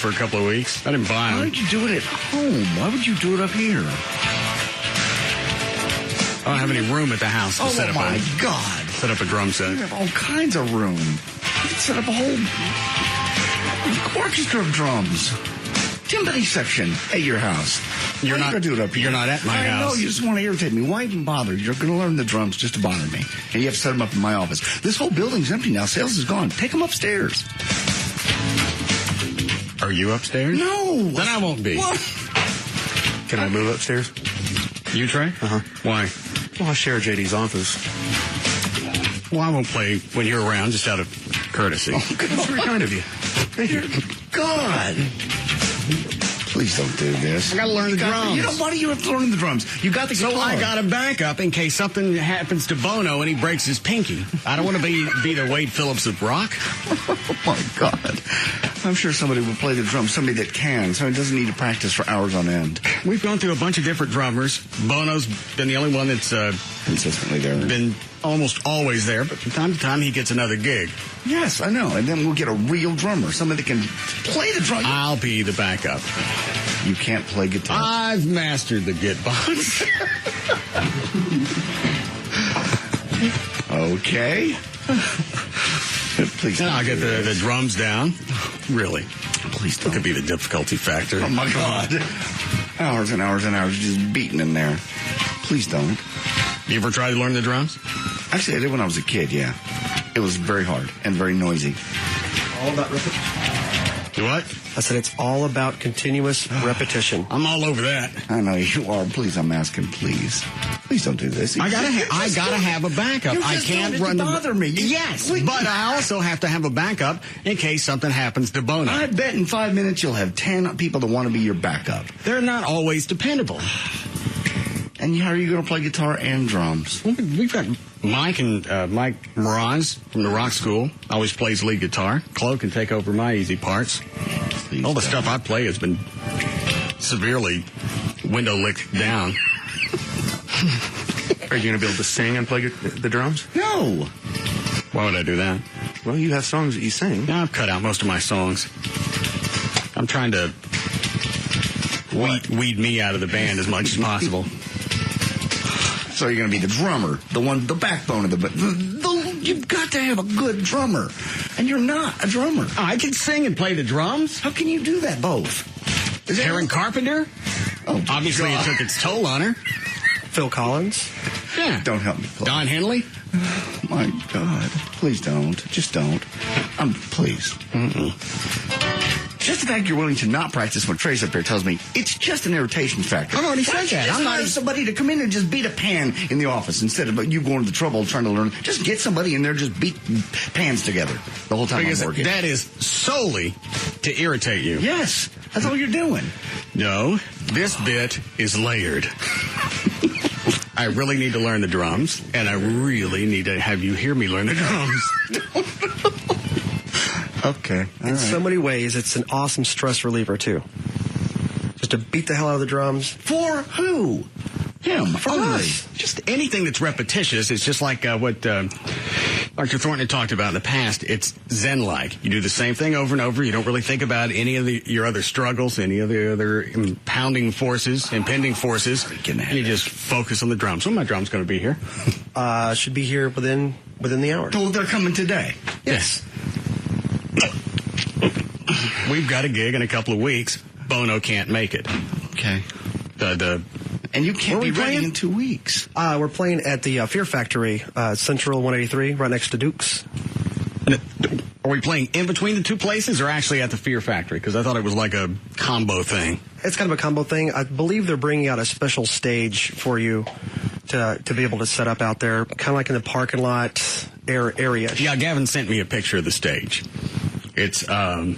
for a couple of weeks. I didn't buy them. Why would you do it at home? Why would you do it up here? I don't have any room at the house to set up my God. Set up a drum set. You have all kinds of room. You can set up a whole orchestra of drums. Timpani section at your house. You're not going to do it up here? You're not at my house. I know, you just want to irritate me. Why even bother? You're going to learn the drums just to bother me. And you have to set them up in my office. This whole building's empty now. Sales is gone. Take them upstairs. Are you upstairs? No. Then I won't be. What? Can I move upstairs? You, Trey? Uh-huh. Why? Well, I share JD's office. Well, I won't play when you're around, just out of courtesy. Oh, That's very kind of you. Thank you. God. Please don't do this. I got to learn the drums. Why do you have to learn the drums? You got the guitar. So I got a backup in case something happens to Bono and he breaks his pinky. I don't want to be the Wade Phillips of rock. Oh, my God. I'm sure somebody will play the drums, somebody that can, somebody doesn't need to practice for hours on end. We've gone through a bunch of different drummers. Bono's been the only one that's consistently there. Been almost always there, but from time to time he gets another gig. Yes, I know. And then we'll get a real drummer, somebody that can play the drum. I'll be the backup. You can't play guitar. I've mastered the gitbox. Okay. Please don't. I'll get the drums down. Really. Please don't. What could be the difficulty factor? Oh, my God. Hours and hours and hours just beating in there. Please don't. You ever tried to learn the drums? Actually, I did when I was a kid, yeah. It was very hard and very noisy. All about repetition. What? I said it's all about continuous repetition. I'm all over that. I know you are. Please, I'm asking, please. Please don't do this. I gotta have a backup. I can't run to bother me. Yes, but I also have to have a backup in case something happens to Bono. I bet in 5 minutes you'll have 10 people that want to be your backup. They're not always dependable. And how are you going to play guitar and drums? Well, we've got Mike Moraz from the rock school. Always plays lead guitar. Chloe can take over my easy parts. Please all the stuff I play has been severely window licked down. Are you going to be able to sing and play the drums? No. Why would I do that? Well, you have songs that you sing. I've cut out most of my songs. I'm trying to weed me out of the band as much as possible. So you're going to be the drummer, the backbone of the band. You've got to have a good drummer. And you're not a drummer. I can sing and play the drums. How can you do that both? Karen Carpenter? Oh, obviously it took its toll on her. Phil Collins? Yeah. Don't help me, please. Don Henley? Oh, my God. Please don't. Just don't. Please. Just the fact you're willing to not practice when Trey's up there tells me it's just an irritation factor. I've already said that. I'm not somebody to come in and just beat a pan in the office instead of you going to the trouble of trying to learn. Just get somebody in there, just beat pans together the whole time because I'm working. That is solely to irritate you. Yes, that's all you're doing. No, this bit is layered. I really need to learn the drums, and I really need to have you hear me learn the drums. Okay. In so many ways, it's an awesome stress reliever, too. Just to beat the hell out of the drums. For who? Him. For us. Just anything that's repetitious. It's just like what Dr. Thornton had talked about in the past. It's Zen-like. You do the same thing over and over. You don't really think about any of your other struggles, any of the other impending forces, and you just focus on the drums. When my drum's going to be here? Should be here within the hour. Oh, they're coming today. Yes. We've got a gig in a couple of weeks. Bono can't make it. Okay. And you can't be ready in 2 weeks. We're playing at the Fear Factory, Central 183, right next to Duke's. Are we playing in between the two places or actually at the Fear Factory? Because I thought it was like a combo thing. It's kind of a combo thing. I believe they're bringing out a special stage for you to be able to set up out there, kind of like in the parking lot area. Yeah, Gavin sent me a picture of the stage. It's, I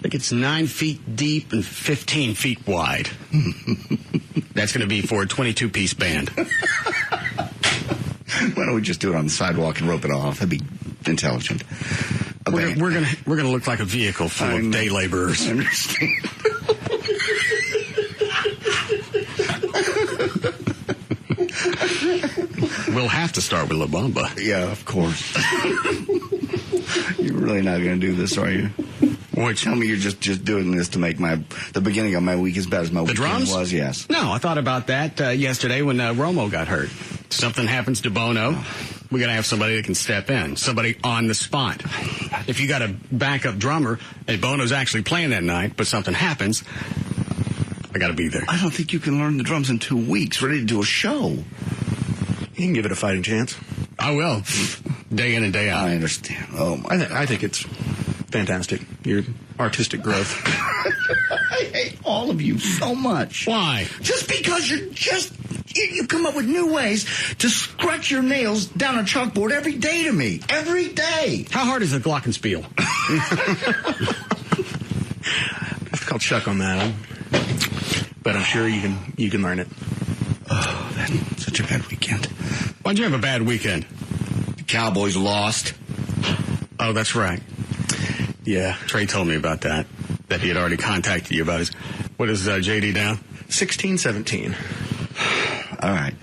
think it's 9 feet deep and 15 feet wide. That's going to be for a 22-piece band. Why don't we just do it on the sidewalk and rope it off? That'd be intelligent. We're gonna look like a vehicle full of day laborers. I understand. We'll have to start with La Bamba. Yeah, of course. You're really not going to do this, are you? Which, tell me you're just doing this to make the beginning of my week as bad as my weekend drums was. Yes. No, I thought about that yesterday when Romo got hurt. Something happens to Bono. We got to have somebody that can step in, somebody on the spot. If you got a backup drummer and Bono's actually playing that night, but something happens, I got to be there. I don't think you can learn the drums in 2 weeks, ready to do a show. You can give it a fighting chance. I will, day in and day out. I understand. Oh my! I think it's fantastic. Your artistic growth. I hate all of you so much. Why? Just because you come up with new ways to scratch your nails down a chalkboard every day to me. Every day. How hard is the glockenspiel? I have to call Chuck on that. But I'm sure you can learn it. Oh, that's such a bad weekend. Why'd you have a bad weekend? The Cowboys lost. Oh, that's right. Yeah. Trey told me about that he had already contacted you about his... What is JD down? 16-17. All right.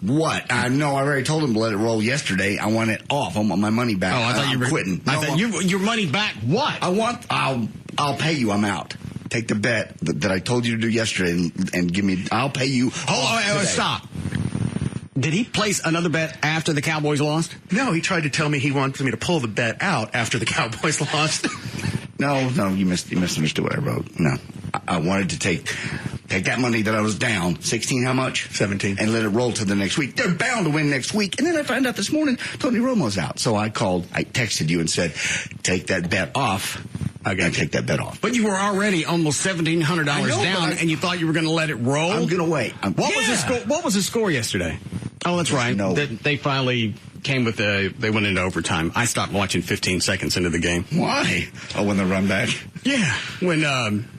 What? No, I already told him to let it roll yesterday. I want it off. I want my money back. Oh, I thought you were quitting. Your money back. What? I'll pay you. I'm out. Take the bet that I told you to do yesterday and give me. I'll pay you. Hold on, stop. Did he place another bet after the Cowboys lost? No, he tried to tell me he wanted me to pull the bet out after the Cowboys lost. No, you misunderstood what I wrote. No, I wanted to take that money that I was down, 16, how much? 17. And let it roll to the next week. They're bound to win next week. And then I found out this morning Tony Romo's out. So I texted you and said, take that bet off. I got to take that bet off. But you were already almost $1,700 down, and you thought you were going to let it roll? I'm going to wait. What was the score yesterday? Oh, that's right. No. They finally came with they went into overtime. I stopped watching 15 seconds into the game. Why? Oh, when they run back? Yeah. When,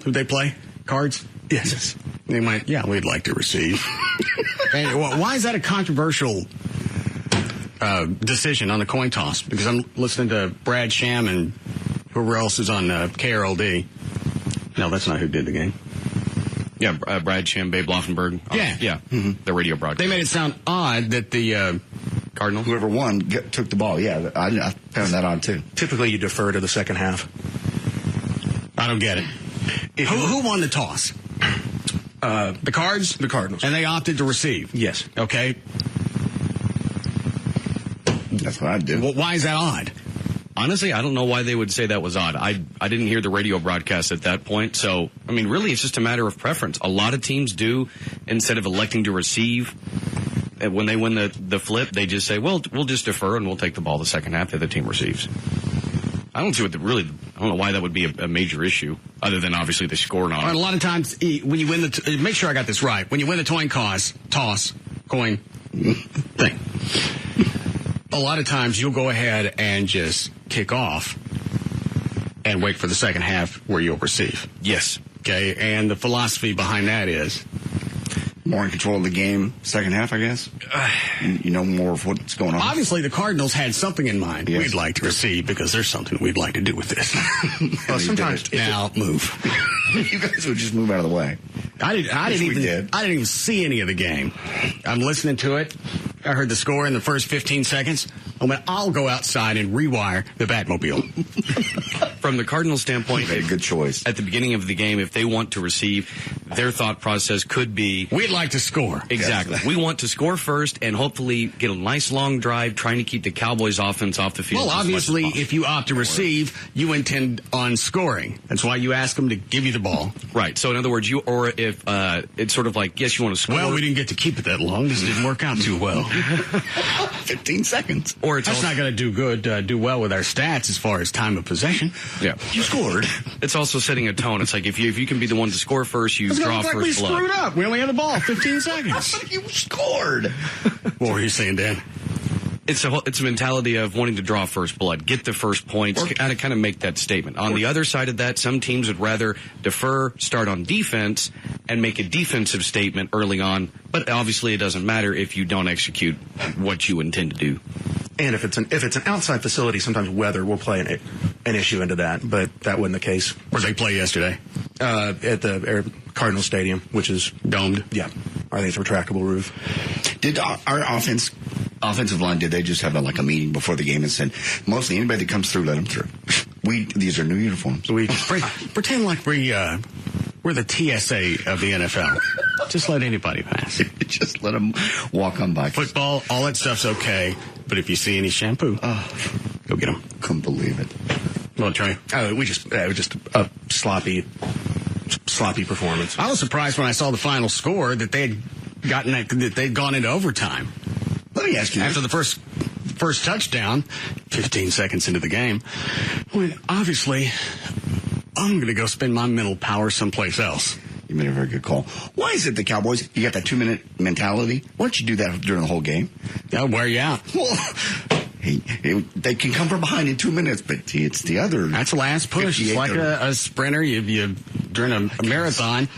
who'd they play? Cards? Yes. They might, we'd like to receive. And, why is that a controversial decision on the coin toss? Because I'm listening to Brad Sham and whoever else is on KRLD. No, that's not who did the game. Yeah, Brad Sham, Babe Laufenberg. Yeah. The radio broadcast. They made it sound odd that the Cardinals. Whoever won took the ball. Yeah, I found that odd too. Typically, you defer to the second half. I don't get it. Who won the toss? The Cards? The Cardinals. And they opted to receive? Yes. Okay. That's what I'd do. Well, why is that odd? Honestly, I don't know why they would say that was odd. I didn't hear the radio broadcast at that point. So, I mean, really, it's just a matter of preference. A lot of teams do, instead of electing to receive, when they win the flip, they just say, well, we'll just defer and we'll take the ball the second half that the team receives. I don't know why that would be a major issue, other than obviously the score. A lot of times, when you win make sure I got this right. When you win the coin thing, a lot of times you'll go ahead and just kick off and wait for the second half where you'll receive. Yes. Okay, and the philosophy behind that is more in control of the game, second half, I guess. You know more of what's going on. Obviously, the Cardinals had something in mind. Yes. We'd like to receive because there's something we'd like to do with this. Well, sometimes now move. You guys would just move out of the way. I didn't even see any of the game. I'm listening to it. I heard the score in the first 15 seconds. I'll go outside and rewire the Batmobile. From the Cardinals' standpoint, You made a good choice. at the beginning of the game, if they want to receive, their thought process could be... We'd like to score. Exactly. We want to score first and hopefully get a nice long drive trying to keep the Cowboys' offense off the field. Well, obviously, if you opt to receive, you intend on scoring. That's why you ask them to give you the ball. Right. So, in other words, if it's sort of like, yes, you want to score. Well, we didn't get to keep it that long. This didn't work out too well. 15 seconds. Or it's That's not going to do well with our stats as far as time of possession. Yeah. You scored. It's also setting a tone. It's like if you can be the one to score first, you draw Like first we blood. screwed up. We only had the ball 15 seconds. You scored. What were you saying, Dan? It's a mentality of wanting to draw first blood, get the first points, kind of make that statement. On the other side of that, some teams would rather defer, start on defense, and make a defensive statement early on. But obviously, it doesn't matter if you don't execute what you intend to do. And if it's an outside facility, sometimes weather will play an issue into that. But that wasn't the case. Where'd they play yesterday? At the Cardinal Stadium, which is Domed. Yeah, I think it's a retractable roof. Did our offensive line, did they just have a meeting before the game and said, mostly anybody that comes through, let them through? These are new uniforms. Pretend like we're the TSA of the NFL. Just let anybody pass. Just let them walk on by. Football, all that stuff's okay. But if you see any shampoo, go get them. Couldn't believe it. Well, Trey. It was just a sloppy performance. I was surprised when I saw the final score that they'd gone into overtime. Let me ask you after the first touchdown, 15 seconds into the game, when obviously I'm going to go spend my mental power someplace else. You made a very good call. Why is it the Cowboys, you got that 2-minute mentality? Why don't you do that during the whole game? That'll wear you out. Well, they can come from behind in 2 minutes, but it's the other. That's the last push. It's like a sprinter. You during a marathon,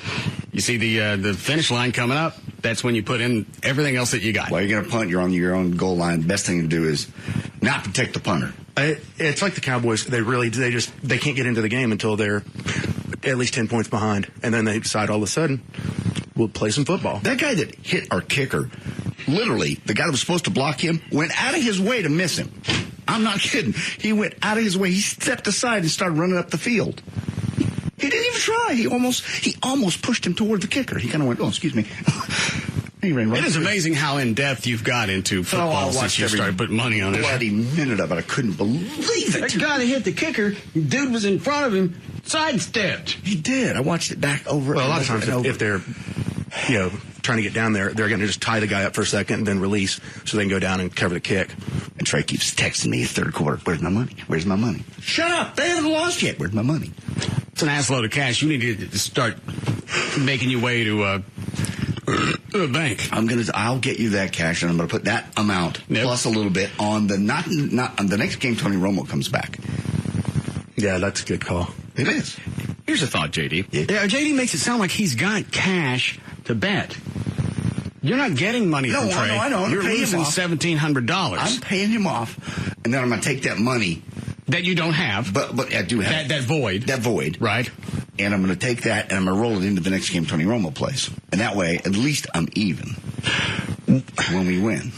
you see the finish line coming up. That's when you put in everything else that you got. While you're going to punt, you're on your own goal line. Best thing to do is not protect the punter. It's like the Cowboys. They can't get into the game until they're at least 10 points behind, and then they decide all of a sudden we'll play some football. That guy that hit our kicker, literally, the guy that was supposed to block him, went out of his way to miss him. I'm not kidding. He went out of his way. He stepped aside and started running up the field. He didn't even try. He almost pushed him toward the kicker. He kind of went, oh, excuse me. It is amazing how in-depth you've got into football since you started putting money on it. Bloody minute of it. I couldn't believe it. That guy that hit the kicker, dude was in front of him, sidestepped. He did. I watched it back over. Well, a lot of times if they're, trying to get down there, they're going to just tie the guy up for a second and then release so they can go down and cover the kick. And Trey keeps texting me third quarter. Where's my money? Where's my money? Shut up. They haven't lost yet. Where's my money? It's an ass load of cash. You need to start making your way to the bank. I'll get you that cash, and I'm going to put that amount plus a little bit on the not on the next game. Tony Romo comes back. Yeah, that's a good call. It is. Here's a thought, JD. Yeah, JD makes it sound like he's got cash to bet. You're not getting money from Trey. I know. You're losing $1,700. I'm paying him off, and then I'm going to take that money that you don't have. But I do have that void. That void, right? And I'm going to take that and I'm going to roll it into the next game Tony Romo plays, and that way at least I'm even when we win.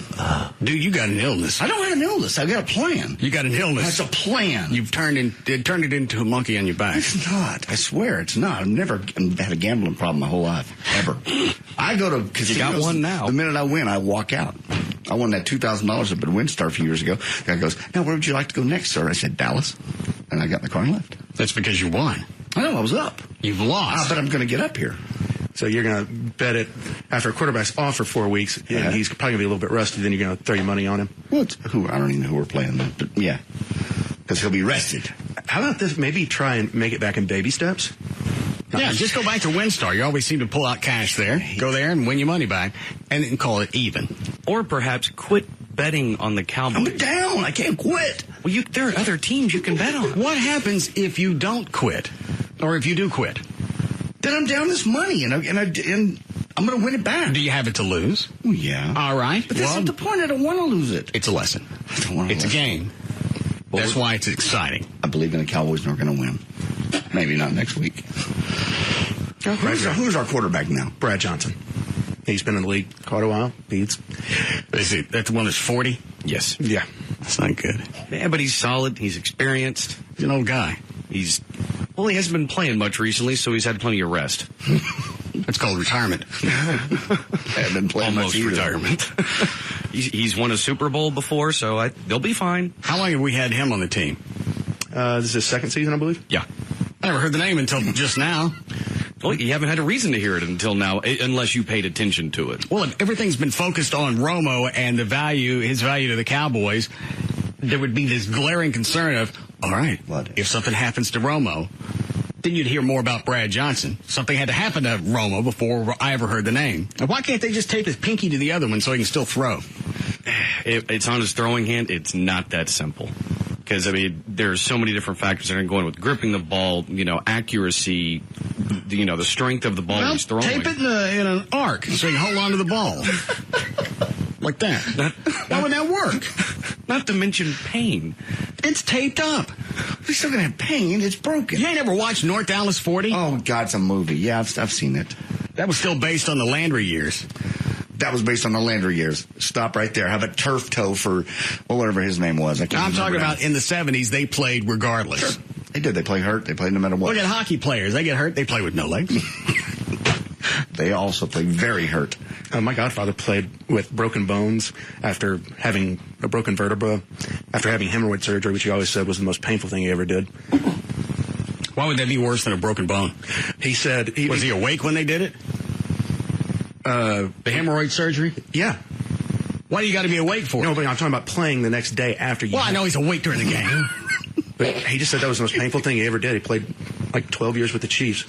Dude, you got an illness. I don't have an illness. I got a plan. You got an illness. That's a plan. You've turned it into a monkey on your back. It's not. I swear it's not. I've never had a gambling problem my whole life ever. I go to casinos. You got one now. The minute I win, I walk out. I won that $2,000 up at WinStar a few years ago. The guy goes, "Now where would you like to go next, sir?" I said, "Dallas," and I got in the car and left. That's because you won. I know. I was up. You've lost. But I'm going to get up here. So you're going to bet it after a quarterback's off for 4 weeks, and he's probably going to be a little bit rusty, then you're going to throw your money on him? Well, I don't even know who we're playing, but yeah, because he'll be rested. How about this? Maybe try and make it back in baby steps? Yeah, just go back to WinStar. You always seem to pull out cash there. Go there and win your money back, and then call it even. Or perhaps quit betting on the Cowboys. I'm down. I can't quit. Well, there are other teams you can bet on. What happens if you don't quit, or if you do quit? Then I'm down this money, and I'm going to win it back. Do you have it to lose? Well, yeah. All right. But that's not the point. I don't want to lose it. It's a lesson. I don't want to. It's a game. Well, that's why it's exciting. I believe in the Cowboys and we're going to win. Maybe not next week. Who's our quarterback now? Brad Johnson. He's been in the league quite a while. Is that the one that's 40? Yes. Yeah. That's not good. Yeah, but he's solid. He's experienced. He's an old guy. He hasn't been playing much recently, so he's had plenty of rest. That's called retirement. I haven't been playing almost much retirement. He's won a Super Bowl before, so they'll be fine. How long have we had him on the team? This is his second season, I believe. Yeah. I never heard the name until just now. Well, you haven't had a reason to hear it until now, unless you paid attention to it. Well, if everything's been focused on Romo and his value to the Cowboys, there would be this glaring concern of, all right, if something happens to Romo, then you'd hear more about Brad Johnson. Something had to happen to Romo before I ever heard the name. And why can't they just tape his pinky to the other one so he can still throw? It's on his throwing hand. It's not that simple. Because, there's so many different factors that are going with gripping the ball, accuracy, the strength of the ball he's throwing. Tape it in an arc so you can hold on to the ball. Like that. How would that work? Not to mention pain. It's taped up. We're still going to have pain. It's broken. You ain't ever watched North Dallas 40? Oh, God, it's a movie. Yeah, I've seen it. That was still based on the Landry years. That was based on the Landry years. Stop right there. Have a turf toe for whatever his name was. I'm talking about in the 70s, they played regardless. They did. They play hurt. They play no matter what. Look at hockey players. They get hurt. They play with no legs. They also play very hurt. My godfather played with broken bones after having a broken vertebra, after having hemorrhoid surgery, which he always said was the most painful thing he ever did. Why would that be worse than a broken bone? He said... Was he awake when they did it? The hemorrhoid surgery? Yeah. Why do you got to be awake for it? No, but I'm talking about playing the next day after you... Well, I know he's awake during the game. But he just said that was the most painful thing he ever did. He played like 12 years with the Chiefs.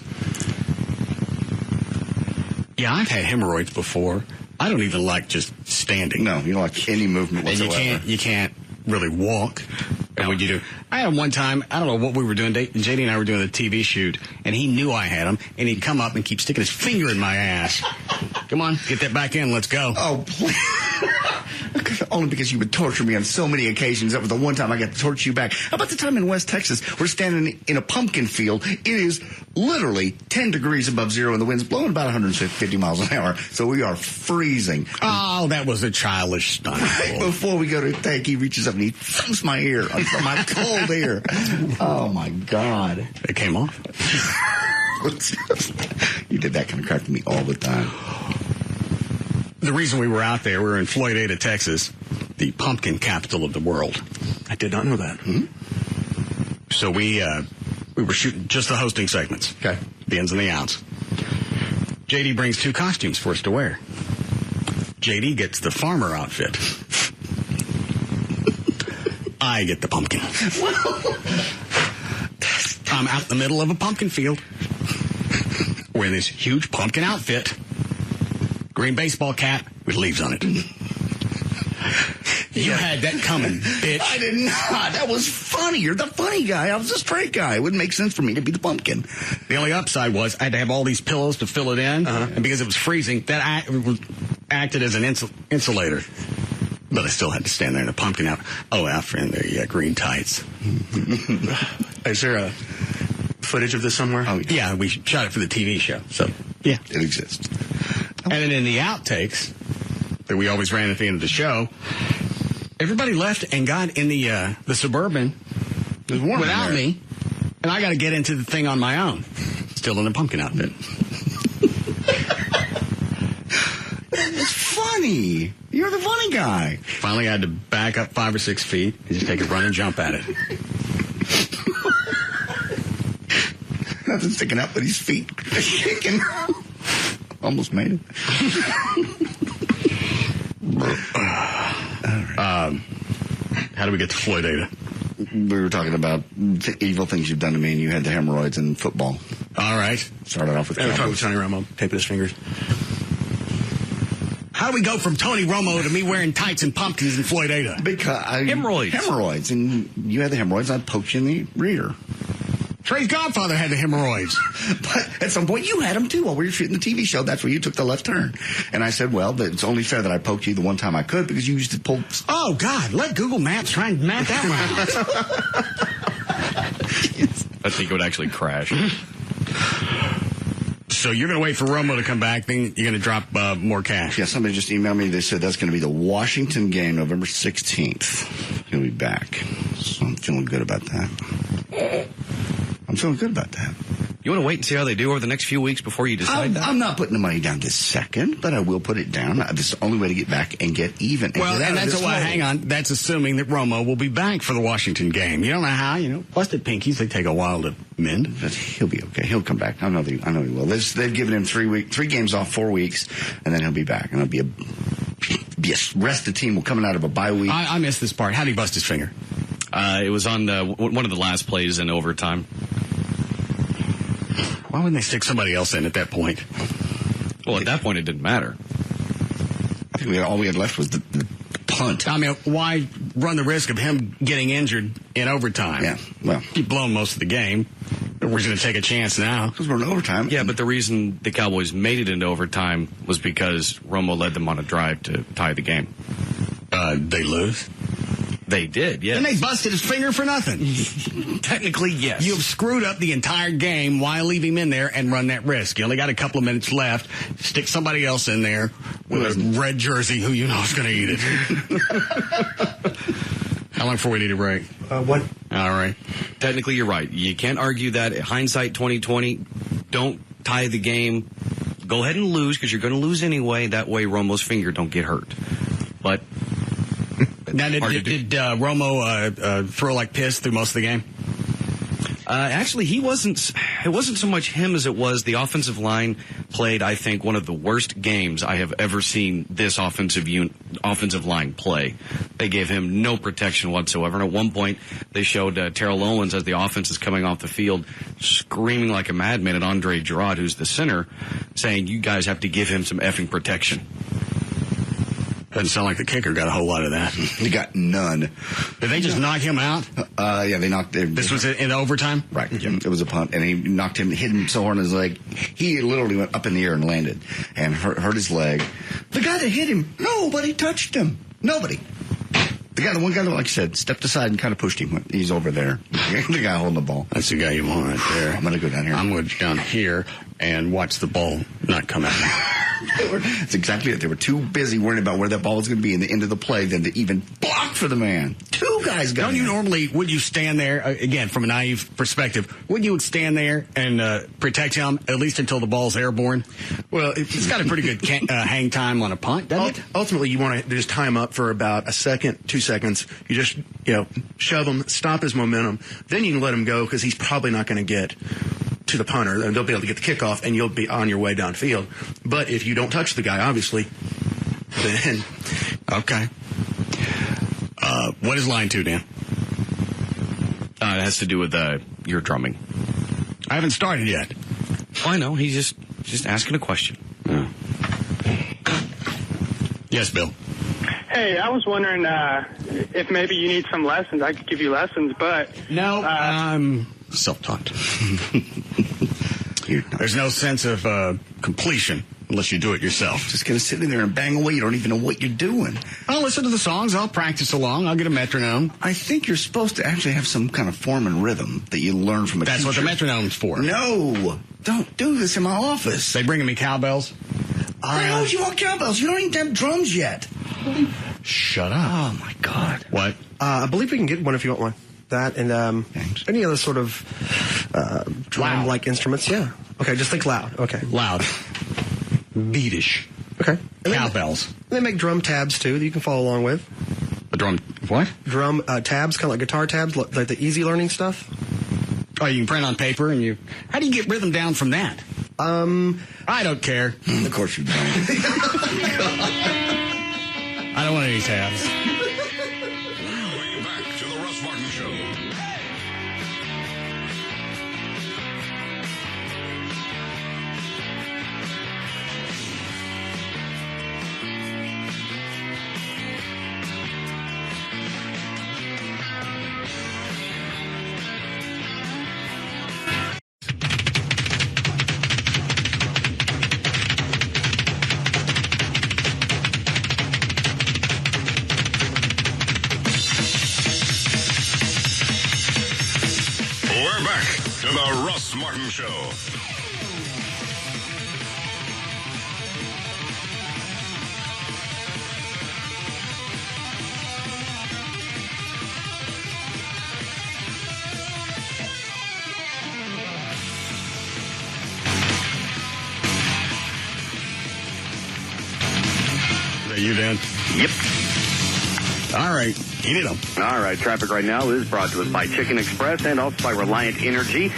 Yeah, I've had hemorrhoids before. I don't even like just standing. No, you don't like any movement whatsoever. And you can't really walk. And when you do, I had one time, I don't know what we were doing. JD and I were doing a TV shoot, and he knew I had him, and he'd come up and keep sticking his finger in my ass. Come on, get that back in. Let's go. Oh, please. Only because you would torture me on so many occasions. That was the one time I got to torture you back. How about the time in West Texas? We're standing in a pumpkin field. It is literally 10 degrees above zero, and the wind's blowing about 150 miles an hour. So we are freezing. Oh, that was a childish stunt. Right before we go to take, he reaches up and he thumps my ear, my cold ear. Oh, my God. It came off. You did that kind of crap to me all the time. The reason we were out there, we were in Floydada, Texas, the pumpkin capital of the world. I did not know that. Mm-hmm. So we were shooting just the hosting segments. Okay. The ins and the outs. JD brings 2 costumes for us to wear. JD gets the farmer outfit. I get the pumpkin. I'm out in the middle of a pumpkin field wearing this huge pumpkin outfit. Green baseball cap with leaves on it. You had that coming, bitch. I did not. That was funny. You're the funny guy. I was the straight guy. It wouldn't make sense for me to be the pumpkin. The only upside was I had to have all these pillows to fill it in, and because it was freezing, that acted as an insulator. But I still had to stand there in a pumpkin out. Oh, after in the green tights. Is there a footage of this somewhere? Oh, yeah, we shot it for the TV show. So, yeah. It exists. And then in the outtakes that we always ran at the end of the show, everybody left and got in the Suburban without me, and I got to get into the thing on my own, still in a pumpkin outfit. It's funny. You're the funny guy. Finally, I had to back up 5 or 6 feet and just take a run and jump at it. Nothing sticking up but his feet shaking. Almost made it. How do we get to Floydada? We were talking about evil things you've done to me, and you had the hemorrhoids in football. All right. Started off with we were talking with Tony Romo, taping his fingers. How do we go from Tony Romo to me wearing tights and pumpkins in Floydada? Because Hemorrhoids. Hemorrhoids. And you had the hemorrhoids, I poked you in the rear. Trey's godfather had the hemorrhoids. But at some point, you had them, too, while we were shooting the TV show. That's where you took the left turn. And I said, well, it's only fair that I poked you the one time I could, because you used to pull... Oh, God, let Google Maps try and map that one out. I think it would actually crash. So you're going to wait for Romo to come back, then you're going to drop more cash. Yeah, somebody just emailed me. They said that's going to be the Washington game, November 16th. He'll be back. So I'm feeling good about that. I'm feeling good about that. You want to wait and see how they do over the next few weeks before you decide that? I'm not putting the money down this second, but I will put it down. This is the only way to get back and get even. Well, and that's why, hang on, that's assuming that Romo will be back for the Washington game. You don't know how, busted pinkies, they take a while to mend. But he'll be okay. He'll come back. I know he will. They've given him 3 games off, 4 weeks, and then he'll be back. And it'll be a rested team coming out of a bye week. I missed this part. How did he bust his finger? It was on one of the last plays in overtime. Why wouldn't they stick somebody else in at that point? Well, at that point, it didn't matter. I think all we had left was the punt. I mean, why run the risk of him getting injured in overtime? Yeah, well. He'd blown most of the game. We're going to take a chance now. Because we're in overtime. Yeah, but the reason the Cowboys made it into overtime was because Romo led them on a drive to tie the game. They lose? They did, yes. And they busted his finger for nothing. Technically, yes. You've screwed up the entire game. Why leave him in there and run that risk? You only got a couple of minutes left. Stick somebody else in there with a red jersey who you know is going to eat it. How long before we need a break? All right. Technically, you're right. You can't argue that. Hindsight 2020, don't tie the game. Go ahead and lose because you're going to lose anyway. That way Romo's finger don't get hurt. But now, did Romo throw like piss through most of the game? Actually, he wasn't. It wasn't so much him as it was the offensive line played, I think, one of the worst games I have ever seen this offensive line play. They gave him no protection whatsoever. And at one point, they showed Terrell Owens as the offense is coming off the field, screaming like a madman at Andre Gerard, who's the center, saying, "You guys have to give him some effing protection." Doesn't sound like the kicker got a whole lot of that. He got none. Did they just knock him out? Yeah, they knocked him. This was in overtime? Right. It was a punt, and he knocked him, hit him so hard on his leg. He literally went up in the air and landed and hurt his leg. The guy that hit him, nobody touched him. Nobody. The one guy that, like I said, stepped aside and kind of pushed him. He's over there. The guy holding the ball. That's the guy you want right there. I'm going to go down here. I'm going to go down here and watch the ball not come out. That's exactly it. They were too busy worrying about where that ball was going to be in the end of the play than to even block for the man. Two guys got would you stand there, again, from a naive perspective, would you stand there and protect him at least until the ball's airborne? Well, it's got a pretty good hang time on a punt, doesn't it? Ultimately, you want to just tie him up for about a second, 2 seconds. You just, shove him, stop his momentum. Then you can let him go because he's probably not going to get to the punter, and they'll be able to get the kickoff, and you'll be on your way downfield. But if you don't touch the guy, obviously, then... Okay. What is line 2, Dan? It has to do with your drumming. I haven't started yet. Oh, I know. He's just asking a question. Yeah. Yes, Bill. Hey, I was wondering if maybe you need some lessons. I could give you lessons, but... No, I'm self-taught. There's no sense of completion unless you do it yourself. Just going to sit in there and bang away. You don't even know what you're doing. I'll listen to the songs. I'll practice along. I'll get a metronome. I think you're supposed to actually have some kind of form and rhythm that you learn from a teacher. That's what the metronome's for. No. Don't do this in my office. They bringing me cowbells? How do you want cowbells? You don't even have drums yet. Shut up. Oh, my God. What? I believe we can get one if you want one. That and any other sort of drum-like instruments. Yeah. Okay, just think loud. Okay. Loud. Beatish. Okay. Cowbells. They make drum tabs, too, that you can follow along with. A drum... What? Drum tabs, kind of like guitar tabs, like the easy learning stuff. Oh, you can print on paper and you... How do you get rhythm down from that? I don't care. Of course you don't. I don't want any tabs. Way back to the Russ Martin Show. We're back to the Russ Martin Show. Is that you, Dan? Yep. All right. Eat it up. All right. Traffic right now is brought to us by Chicken Express and also by Reliant Energy.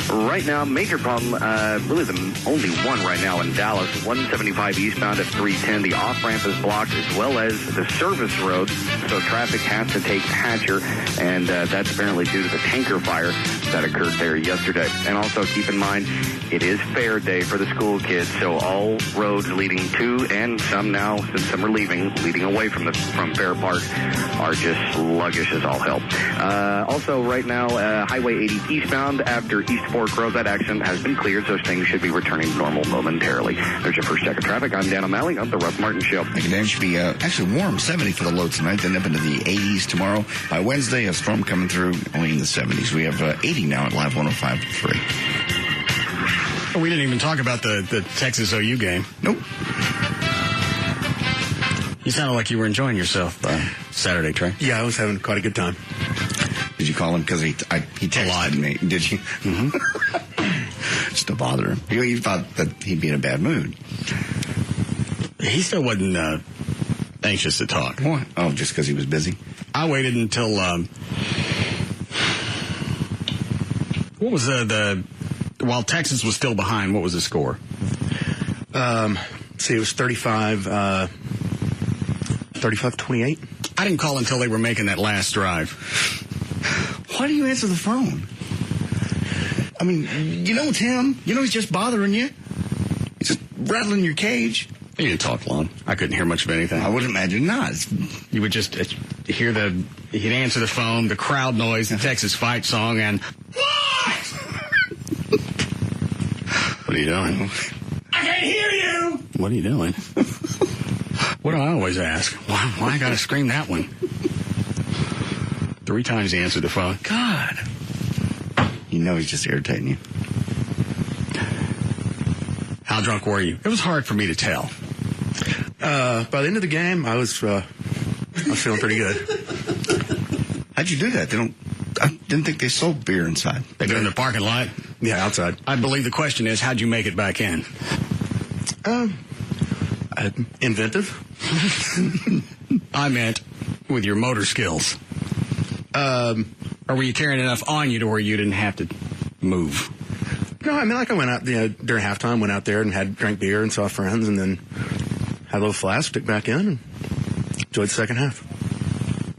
Right now, major problem, really the only one right now in Dallas, 175 eastbound at 310. The off-ramp is blocked as well as the service road, so traffic has to take Hatcher, and that's apparently due to the tanker fire that occurred there yesterday. And also keep in mind, it is Fair Day for the school kids, so all roads leading to and some now, since some are leaving away from Fair Park, are just sluggish as all hell. Also, right now, Highway 80 eastbound after East Fork Road, that accident has been cleared, so things should be returning to normal momentarily. There's your first check of traffic. I'm Dan O'Malley on the Russ Martin Show. It should be actually warm, 70 for the low tonight, then up into the 80s tomorrow. By Wednesday, a storm coming through, only in the 70s. We have 80 now at Live 105.3. We didn't even talk about the Texas OU game. Nope. You sounded like you were enjoying yourself Saturday, Trey. Yeah, I was having quite a good time. Did you call him? Because he texted me. Did you? Mm-hmm. Just to bother him. You thought that he'd be in a bad mood. He still wasn't anxious to talk. What? Oh, just because he was busy? I waited until... what was while Texas was still behind, what was the score? See, it was 35-28. I didn't call until they were making that last drive. Why do you answer the phone? I mean, you know it's him. You know he's just bothering you. He's just rattling your cage. He didn't talk long. I couldn't hear much of anything. I would imagine not. You would just hear he'd answer the phone, the crowd noise, the Texas fight song, and... What are you doing? I can't hear you! What are you doing? What do I always ask? Why I gotta scream that one? 3 times he answered the phone. God. You know he's just irritating you. How drunk were you? It was hard for me to tell. By the end of the game, I was feeling pretty good. How'd you do that? I didn't think they sold beer inside. They do in the parking lot? Yeah, outside. I believe the question is, how'd you make it back in? Inventive. I meant with your motor skills. Or were you carrying enough on you to where you didn't have to move? No, I mean, like I went out, during halftime, went out there and drank beer and saw friends, and then had a little flask, took back in, and enjoyed the second half.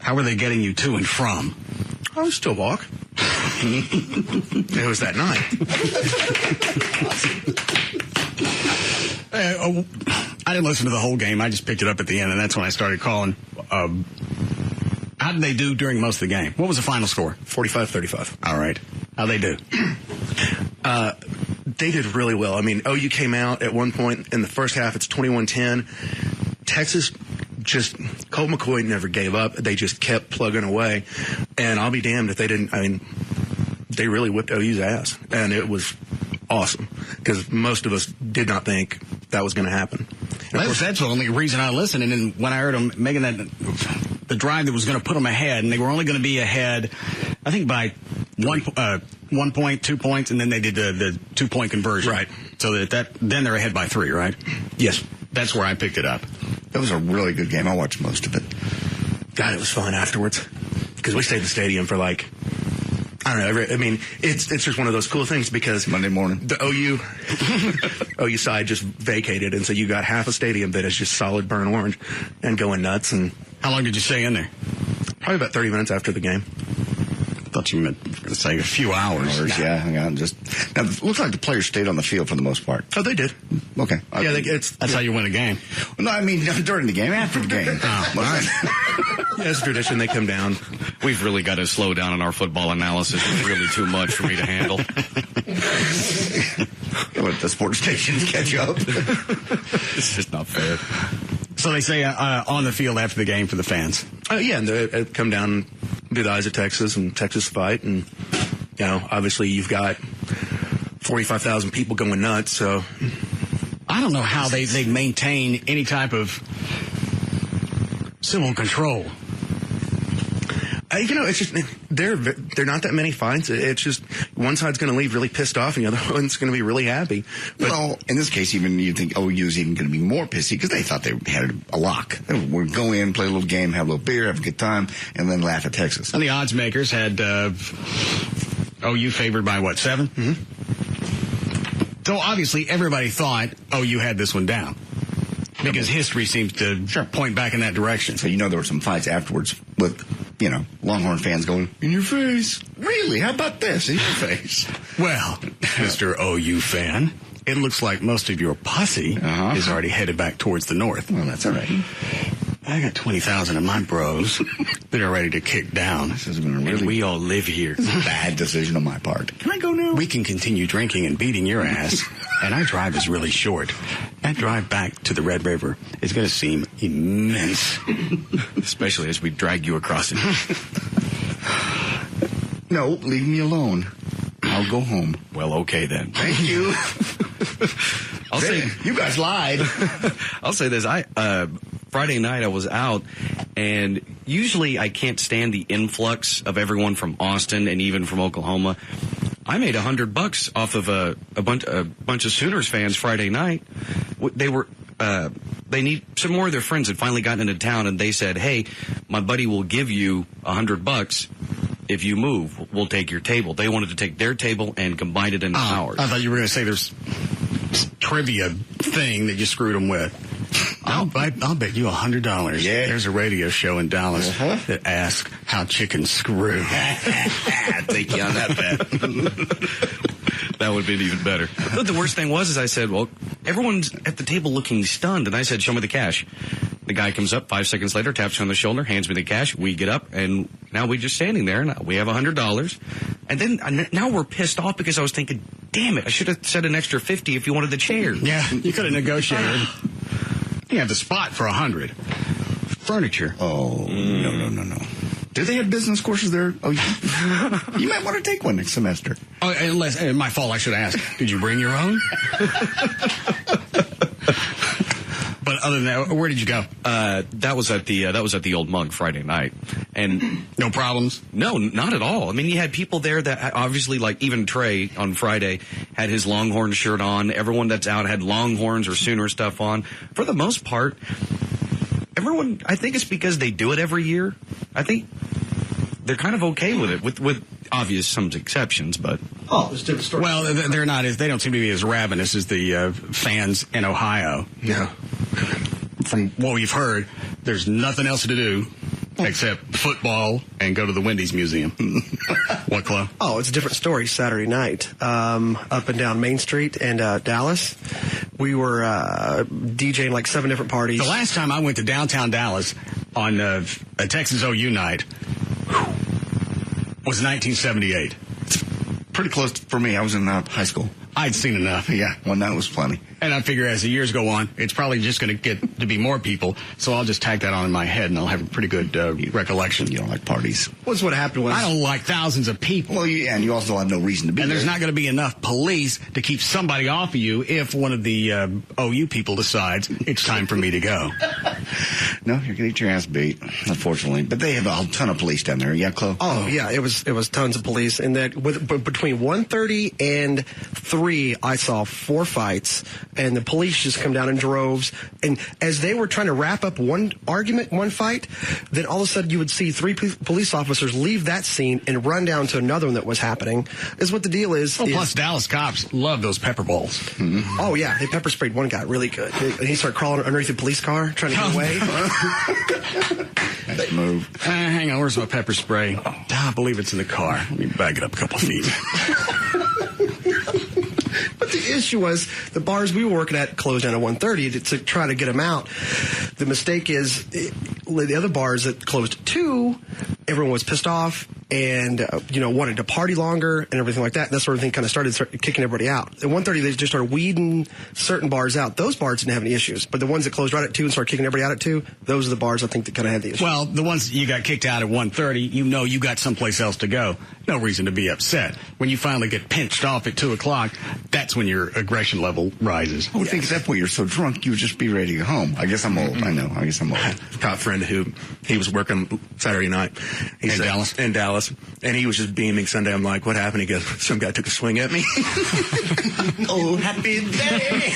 How were they getting you to and from? I was still walk. It was that night. I didn't listen to the whole game. I just picked it up at the end, and that's when I started calling. How did they do during most of the game? What was the final score? 45-35. All right. How'd they do? They did really well. I mean, OU came out at one point in the first half. It's 21-10. Texas Colt McCoy never gave up. They just kept plugging away. And I'll be damned if they didn't. I mean, they really whipped OU's ass. And it was awesome because most of us did not think that was going to happen. That's the only reason I listened. And then when I heard them making the drive that was going to put them ahead, and they were only going to be ahead, I think by 1 point, 2 points, and then they did the 2-point conversion. Right. So then they're ahead by 3, right? Yes. That's where I picked it up. That was a really good game. I watched most of it. God, it was fun afterwards because we stayed in the stadium for I don't know. I mean, it's just one of those cool things because Monday morning, the OU side just vacated, and so you got half a stadium that is just solid burnt orange and going nuts. And how long did you stay in there? Probably about 30 minutes after the game. I thought you meant to say a few hours. Yeah, hang on. Now, it looks like the players stayed on the field for the most part. Oh, they did. Okay. Yeah, that's how you win a game. No, I mean during the game, after the game. Oh, all right. Yeah, it's a tradition. They come down. We've really got to slow down on our football analysis. It's really too much for me to handle. Let the sports stations catch up. It's just not fair. So they say on the field after the game for the fans. Yeah, and they come down, do the Eyes of Texas and Texas fight, and obviously you've got 45,000 people going nuts. So I don't know how they maintain any type of civil control. It's just they're not that many fights. It's just one side's going to leave really pissed off, and the other one's going to be really happy. But, well, in this case, even you think OU's even going to be more pissy because they thought they had a lock. They would go in, play a little game, have a little beer, have a good time, and then laugh at Texas. And the odds makers had OU favored by 7? Mm-hmm. So obviously everybody thought OU had this one down. Because history seems to point back in that direction. So there were some fights afterwards with, Longhorn fans going, in your face. Really? How about this? In your face. Well, Mr. OU fan, it looks like most of your posse is already headed back towards the north. Well, that's all right. I got 20,000 of my bros that are ready to kick down. This has been a really and we all live here. bad decision on my part. Can I go now? We can continue drinking and beating your ass, and our drive is really short. That drive back to the Red River is going to seem immense. Especially as we drag you across it. No, leave me alone. I'll go home. Well, okay then. Thank you. I'll say you guys lied. I'll say this. Friday night I was out, and usually I can't stand the influx of everyone from Austin and even from Oklahoma. I made $100 off of a bunch of Sooners fans Friday night. They need some more of their friends had finally gotten into town, and they said, "Hey, my buddy will give you $100 if you move. We'll take your table." They wanted to take their table and combine it into ours. I thought you were going to say there's trivia thing that you screwed them with. I'll bet you $100. Yeah. There's a radio show in Dallas that asks how chickens screw. I'll take you on that bet. That would have been even better. But the worst thing was I said, well, everyone's at the table looking stunned, and I said, show me the cash. The guy comes up 5 seconds later, taps me on the shoulder, hands me the cash. We get up, and now we're just standing there, and we have $100. And then now we're pissed off because I was thinking, damn it, I should have said an extra 50 if you wanted the chair. Yeah, you could have negotiated. You have the spot for 100. Furniture. Oh, no. Do they have business courses there? Oh, you might want to take one next semester. Oh, unless, my fault, I should ask. Did you bring your own? But other than that, where did you go? That was at the Old Mug Friday night, and no problems. No, not at all. I mean, you had people there that obviously, like even Trey on Friday had his Longhorn shirt on. Everyone that's out had Longhorns or Sooner stuff on. For the most part, everyone. I think it's because they do it every year. I think they're kind of okay with it, with obvious some exceptions, but. Oh, there's different stories. Well, they're not. They don't seem to be as ravenous as the fans in Ohio. Yeah. From what we've heard, there's nothing else to do except football and go to the Wendy's Museum. What club? Oh, it's a different story Saturday night. Up and down Main Street in Dallas. We were DJing like 7 different parties. The last time I went to downtown Dallas on a Texas OU night was 1978. It's pretty close for me. I was in high school. I'd seen enough. Yeah, one night was plenty. And I figure as the years go on, it's probably just going to get to be more people. So I'll just tag that on in my head, and I'll have a pretty good recollection. You don't like parties. What's what happened was... I don't like thousands of people. Well, and you also have no reason to be And there. there's not going to be enough police to keep somebody off of you if one of the OU people decides it's time for me to go. No, you're going to get your ass beat, unfortunately. But they have a ton of police down there. Yeah, Chloe? Oh, yeah, it was tons of police. And that between 1:30 and 3, I saw 4 fights, and the police just come down in droves. And as they were trying to wrap up one fight, then all of a sudden you would see 3 police officers leave that scene and run down to another one that was happening. Is what the deal is. Oh, plus Dallas cops love those pepper balls. Mm-hmm. Oh, yeah, they pepper sprayed one guy really good. And he started crawling underneath the police car, trying to get away. Nice move. Hang on, where's my pepper spray? I believe it's in the car. Let me back it up a couple feet. But the issue was the bars we were working at closed down at 1:30 to try to get them out. The mistake is the other bars that closed at 2, everyone was pissed off and wanted to party longer and everything like that. And that sort of thing kind of started kicking everybody out. At 1:30 they just started weeding certain bars out. Those bars didn't have any issues, but the ones that closed right at 2 and started kicking everybody out at 2, those are the bars I think that kind of had the issue. Well, the ones you got kicked out at 1:30, you got someplace else to go. No reason to be upset. When you finally get pinched off at 2 o'clock, that's when your aggression level rises. I would think at that point you're so drunk you would just be ready to go home. I guess I'm old. I know. I guess I'm old. Cop friend who he was working Saturday night. In Dallas? In Dallas. And he was just beaming Sunday. I'm like, what happened? He goes, some guy took a swing at me. Oh, happy day.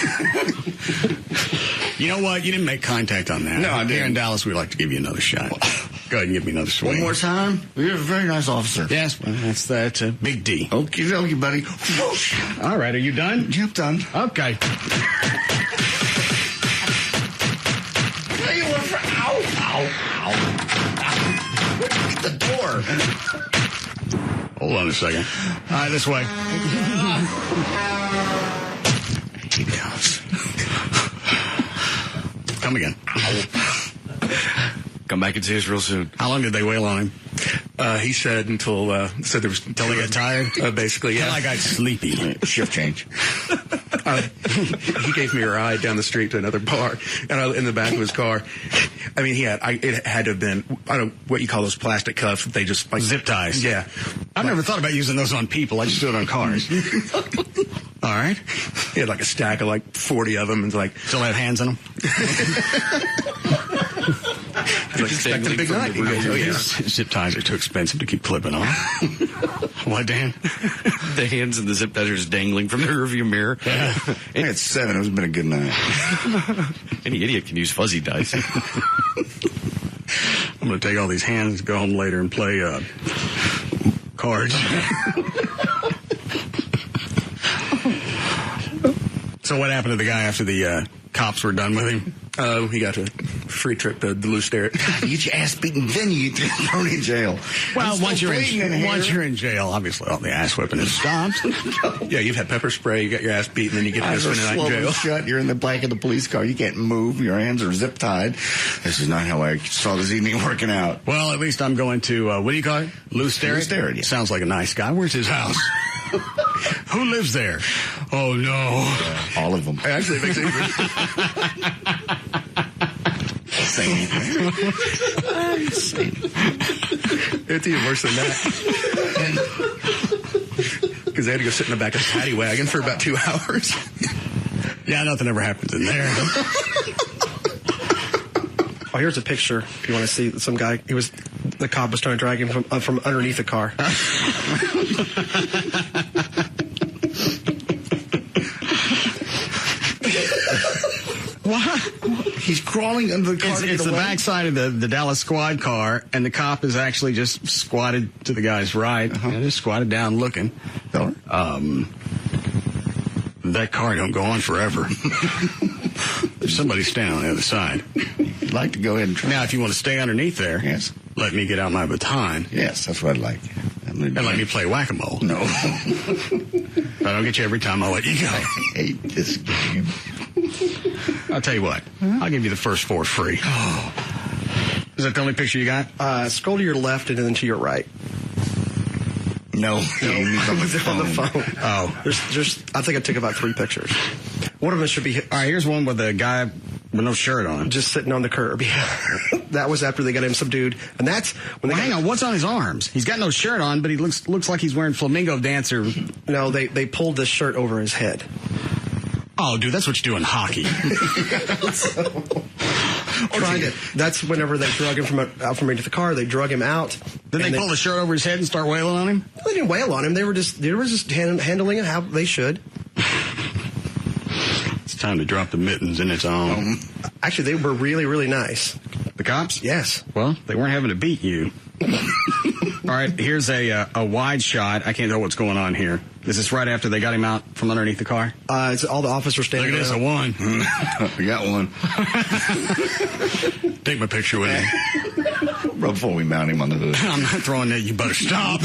You know what? You didn't make contact on that. No, I didn't. Here in Dallas, we'd like to give you another shot. Go ahead and give me another swing. One more time. You're a very nice officer. Yes, well, that's a big D. Okie dokie, buddy. Whoosh. All right, are you done? Yep, done. Okay. You went for ow. Get the door. Hold on a second. All right, this way. He does. Come again. Come back and see us real soon. How long did they wail on him? He said until there was Until he got tired? Basically, yeah. Until I got sleepy. Shift change. He gave me a ride down the street to another bar, and in the back of his car. I mean, it had to have been, I don't know what you call those plastic cuffs. They just like Zip ties. Yeah. I've never thought about using those on people. I just do it on cars. All right. He had like a stack of like 40 of them, and like Still have hands on them? Like expecting a big night. Zip ties are too expensive to keep clipping on. What, Dan? The hands and the zip ties are just dangling from the rearview mirror. I had 7. It's been a good night. Any idiot can use fuzzy dice. I'm going to take all these hands, go home later, and play cards. So what happened to the guy after the cops were done with him? He got a free trip to Duluth Sterrett. You get your ass beaten, then you get thrown in jail. Well, once you're in jail, obviously all the ass whipping is stopped. Yeah, you've had pepper spray, you got your ass beaten, then you get to go spend the night in jail. Shut. You're in the back of the police car. You can't move. Your hands are zip tied. This is not how I saw this evening working out. Well, at least I'm going to, what do you call it? Lou Sterrett? Lou Sterrett, yeah. Sounds like a nice guy. Where's his house? Who lives there? Oh, no. All of them. Actually, it makes it It's even worse than that. Because they had to go sit in the back of the paddy wagon for about 2 hours. Yeah, nothing ever happens in there. Oh, here's a picture. If you want to see some guy, the cop was trying to drag him from underneath the car. What? He's crawling under the car. It's the backside of the Dallas squad car, and the cop is actually just squatted to the guy's right. Just squatted down looking. That car don't go on forever. There's somebody standing on the other side. You'd like to go ahead and try. Now, if you want to stay underneath there, yes, let me get out my baton. Yes, that's what I'd like. And let me play whack-a-mole. No. If I don't get you every time, I'll let you go. I hate this game. I'll tell you what. I'll give you the first 4 free. Is that the only picture you got? Scroll to your left and then to your right. No. He's on the phone. Oh. There's I think I took about 3 pictures. One of them should be... All right, here's one with a guy with no shirt on. Just sitting on the curb. That was after they got him subdued. And that's... when hang on, what's on his arms? He's got no shirt on, but he looks like he's wearing flamingo dancer. No, they pulled this shirt over his head. Oh, dude, that's what you do in hockey. That's whenever they drug him out from into the car. They drug him out. Did they pull the shirt over his head and start wailing on him? They didn't wail on him. They were just handling it how they should. It's time to drop the mittens in its own. Actually, they were really, really nice. The cops? Yes. Well, they weren't having to beat you. All right, here's a wide shot. I can't tell what's going on here. Is this right after they got him out from underneath the car? It's all the officers standing there. Look at this, a 1. We got one. Take my picture with you. Before we mount him on the hood. I'm not throwing that. You better stop.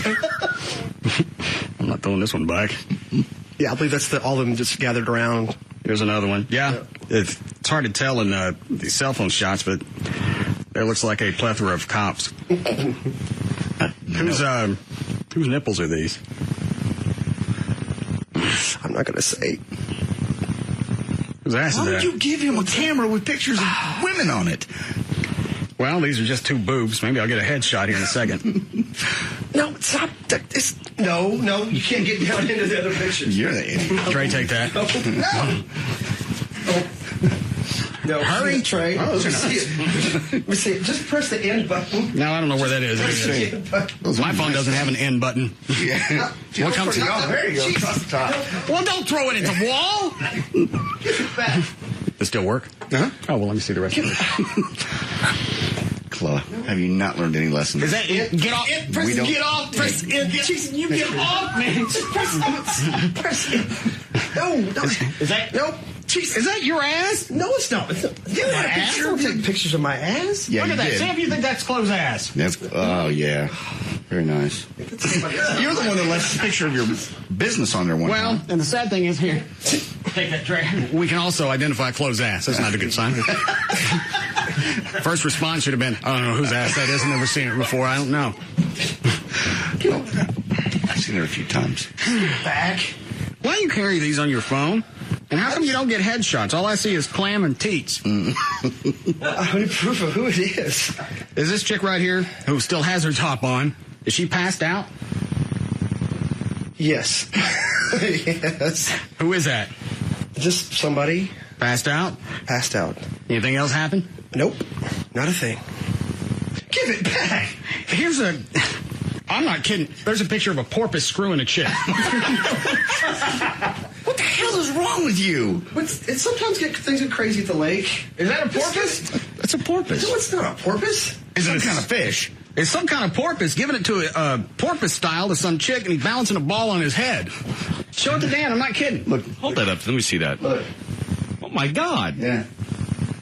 I'm not throwing this one back. Yeah, I believe that's all of them just gathered around. Here's another one. Yeah. It's hard to tell in the cell phone shots, but there looks like a plethora of cops. Whose nipples are these? I'm not going to say. Whose ass is Why that? would you give him a camera with pictures of women on it? Well, these are just 2 boobs. Maybe I'll get a headshot here in a second. No, stop. No, you can't get down into the other pictures. You're the idiot. Trey, take that. No, hurry, Trey. Oh, those are nice. Let me see. Just press the end button. No, I don't know where that is. My phone doesn't have an end button. Yeah. What comes? There you go. Across the top. Well, don't throw it at the wall. Does it still work? Huh? Oh, well, let me see the rest of it. Chloe, have you not learned any lessons? Is that it? Get off. Get off. Press it. Jeez, you get off, man. Just press it. No. Is that? Nope. Jeez, is that your ass? No, it's not. You had a picture. Don't take pictures of my ass. Yeah, look at that. See if you think that's Chloe's ass. Oh, yeah. Very nice. You're the one that left a picture of your business on there one time. Well, and the sad thing is here. Take that tray. We can also identify Chloe's ass. That's not a good sign. First response should have been, I don't know whose ass that is. I've never seen it before. I don't know. I've seen her a few times. Back. Why do you carry these on your phone? And how come you don't get headshots? All I see is clam and teats. Well, I need proof of who it is. Is this chick right here, who still has her top on, is she passed out? Yes. Yes. Who is that? Just somebody. Passed out? Passed out. Anything else happen? Nope. Not a thing. Give it back. I'm not kidding. There's a picture of a porpoise screwing a chick. What the hell is wrong with you? Sometimes things get crazy at the lake. Is that a porpoise? It's a porpoise. No, it's not a porpoise. It's some kind of fish. It's some kind of porpoise, giving it to a porpoise style to some chick, and he's balancing a ball on his head. Show it to Dan. I'm not kidding. Look. Hold that up. Let me see that. Look. Oh, my God. Yeah.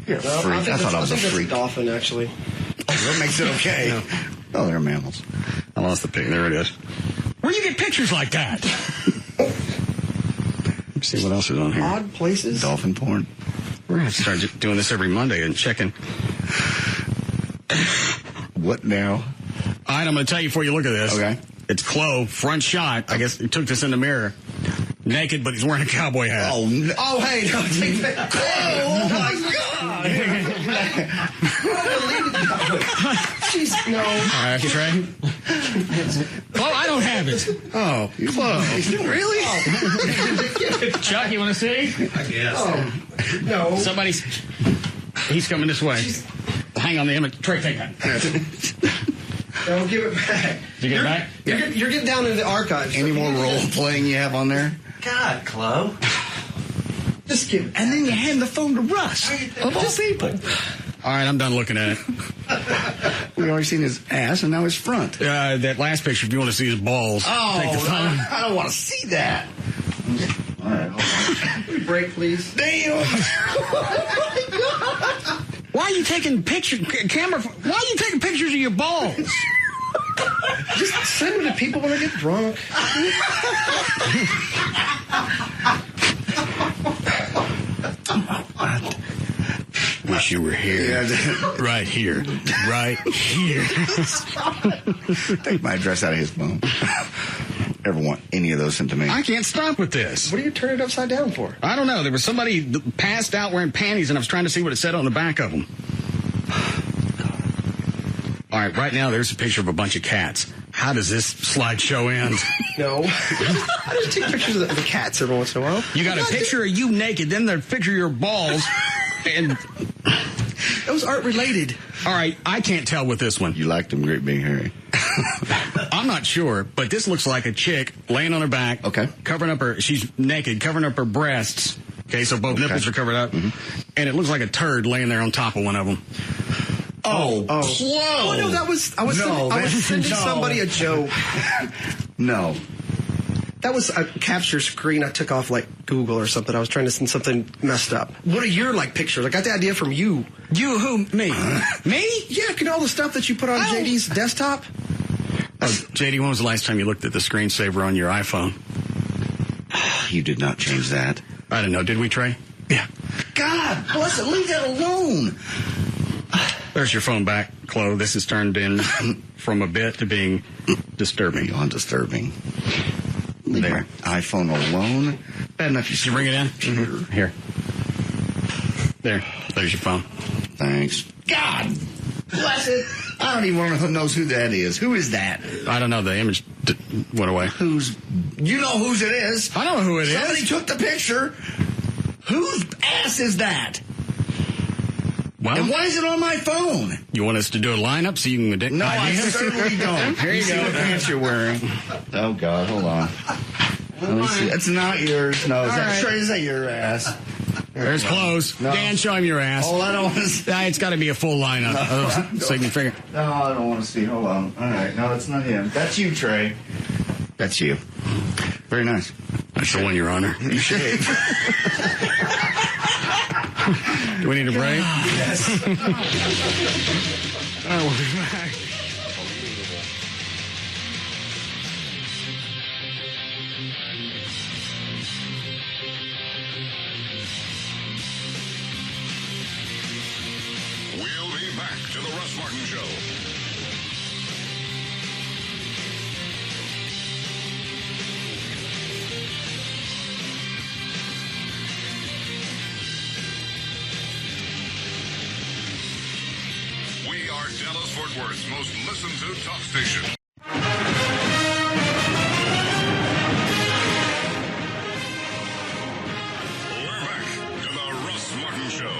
You're a freak. I thought I was a freak. That's a dolphin, actually. That makes it okay. No. Oh, they're mammals. I lost the pic. There it is. Where do you get pictures like that? Let's see what else is on here. Odd places. Dolphin porn. We're going to start doing this every Monday and checking. What now? All right, I'm going to tell you before you look at this. Okay. It's Chloe, front shot. I guess he took this in the mirror. Naked, but he's wearing a cowboy hat. Oh, no. Oh, hey, no, take that. Oh, my God. Jeez, no. All right, Trey. Chloe, I don't have it. Oh, Chloe. Really? Chuck, you want to see? I guess. Oh, no. He's coming this way. Hang on the image. Trey, take that. No, give it back. Did you get it back? You're getting down into the archives. Any more role playing you have on there? God, Chloe. Just give it. And then you hand the phone to Russ. Of all people. All right, I'm done looking at it. We've already seen his ass and now his front. That last picture, if you want to see his balls, take the phone. I don't want to see that. All right, hold on. Can we break, please? Damn. Why are you taking pictures? Why are you taking pictures of your balls? Just send them to people when they get drunk. Wish you were here. Right here. Right here. Take my address out of his phone. Ever want any of those sent to me? I can't stop with this. What do you turn it upside down for? I don't know. There was somebody that passed out wearing panties, and I was trying to see what it said on the back of them. All right, right now there's a picture of a bunch of cats. How does this slideshow end? No. I just take pictures of the cats every once in a while. You got a picture of you naked, then the picture of your balls, and... Those aren't related. All right, I can't tell with this one. You like them great big hairy. I'm not sure, but this looks like a chick laying on her back. Okay. Covering up she's naked, covering up her breasts. Okay, so both nipples are covered up. Mm-hmm. And it looks like a turd laying there on top of one of them. Oh. Oh, no, I was sending somebody a joke. No. That was a capture screen I took off like Google or something. I was trying to send something messed up. What are your pictures? I got the idea from you. You who? Me? Me? Yeah, all the stuff that you put on JD's desktop. JD, when was the last time you looked at the screensaver on your iPhone? You did not change that. I don't know. Did we, Trey? Yeah. God bless it. Leave that alone. There's your phone back, Chloe. This has turned in from a bit to being disturbing. Beyond disturbing. Leave my iPhone alone. Bad enough you bring it in? Mm-hmm. Here. There's your phone. Thanks. God bless it. I don't even want to know who that is. Who is that? I don't know. The image went away. You know whose it is. I don't know who it is. Somebody took the picture. Whose ass is that? Well, and why is it on my phone? You want us to do a lineup so you can... No, I certainly don't. Here you go. What pants you're wearing. Oh, God, hold on. Let me see. It's not yours. No, is that your ass? There's clothes. No. Dan, show him your ass. Oh, I don't want to see. It's got to be a full lineup. So you can figure... No, I don't want to see. Hold on. All right. No, that's not him. That's you, Trey. That's you. Very nice. That's the one, Your Honor. You shave. Do we need a break? Yes. All right, we'll be back. We'll be back to the Russ Martin Show. We are Dallas-Fort Worth's most listened to talk station. We're back to the Russ Martin Show.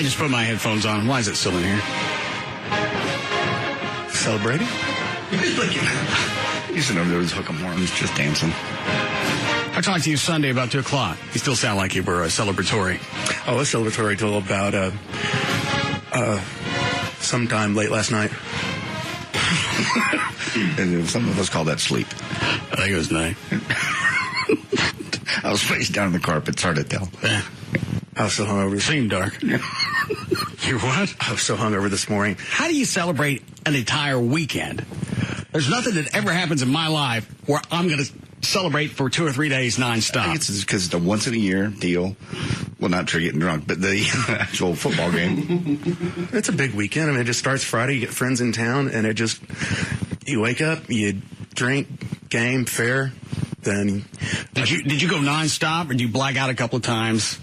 just put my headphones on. Why is it still in here? Celebrating? He's sitting over there with his hook 'em horns, just dancing. I talked to you Sunday about 2 o'clock. You still sound like you were celebratory. Oh, it was celebratory till about sometime late last night. And some of us call that sleep. I think it was 9. I was face down on the carpet. It's hard to tell. Yeah. I was so hungover. It seemed dark. You're what? I was so hungover this morning. How do you celebrate an entire weekend? There's nothing that ever happens in my life where I'm going to celebrate for 2 or 3 days nonstop. I think it's because it's a once-in-a-year deal. Well, not sure getting drunk, but the actual football game. It's a big weekend. I mean, it just starts Friday. You get friends in town, and it just, you wake up, you drink, game, fair, then. Did you go nonstop, or did you black out a couple of times?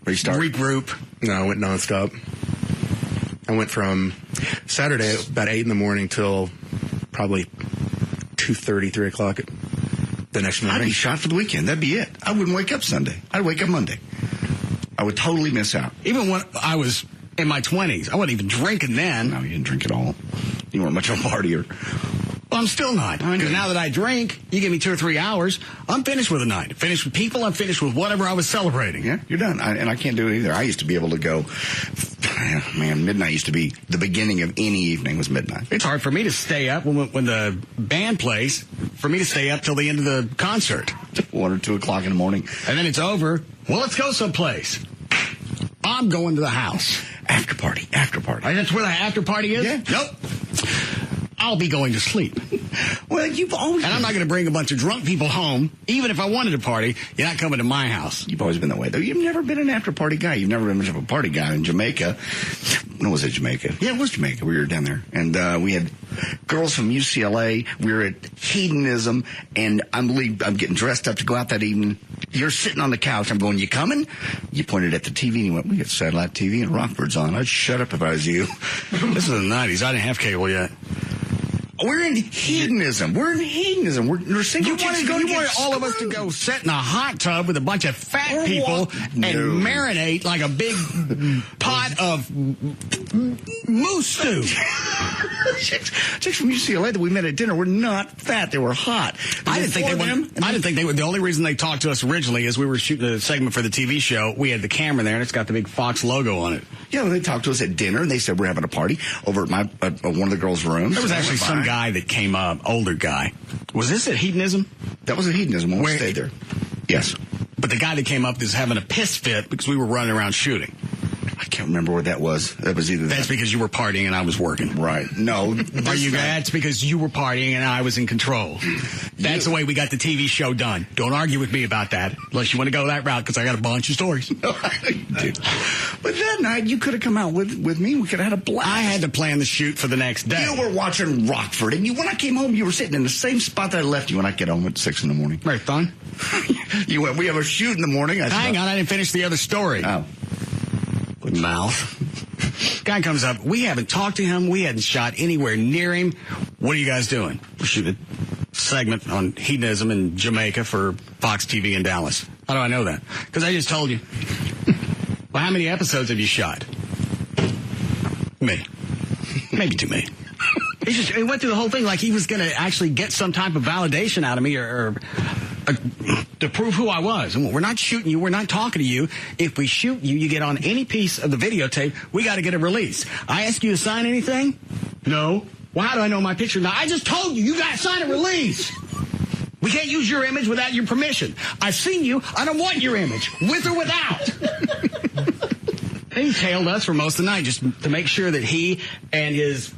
Restart. Regroup? No, I went nonstop. I went from Saturday at about 8 in the morning till probably 2:30, 3 o'clock the next morning. I'd be shot for the weekend. That'd be it. I wouldn't wake up Sunday. I'd wake up Monday. I would totally miss out. Even when I was in my 20s, I wasn't even drinking then. No, you didn't drink at all. You weren't much of a partier. Well, I'm still not. Because now that I drink, you give me 2 or 3 hours, I'm finished with the night. Finished with people, I'm finished with whatever I was celebrating. Yeah, you're done. And I can't do it either. I used to be able to go, man, midnight used to be the beginning of any evening was midnight. It's hard for me to stay up when the band plays, for me to stay up till the end of the concert. 1 or 2 o'clock in the morning. And then it's over. Well, let's go someplace. I'm going to the house. After party. That's where the after party is? Yeah. Nope. I'll be going to sleep. Well, you've always And I'm not going to bring a bunch of drunk people home. Even if I wanted to party, you're not coming to my house. You've always been that way, though. You've never been an after-party guy. You've never been much of a party guy. In Jamaica, when was it, Jamaica? Yeah, it was Jamaica. We were down there. And we had girls from UCLA. We were at Hedonism. And I'm getting dressed up to go out that evening. You're sitting on the couch. I'm going, you coming? You pointed at the TV and you went, we got satellite TV and Rockford's on. I'd shut up if I was you. This is the 90s. I didn't have cable yet. We're in hedonism. We're single. You wanted all of us to go sit in a hot tub with a bunch of fat people and marinate like a big pot of moose stew. Chicks from UCLA that we met at dinner were not fat. They were hot. I didn't think they were. The only reason they talked to us originally is we were shooting a segment for the TV show. We had the camera there, and it's got the big Fox logo on it. Yeah, well, they talked to us at dinner, and they said we're having a party over at one of the girls' rooms. There was actually some guy that came up, older guy. Was this at Hedonism? That was at Hedonism when we stayed there. Yes. But the guy that came up is having a piss fit because we were running around shooting. I can't remember what that was. That was either That's because you were partying and I was working. Right. No. That's because you were partying and I was in control. That's the way we got the TV show done. Don't argue with me about that unless you want to go that route because I got a bunch of stories. Dude. But that night you could have come out with me. We could have had a blast. I had to plan the shoot for the next day. You were watching Rockford, and when I came home, you were sitting in the same spot that I left you when I get home at 6 in the morning. Very fun. You went, we have a shoot in the morning. Hang on, I didn't finish the other story. Oh. Good mouth. Guy comes up. We haven't talked to him. We hadn't shot anywhere near him. What are you guys doing? We're shooting a segment on hedonism in Jamaica for Fox TV in Dallas. How do I know that? Because I just told you. Well, how many episodes have you shot? Me. Maybe too many. He went through the whole thing like he was going to actually get some type of validation out of me or to prove who I was. And we're not shooting you. We're not talking to you. If we shoot you, you get on any piece of the videotape, we got to get a release. I ask you to sign anything? No. Well, how do I know my picture? Now, I just told you, you got to sign a release. We can't use your image without your permission. I've seen you. I don't want your image, with or without. He tailed us for most of the night just to make sure that he and his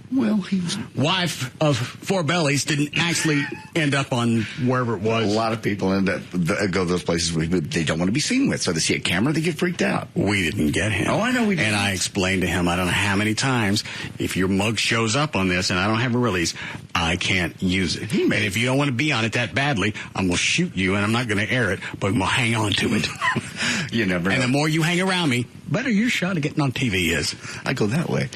wife of 4 bellies didn't actually end up on wherever it was. A lot of people end up go to those places they don't want to be seen with. So they see a camera, they get freaked out. We didn't get him. Oh, I know we didn't. And I explained to him, I don't know how many times, if your mug shows up on this and I don't have a release, I can't use it. And if you don't want to be on it that badly, I'm going to shoot you and I'm not going to air it, but I'm going to hang on to it. You never know. And the more you hang around me, better your shot of getting on TV is. I go that way.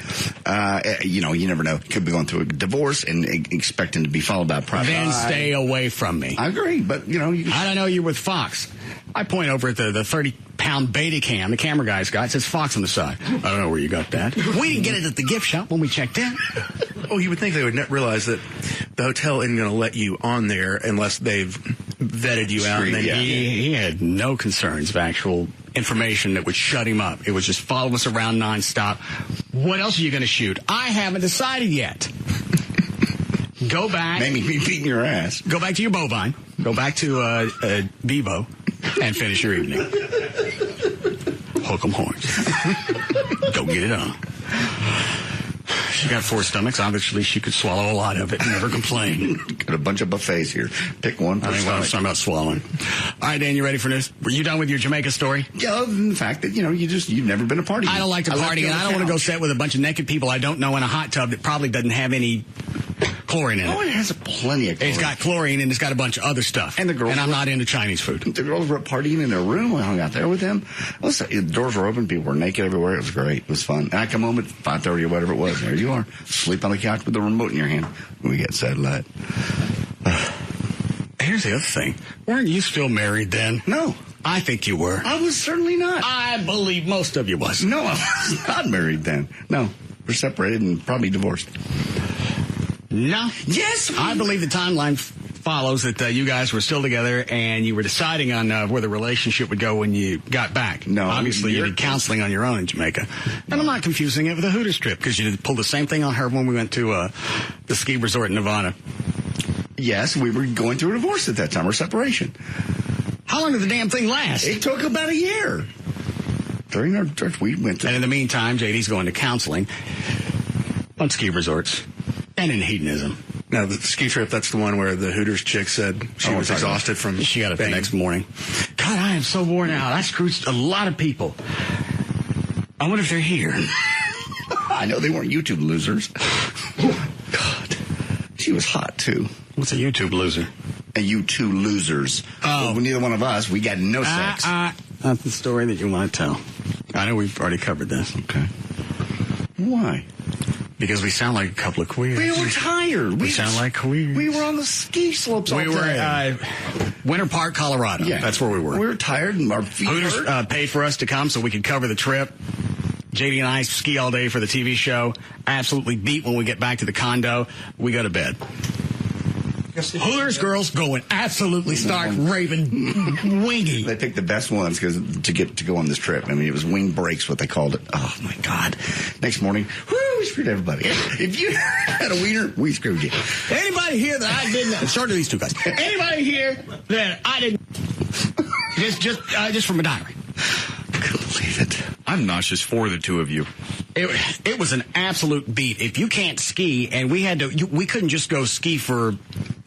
You never never know. Could be going through a divorce and expecting to be followed by a private. Then stay away from me. I agree, but, you know. I don't know, you're with Fox. I point over at the 30-pound beta cam the camera guy's got. It says Fox on the side. I don't know where you got that. We didn't get it at the gift shop when we checked in. Oh, you would think they would realize that the hotel isn't going to let you on there unless they've vetted you out. And then He had no concerns of actual information that would shut him up. It was just follow us around nonstop. What else are you going to shoot? I haven't decided yet. Go back. Maybe me beating your ass. Go back to your bovine. Go back to Vivo and finish your evening. Hook 'em horns. Go get it on. She got 4 stomachs. Obviously, she could swallow a lot of it and never complain. Got a bunch of buffets here. Pick one. I think I'm talking about swallowing. All right, Dan, you ready for this? Were you done with your Jamaica story? Yeah, other than the fact that, you've never been a party. I don't like to party, and I don't want to go sit with a bunch of naked people I don't know in a hot tub that probably doesn't have any chlorine in it. Oh, it has plenty of chlorine. It's got chlorine, and it's got a bunch of other stuff. And I'm not into Chinese food. The girls were partying in their room. I hung out there with them. The doors were open. People were naked everywhere. It was great. It was fun. And I come home at 5:30 or whatever it was. There you are. Sleep on the couch with the remote in your hand when we get satellite. Here's the other thing. Weren't you still married then? No. I think you were. I was certainly not. I believe most of you was. No, I was not married then. No. We're separated and probably divorced. No. Yes. I believe the timeline follows that you guys were still together and you were deciding on where the relationship would go when you got back. No. Obviously, you did counseling on your own in Jamaica. And I'm not confusing it with a Hooters trip because you pulled the same thing on her when we went to the ski resort in Nevada. Yes, we were going through a divorce at that time, or separation. How long did the damn thing last? It took about a year. During our trip, we went to... And in the meantime, JD's going to counseling on ski resorts and in hedonism. Now, the ski trip, that's the one where the Hooters chick said she was exhausted from... She got up the next morning. God, I am so worn out. I screwed a lot of people. I wonder if they're here. I know they weren't YouTube losers. God. She was hot, too. What's a YouTube loser? And you two losers. Oh. Well, neither one of us, we got no sex. That's the story that you want to tell. I know we've already covered this. Okay. Why? Because we sound like a couple of queers. We were tired. We sound like queers. We were on the ski slopes all day. We were Winter Park, Colorado. Yeah. That's where we were. We were tired and our feet Hooters hurt. paid for us to come so we could cover the trip. JD and I ski all day for the TV show. Absolutely beat when we get back to the condo. We go to bed. Hooters girls going absolutely stark, raving, wingy. They picked the best ones to go on this trip. I mean, it was wing breaks, what they called it. Oh, my God. Next morning, we screwed everybody. If you had a wiener, we screwed you. Anybody here that I didn't... Short of these two guys. Anybody here that I didn't... Just from a diary. I couldn't believe it. I'm nauseous for the two of you. It was an absolute beat. If you can't ski, and we couldn't just go ski for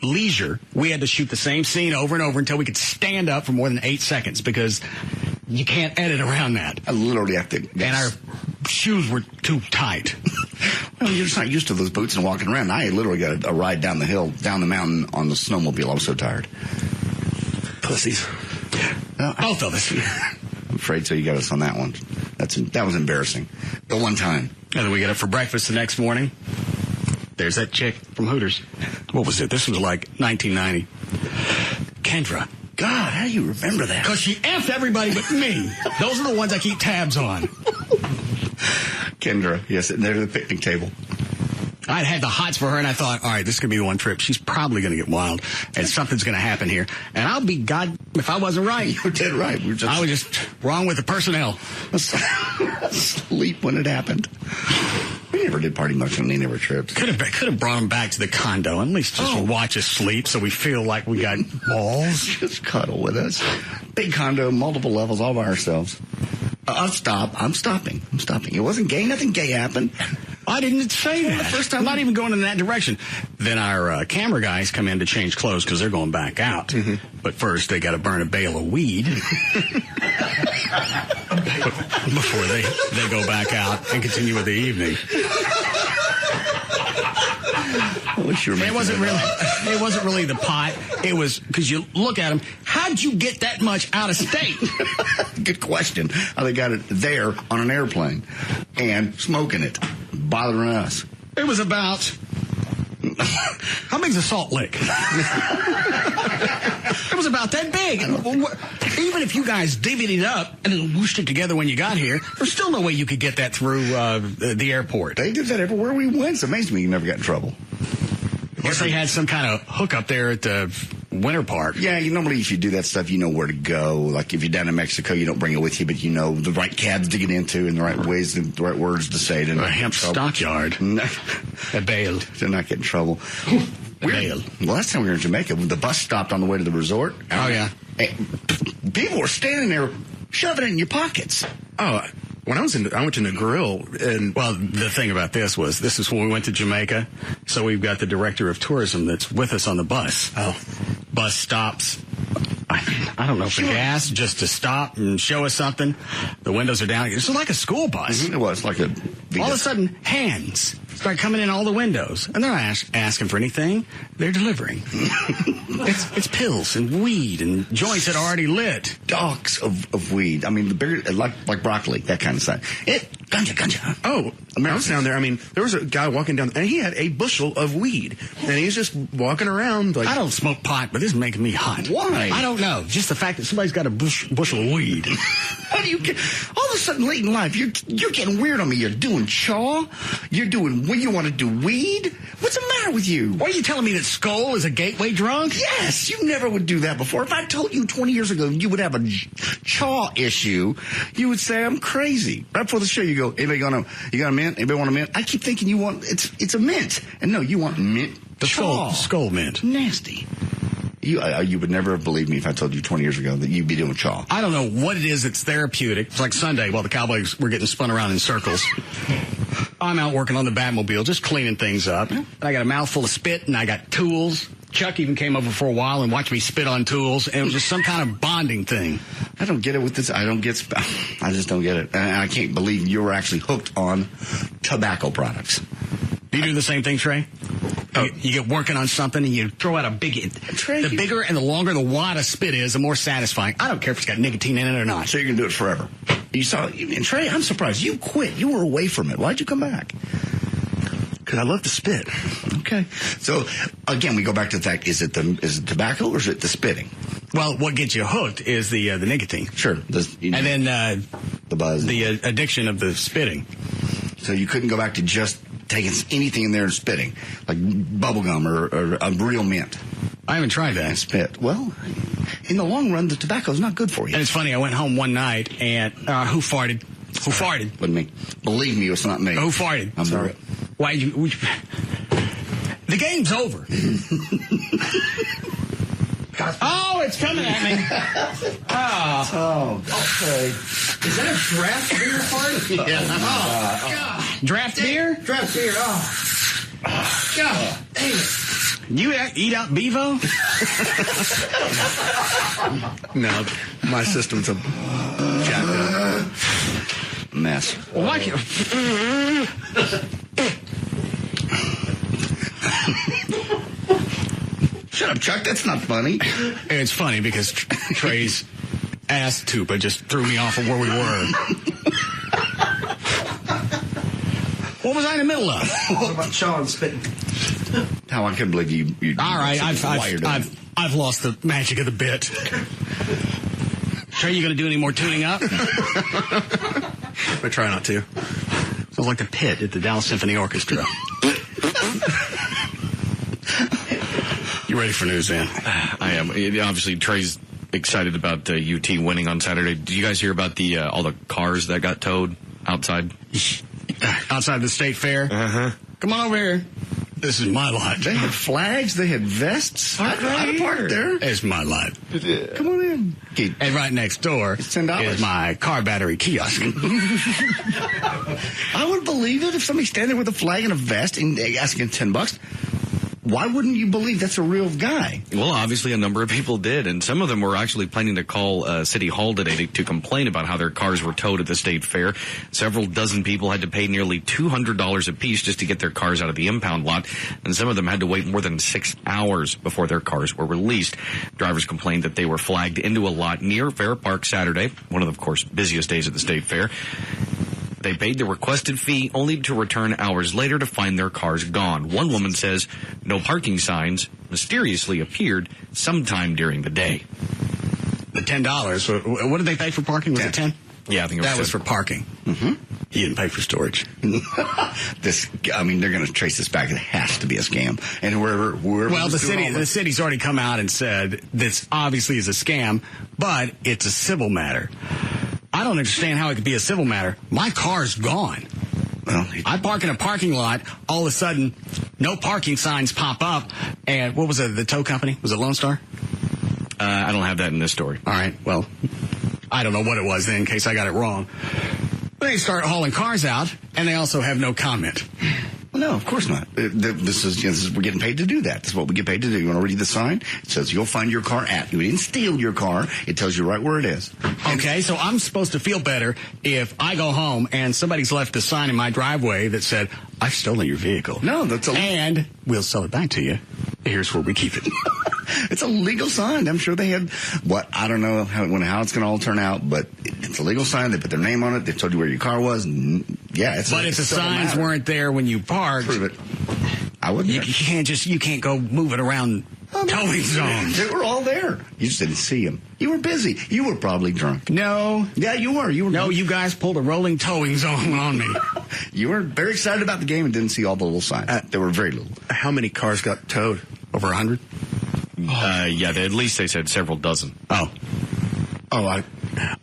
leisure. We had to shoot the same scene over and over until we could stand up for more than 8 seconds because you can't edit around that. I literally have to. And our shoes were too tight. Well, you're just not used to those boots and walking around. I literally got a ride down the hill, down the mountain on the snowmobile. I was so tired. Pussies. Both of us. I'm afraid so. You got us on that one. That was embarrassing. The one time. And then we get up for breakfast the next morning. There's that chick from Hooters. What was it? This was like 1990. Kendra. God, how do you remember that? Because she F'd everybody but me. Those are the ones I keep tabs on. Kendra, yes, and they're at the picnic table. I'd had the hots for her, and I thought, all right, this is going to be the one trip. She's probably going to get wild, and something's going to happen here. And I'll be God if I wasn't right. You were dead right. I was just wrong with the personnel. Asleep when it happened. We never did party much on any of our trips. Could have brought him back to the condo. At least just watch us sleep so we feel like we got balls. Just cuddle with us. Big condo, multiple levels, all by ourselves. I'll stop. I'm stopping. It wasn't gay. Nothing gay happened. I didn't say that. The first time. I'm not even going in that direction. Then our camera guys come in to change clothes because they're going back out. Mm-hmm. But first, they got to burn a bale of weed before they go back out and continue with the evening. I wish you were. It wasn't really the pot. It was because you look at them. How'd you get that much out of state? Good question. How they got it there on an airplane and smoking it, bothering us. It was about... How big's a Salt Lick? It was about that big. Even if you guys divvied it up and then whooshed it together when you got here, there's still no way you could get that through the airport. They did that everywhere we went. It's amazing me you never got in trouble. I guess they had some kind of hookup there at the Winter Park. Yeah, normally if you do that stuff, you know where to go. Like if you're down in Mexico, you don't bring it with you, but you know the right cabs to get into and the right ways, the right words to say. A hemp stockyard. A bale. To not get in trouble. Bale. Well, last time we were in Jamaica, the bus stopped on the way to the resort. Oh, yeah. People were standing there shoving it in your pockets. Oh, when I went to Negril, and well, the thing about this is when we went to Jamaica, so we've got the director of tourism that's with us on the bus. Oh. Bus stops. I don't know for gas, just to stop and show us something. The windows are down. It's like a school bus. Mm-hmm. It was like a... All of a sudden, hands start coming in all the windows, and they're not asking for anything. They're delivering. It's pills and weed and joints that are already lit. Stalks of weed. I mean, the bigger, like broccoli, that kind of stuff. Ganja. Oh, I was down there. I mean, there was a guy walking down, and he had a bushel of weed, and he's just walking around like... I don't smoke pot, but this is making me hot. Why? I don't know. Just the fact that somebody's got a bushel of weed. How do you get... All of a sudden, late in life, you're getting weird on me. You're doing chaw. You're doing... You want to do weed? What's the matter with you? What are you telling me, that Skoal is a gateway drug? Yes, you never would do that before. If I told you 20 years ago you would have a chaw issue, you would say I'm crazy. Right before the show, you go, you got a mint? Anybody want a mint? I keep thinking you want... It's a mint. And no, you want mint. The Skoal mint. Nasty. You would never have believed me if I told you 20 years ago that you'd be doing chaw. I don't know what it is that's therapeutic. It's like Sunday while the Cowboys were getting spun around in circles. I'm out working on the Batmobile, just cleaning things up. And I got a mouthful of spit, and I got tools. Chuck even came over for a while and watched me spit on tools, and it was just some kind of bonding thing. I don't get it with this. I just don't get it. And I can't believe you were actually hooked on tobacco products. Do you do the same thing, Trey? You get working on something and you throw out a big... The bigger and the longer the wad of spit is, the more satisfying. I don't care if it's got nicotine in it or not. So you're going to do it forever. You saw... And Trey, I'm surprised. You quit. You were away from it. Why'd you come back? Because I love to spit. Okay. So, again, we go back to the fact, is it tobacco or is it the spitting? Well, what gets you hooked is the nicotine. Sure. And then... the buzz. The addiction of the spitting. So you couldn't go back to just taking anything in there and spitting, like bubble gum or a real mint. I haven't tried that. And spit. Well, in the long run, the tobacco's not good for you. And it's funny, I went home one night and who farted? Who farted? Wasn't me. Believe me, it's not me. Who farted? I'm sorry. Why you? The game's over. Oh, it's coming at me. Oh, okay. Is that a draft beer fart? Yeah. Oh, God. Draft beer? Draft beer, God, dang it. You eat out Bevo? No, my system's a jacked up mess. Well, why can't... Shut up, Chuck. That's not funny. It's funny because Trey's ass tuba just threw me off of where we were. What was I in the middle of? What about Sean spitting? How I couldn't believe you all right, I've lost the magic of the bit. Trey, you going to do any more tuning up? I try not to. Sounds like the pit at the Dallas Symphony Orchestra. You ready for news, Van? I am. Obviously, Trey's excited about UT winning on Saturday. Did you guys hear about all the cars that got towed outside? Outside the state fair? Uh-huh. Come on over here. This is my lot. They had flags. They had vests. I parked there. It's my lot. Come on in. And right next door It's $10. is my car battery kiosk. I would believe it if somebody's standing there with a flag and a vest and asking $10. Why wouldn't you believe that's a real guy? Well, obviously a number of people did, and some of them were actually planning to call City Hall today to complain about how their cars were towed at the state fair. Several dozen people had to pay nearly $200 apiece just to get their cars out of the impound lot, and some of them had to wait more than 6 hours before their cars were released. Drivers complained that they were flagged into a lot near Fair Park Saturday, one of the, of course, busiest days at the state fair. They paid the requested fee only to return hours later to find their cars gone. One woman says no parking signs mysteriously appeared sometime during the day. The $10. What did they pay for parking? Was it 10? Yeah, I think it was that 10. was for parking. Mm-hmm. He didn't pay for storage. They're going to trace this back. It has to be a scam. And wherever well, the city's already come out and said this obviously is a scam, but it's a civil matter. I don't understand how it could be a civil matter. My car's gone. Well, I park in a parking lot. All of a sudden, no parking signs pop up. And what was it? The tow company? Was it Lone Star? I don't have that in this story. All right. Well, I don't know what it was then, in case I got it wrong. They start hauling cars out, and they also have no comment. Well, no, of course not. This is we're getting paid to do that. This is what we get paid to do. You want to read the sign? It says you'll find your car at. You didn't steal your car. It tells you right where it is. Okay, so I'm supposed to feel better if I go home and somebody's left a sign in my driveway that said, I've stolen your vehicle. No, that's and we'll sell it back to you. Here's where we keep it. It's a legal sign. I'm sure they had I don't know how it's going to all turn out, but it's a legal sign. They put their name on it. They told you where your car was. And if the signs weren't there when you parked, prove it. I wouldn't. You can't go moving around towing zones. They were all there. You just didn't see them. You were busy. You were probably drunk. No. Yeah, you were. No, you guys pulled a rolling towing zone on me. You were very excited about the game and didn't see all the little signs. There were very little. How many cars got towed? Over 100? Yeah, at least they said several dozen. Oh,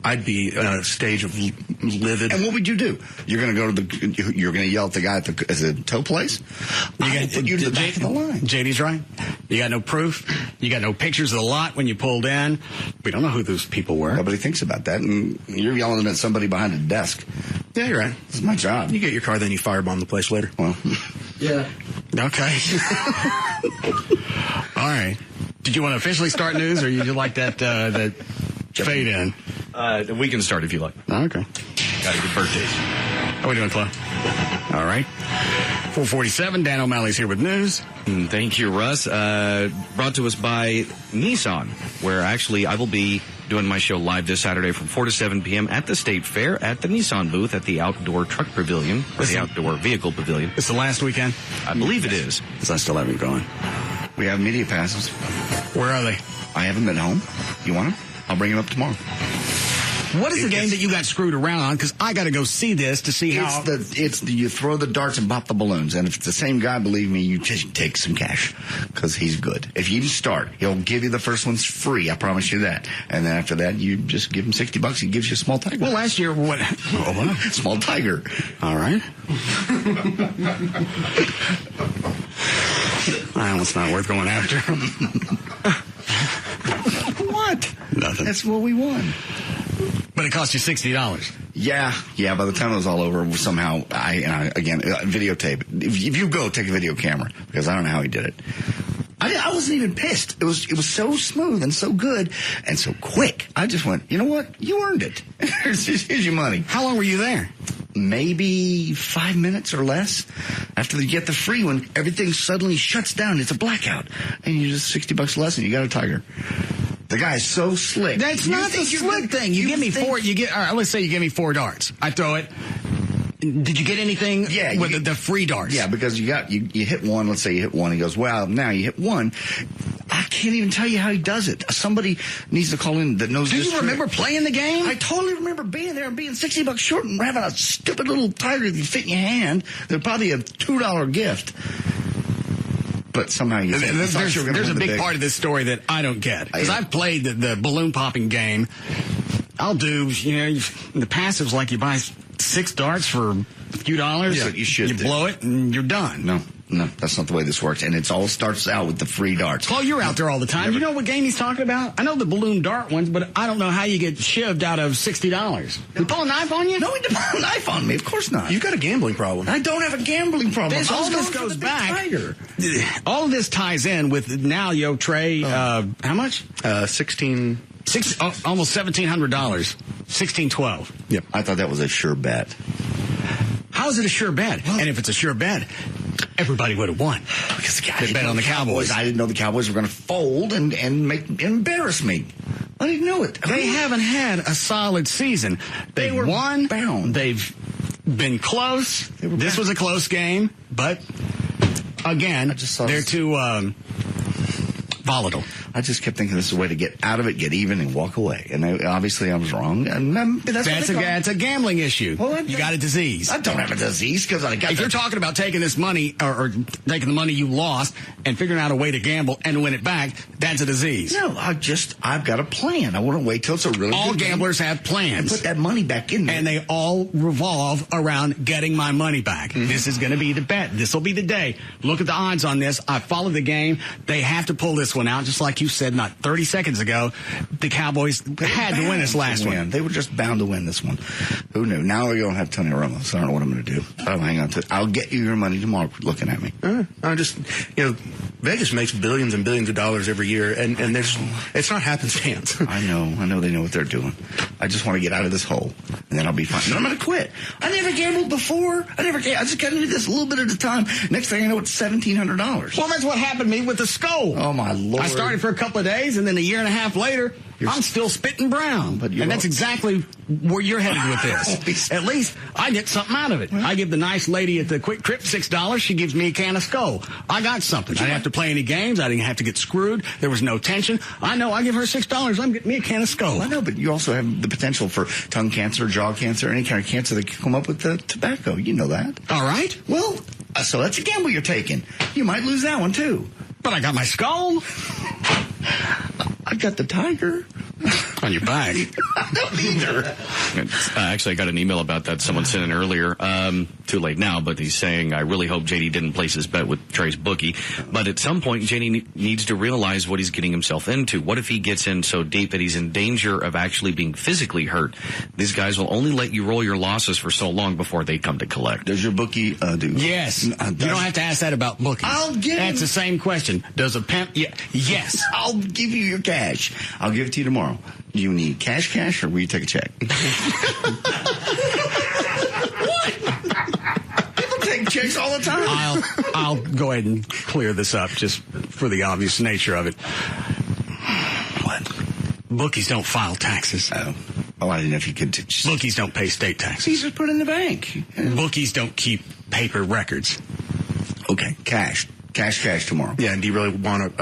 I'd be in a stage of livid. And what would you do? You're going to go you're going to yell at the guy at the tow place? You to the back of the line. JD's right. You got no proof. You got no pictures of the lot when you pulled in. We don't know who those people were. Nobody thinks about that. And you're yelling at somebody behind a desk. Yeah, you're right. It's my job. You get your car, then you firebomb the place later. Well, yeah. Okay. All right. Did you want to officially start news, or you like that fade in? We can start if you like. Okay. Got a good birthday. How we doing, Flo? All right. 447, Dan O'Malley's here with news. Thank you, Russ. Brought to us by Nissan, where actually I will be doing my show live this Saturday from 4 to 7 p.m. at the State Fair at the Nissan booth at the Outdoor Truck Pavilion, or the Outdoor Vehicle Pavilion. It's the last weekend? I believe it is. Because I still haven't gone. We have media passes. Where are they? I haven't been home. You want them? I'll bring them up tomorrow. What is the game that you got screwed around on? Because I got to go see this to see how... You throw the darts and pop the balloons. And if it's the same guy, believe me, you just take some cash. Because he's good. If you start, he'll give you the first ones free. I promise you that. And then after that, you just give him $60. He gives you a small tiger. Well, last year, what? Small tiger. All right. Well, it's not worth going after. What? Nothing. That's what we won. But it cost you $60. Yeah. By the time it was all over, somehow videotape. If you go, take a video camera, because I don't know how he did it. I wasn't even pissed. It was so smooth and so good and so quick. I just went, you know what? You earned it. Here's your money. How long were you there? Maybe 5 minutes or less. After you get the free one, everything suddenly shuts down. It's a blackout, and you just $60 less, and you got a tiger. The guy is so slick. That's not the slick thing. You give me four. All right, let's say you give me 4 darts. I throw it. Did you get anything with the free darts? Yeah, because you hit one. Let's say you hit one. He goes, well, now you hit one. I can't even tell you how he does it. Somebody needs to call in that knows this. Do you remember playing the game? I totally remember being there and being $60 short and having a stupid little tiger that fit in your hand. They're probably a $2 gift. But somehow there's a big part of this story that I don't get. Because I've played the balloon popping game. I'll do, the passive's like you buy 6 darts for a few dollars. Yeah, you blow it and you're done. No, that's not the way this works. And it all starts out with the free darts. Chloe, you're out there all the time. You know what game he's talking about? I know the balloon dart ones, but I don't know how you get shivved out of $60. He pull a knife on you? No, he didn't pull a knife on me. Of course not. You've got a gambling problem. I don't have a gambling problem. All this goes back. All of this ties in with now, Trey, how much? 16... almost $1,700. $1,612. Yep. I thought that was a sure bet. How is it a sure bet? And if it's a sure bet, everybody would have won. Because they bet on the Cowboys. I didn't know the Cowboys were going to fold and embarrass me. I didn't know it. They haven't had a solid season. They won. Bound. They've been close. This was a close game, but again, they're too volatile. I just kept thinking this is a way to get out of it, get even, and walk away. And obviously I was wrong. And that's a gambling issue. Well, you got a disease. I don't have a disease because I got. If you're talking about taking this money or taking the money you lost and figuring out a way to gamble and win it back, that's a disease. No, I've got a plan. I want to wait till it's a really all good gamblers game have plans. and put that money back in there. And they all revolve around getting my money back. Mm-hmm. This is going to be the bet. This will be the day. Look at the odds on this. I followed the game. They have to pull this one out, just like you said not 30 seconds ago. The Cowboys had to win this last one. They were just bound to win this one. Who knew? Now we're going to have Tony Romo, so I don't know what I'm going to do. I'll hang on to it. I'll get you your money tomorrow for looking at me. Vegas makes billions and billions of dollars every year, and it's not happenstance. I know they know what they're doing. I just want to get out of this hole, and then I'll be fine. Then I'm going to quit. I never gambled before. I just got to do this a little bit at a time. Next thing I know, it's $1,700. Well, that's what happened to me with the skull. Oh, my Lord. I started for a couple of days, and then a year and a half later, I'm still spitting brown. And that's exactly where you're headed with this. At least I get something out of it. I give the nice lady at the Quick Trip $6. She gives me a can of Skull. I got something. I didn't have to play any games. I didn't have to get screwed. There was no tension. I know I give her $6. I'm getting me a can of Skull. I know, but you also have the potential for tongue cancer, jaw cancer, any kind of cancer that can come up with the tobacco. You know that. All right. Well, so that's a gamble you're taking. You might lose that one, too. But I got my Skull. I got the tiger. On your back. I don't either. Actually, I got an email about that. Someone sent in earlier. Too late now, but he's saying, I really hope JD didn't place his bet with Trey's bookie. But at some point, JD needs to realize what he's getting himself into. What if he gets in so deep that he's in danger of actually being physically hurt? These guys will only let you roll your losses for so long before they come to collect. Does your bookie do? Yes. You don't have to ask that about bookies. That's the same question. Does a pimp? Yes. I'll give you your cash. I'll give it to you tomorrow. Do you need cash, or will you take a check? What? People take checks all the time. I'll go ahead and clear this up just for the obvious nature of it. What? Bookies don't file taxes. Oh, I didn't know if you could. Bookies don't pay state taxes. These are put in the bank. Bookies don't keep paper records. Okay, cash tomorrow. Yeah, and do you really want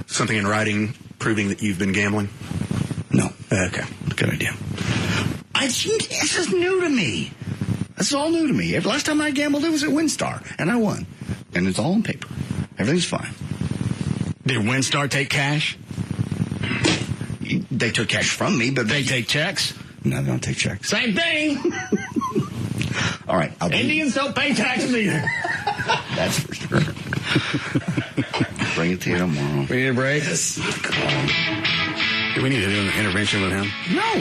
something in writing proving that you've been gambling? No. Okay, good idea. This is new to me. This is all new to me. Last time I gambled, it was at WinStar, and I won. And it's all on paper. Everything's fine. Did WinStar take cash? They took cash from me, but they take checks? No, they don't take checks. Same thing. All right. Indians don't pay taxes either. That's for sure. Bring it to you tomorrow. We need a break? Yes. Do we need to do an intervention with him? No.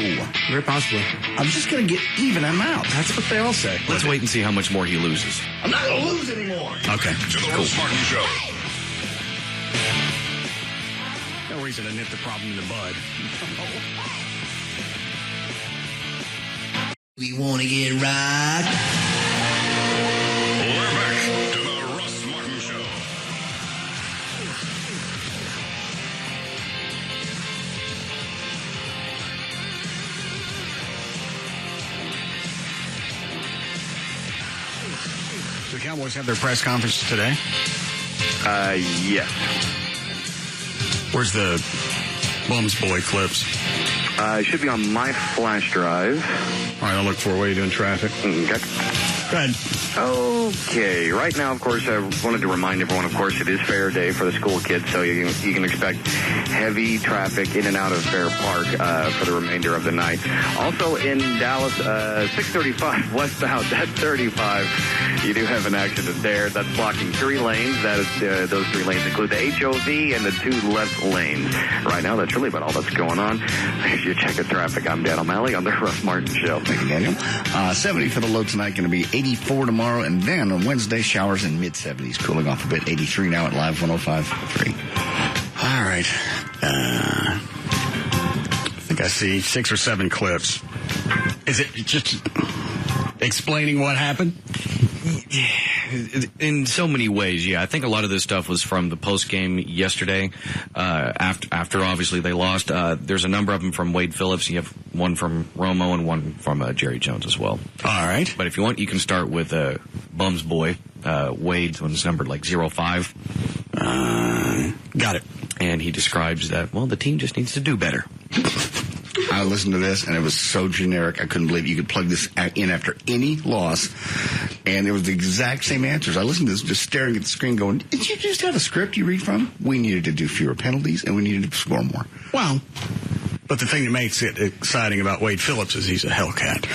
Very possibly. I'm just going to get even. I'm out. That's what they all say. Let's wait and see how much more he loses. I'm not going to lose anymore. Okay. To the Russ Martin Show. No reason to nip the problem in the bud. We want to get right. We're back to the Russ Martin Show. The Cowboys have their press conference today. Yes. Where's the Bums Boy clips? It should be on my flash drive. All right, I'll look for it. What are you doing, traffic? Okay. Go ahead. Okay. Right now, of course, I wanted to remind everyone, of course, it is Fair Day for the school kids, so you can expect heavy traffic in and out of Fair Park for the remainder of the night. Also in Dallas, 635 westbound at 35, you do have an accident there. That's blocking 3 lanes. That is, those 3 lanes include the HOV and the 2 left lanes. Right now, that's really about all that's going on. If you check the traffic, I'm Dan O'Malley on the Russ Martin Show. Thank you, Daniel. 70 for the low tonight, going to be 84 tomorrow, and then on Wednesday, showers in mid-70s, cooling off a bit. 83 now at Live 105.3. All right. I think I see 6 or 7 clips. Is it just explaining what happened? In so many ways, yeah. I think a lot of this stuff was from the post game yesterday. After obviously they lost, there's a number of them from Wade Phillips. You have one from Romo and one from Jerry Jones as well. All right. But if you want, you can start with Bum's boy, Wade's one's numbered like 05. Got it. And he describes that, well, the team just needs to do better. I listened to this, and it was so generic. I couldn't believe you could plug this in after any loss, and it was the exact same answers. I listened to this just staring at the screen going, did you just have a script you read from? We needed to do fewer penalties, and we needed to score more. Well, but the thing that makes it exciting about Wade Phillips is he's a Hellcat.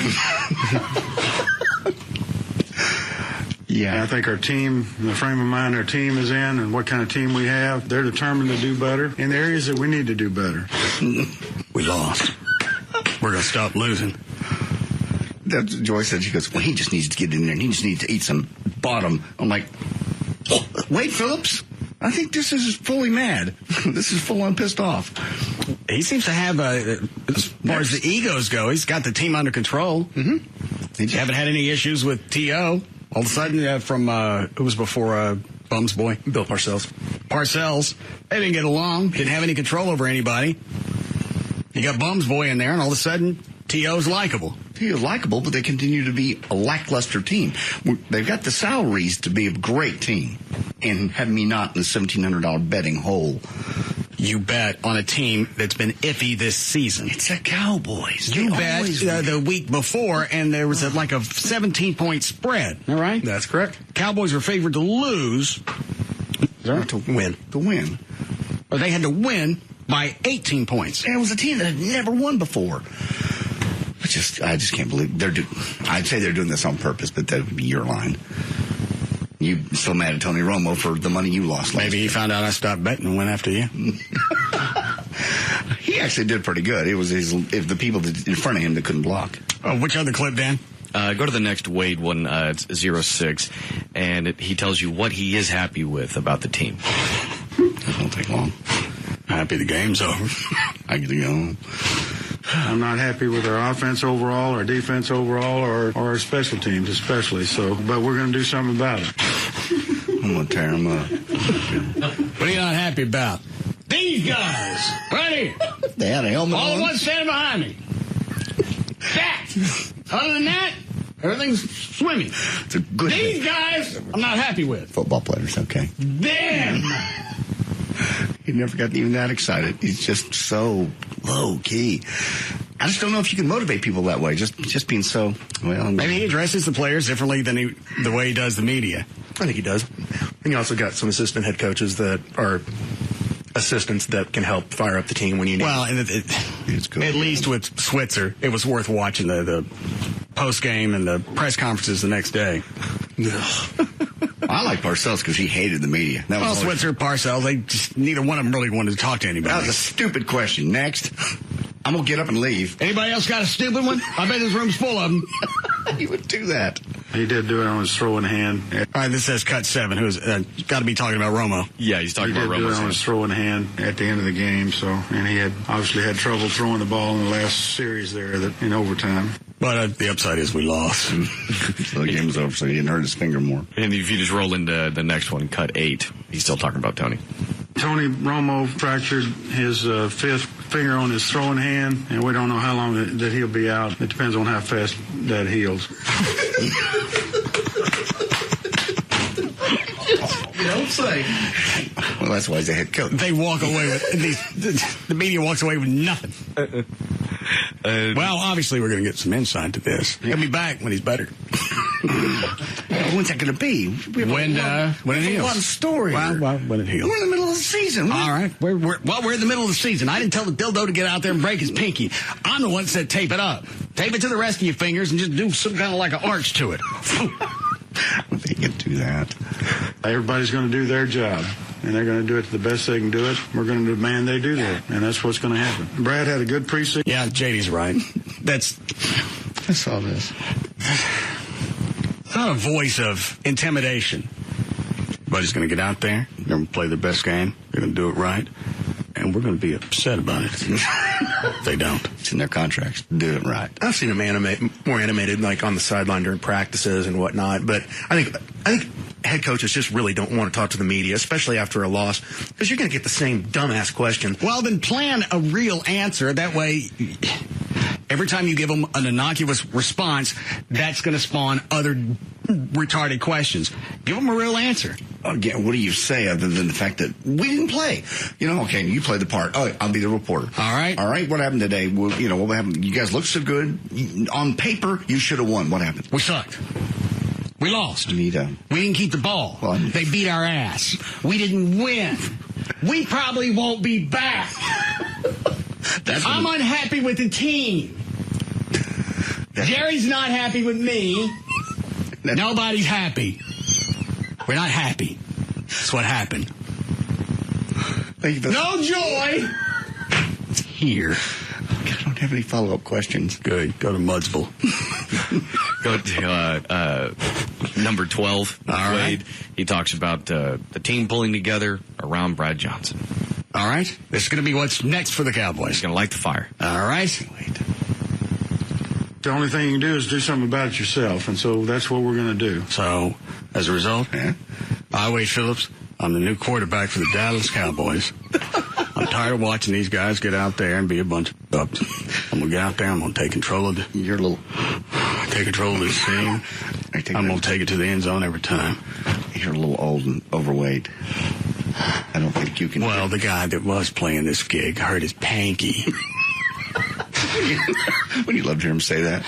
Yeah, I think our team, the frame of mind our team is in and what kind of team we have, they're determined to do better in the areas that we need to do better. We lost. We're going to stop losing. Joy said, she goes, well, he just needs to get in there and he just needs to eat some bottom. I'm like, Wade Phillips? I think this is fully mad. This is full on pissed off. He seems to have, as far as the egos go, he's got the team under control. Mm-hmm. You haven't had any issues with T.O. All of a sudden, from, who was before Bum's boy? Bill Parcells. They didn't get along, didn't have any control over anybody. You got Bum's boy in there, and all of a sudden, T.O.'s likable. T.O.'s likable, but they continue to be a lackluster team. They've got the salaries to be a great team, and have me not in the $1,700 betting hole. You bet on a team that's been iffy this season. It's the Cowboys. You bet the week before, and there was like a 17-point spread. All right? That's correct. Cowboys were favored to lose. To win. Or they had to win by 18 points. And it was a team that had never won before. I just can't believe I'd say they're doing this on purpose, but that would be your line. You still mad at Tony Romo for the money you lost last Maybe he found out I stopped betting and went after you. He actually did pretty good. It was the people in front of him that couldn't block. Which other clip, Dan? Go to the next Wade one. It's 06, and he tells you what he is happy with about the team. It won't take long. Happy the game's over. I get to go home. I'm not happy with our offense overall, our defense overall, or our special teams especially. But we're going to do something about it. I'm going to tear them up. What are you not happy about? These guys, right here. They had a helmet all on. the ones standing behind me. That. Other than that, everything's swimming. It's a good These guys, I'm not happy with. Football players, okay. Them. He never got even that excited. He's just so low key. I just don't know if you can motivate people that way. Just being so well. Maybe he addresses the players differently than the way he does the media. I think he does. And you also got some assistant head coaches that are assistants that can help fire up the team when you need. Well, and it's good. At least with Switzer, it was worth watching the post game and the press conferences the next day. I like Parcells because he hated the media. That was Switzer, Parcells, neither one of them really wanted to talk to anybody. That was a stupid question. Next. I'm going to get up and leave. Anybody else got a stupid one? I bet this room's full of them. He would do that. He did do it on his throwing hand. All right, this says cut 7. Who's got to be talking about Romo? Yeah, he's talking about Romo. He did do it on his throwing hand at the end of the game. And he had obviously had trouble throwing the ball in the last series there in overtime. But the upside is we lost. So the game was over, so he didn't hurt his finger more. And if you just roll into the next one, cut 8, he's still talking about Tony. Tony Romo fractured his fifth finger on his throwing hand, and we don't know how long that he'll be out. It depends on how fast that heals. You don't say. Well, that's why he's a head coach. They walk away with the media walks away with nothing. Well, obviously we're going to get some insight to this. He'll be back when he's better. When's that going to be? When it heals. One story. Well, when it heals. We're in the middle of the season. All right. We're in the middle of the season. I didn't tell the dildo to get out there and break his pinky. I'm the one that said tape it up. Tape it to the rest of your fingers and just do some kind of like an arch to it. They can do that. Everybody's going to do their job, and they're going to do it to the best they can do it. We're going to demand they do that, and that's what's going to happen. Brad had a good preseason. Yeah, JD's right. I saw this. It's not a voice of intimidation. Everybody's going to get out there. They're going to play their best game. They're going to do it right. And we're going to be upset about it if they don't. It's in their contracts. Do it right. I've seen him more animated, like on the sideline during practices and whatnot. But I think head coaches just really don't want to talk to the media, especially after a loss, because you're going to get the same dumbass question. Well, then plan a real answer. That way, every time you give them an innocuous response, that's going to spawn other retarded questions. Give them a real answer. Again, what do you say other than the fact that we didn't play? Okay, you played the part. Oh, I'll be the reporter. All right. What happened today? Well, what happened? You guys looked so good. On paper, you should have won. What happened? We sucked. We lost. We didn't keep the ball. Well, they beat our ass. We didn't win. We probably won't be back. I'm unhappy with the team. Jerry's not happy with me. Nobody's happy. We're not happy. That's what happened. No joy here. I don't have any follow-up questions. Good. Go to Mudsville. Go to number 12, Wade. Right. He talks about the team pulling together around Brad Johnson. All right. This is going to be what's next for the Cowboys. He's going to light the fire. All right. The only thing you can do is do something about it yourself, and so that's what we're going to do. So, as a result, I, Wade Phillips, I'm the new quarterback for the Dallas Cowboys. I'm tired of watching these guys get out there and be a bunch of ups. I'm going to get out there. I'm going to take control of this team. I'm going to take it to the end zone every time. You're a little old and overweight. I don't think you can. Well, the guy that was playing this gig hurt his panky. When you love to hear him say that.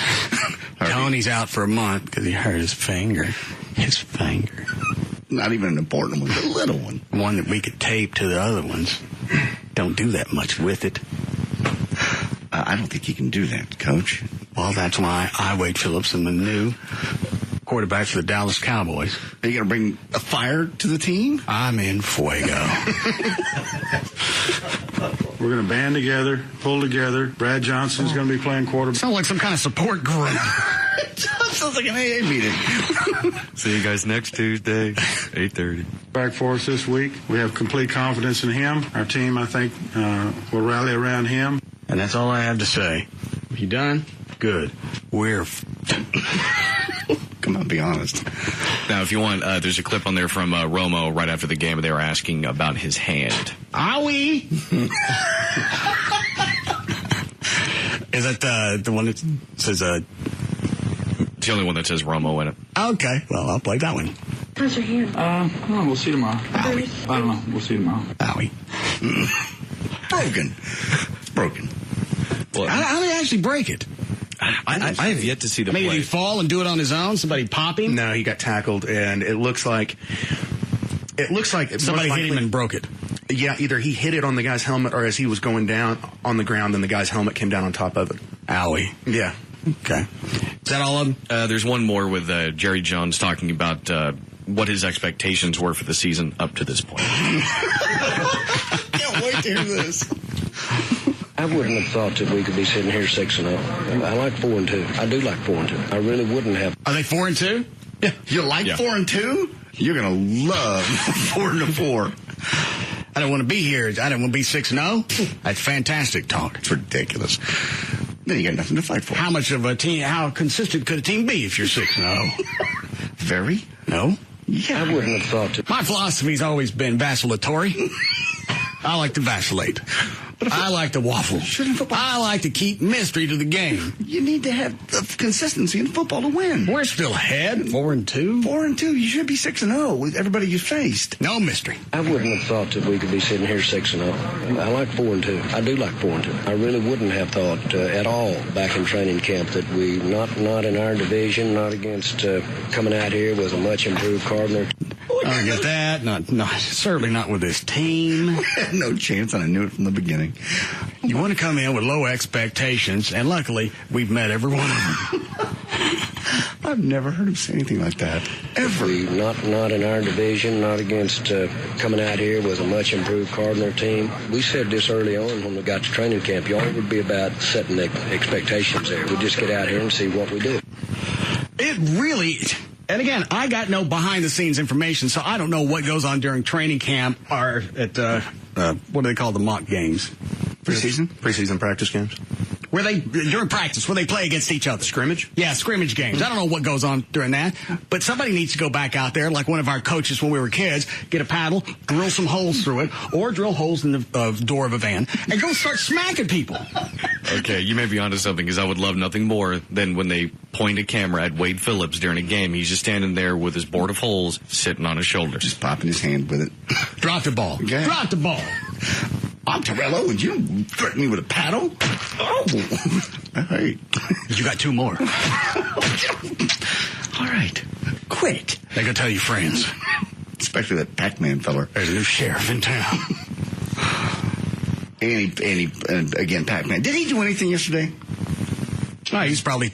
Tony's out for a month because he hurt his finger. His finger. Not even an important one, a little one. One that we could tape to the other ones. Don't do that much with it. I don't think you can do that, Coach. Well, that's why I, Wade Phillips, am the new quarterback for the Dallas Cowboys. Are you going to bring a fire to the team? I'm in fuego. We're going to band together, pull together. Brad Johnson's going to be playing quarterback. Sounds like some kind of support group. Sounds like an AA meeting. See you guys next Tuesday, 8:30. Back for us this week. We have complete confidence in him. Our team, I think, will rally around him. And that's all I have to say. You done? Good. We're... Come on, be honest. Now, if you want, there's a clip on there from Romo right after the game where they were asking about his hand. Are we? Is that the one that says... It's the only one that says Romo in it. Okay, well, I'll play that one. How's your hand? We'll see tomorrow. Owie. I don't know. We'll see tomorrow. Owie. Broken. It's broken. Well, How did he actually break it? I have yet to see the Maybe play. did he fall and do it on his own? Somebody pop him? No, he got tackled, and it looks like Somebody hit him and broke it. Yeah, either he hit it on the guy's helmet, or as he was going down on the ground, then the guy's helmet came down on top of it. Owie. Yeah. Okay. Is that all of them? There's one more with Jerry Jones talking about what his expectations were for the season up to this point. Can't wait to hear this. I wouldn't have thought that we could be sitting here 6-0. I like 4-2. I do like 4-2. I really wouldn't have. Are they 4-2? Yeah. You like 4-2? You're gonna love 4-4. I don't want to be here. I don't want to be 6-0. That's fantastic talk. It's ridiculous. Then you got nothing to fight for. How much of a team? How consistent could a team be if you're 6-0? Very? No. Yeah. I wouldn't have thought that. My philosophy's always been vacillatory. I like to vacillate. I like to waffle. I like to keep mystery to the game. You need to have consistency in football to win. We're still ahead, 4-2. 4-2. You should be 6-0 with everybody you faced. No mystery. I wouldn't have thought that we could be sitting here 6-0. I like 4-2. I do like 4-2. I really wouldn't have thought at all back in training camp that we not in our division, not against coming out here with a much improved Cardinal. I don't get that. Not certainly not with this team. No chance, and I knew it from the beginning. You want to come in with low expectations, and luckily, we've met every one of them. I've never heard him say anything like that. Ever. We not in our division, not against coming out here with a much improved Cardinal team. We said this early on when we got to training camp. Y'all would be about setting the expectations there. We just get out here and see what we do. It really... And again, I got no behind-the-scenes information, so I don't know what goes on during training camp or at, what do they call the mock games? Preseason practice games. where they during practice where they play against each other. Scrimmage? Yeah, scrimmage games. I don't know what goes on during that, but somebody needs to go back out there, like one of our coaches when we were kids, get a paddle, drill some holes through it, or drill holes in the door of a van, and go start smacking people. Okay, you may be onto something, because I would love nothing more than when they point a camera at Wade Phillips during a game. He's just standing there with his board of holes sitting on his shoulder. Just popping his hand with it. Drop the ball. Okay. Drop the ball. I'm Torello, and you threaten me with a paddle? Oh. Hey. You got 2 more. All right. Quit it. They go tell your friends. Especially that Pac-Man feller. There's a new sheriff in town. And again, Pac-Man. Did he do anything yesterday? No, he's probably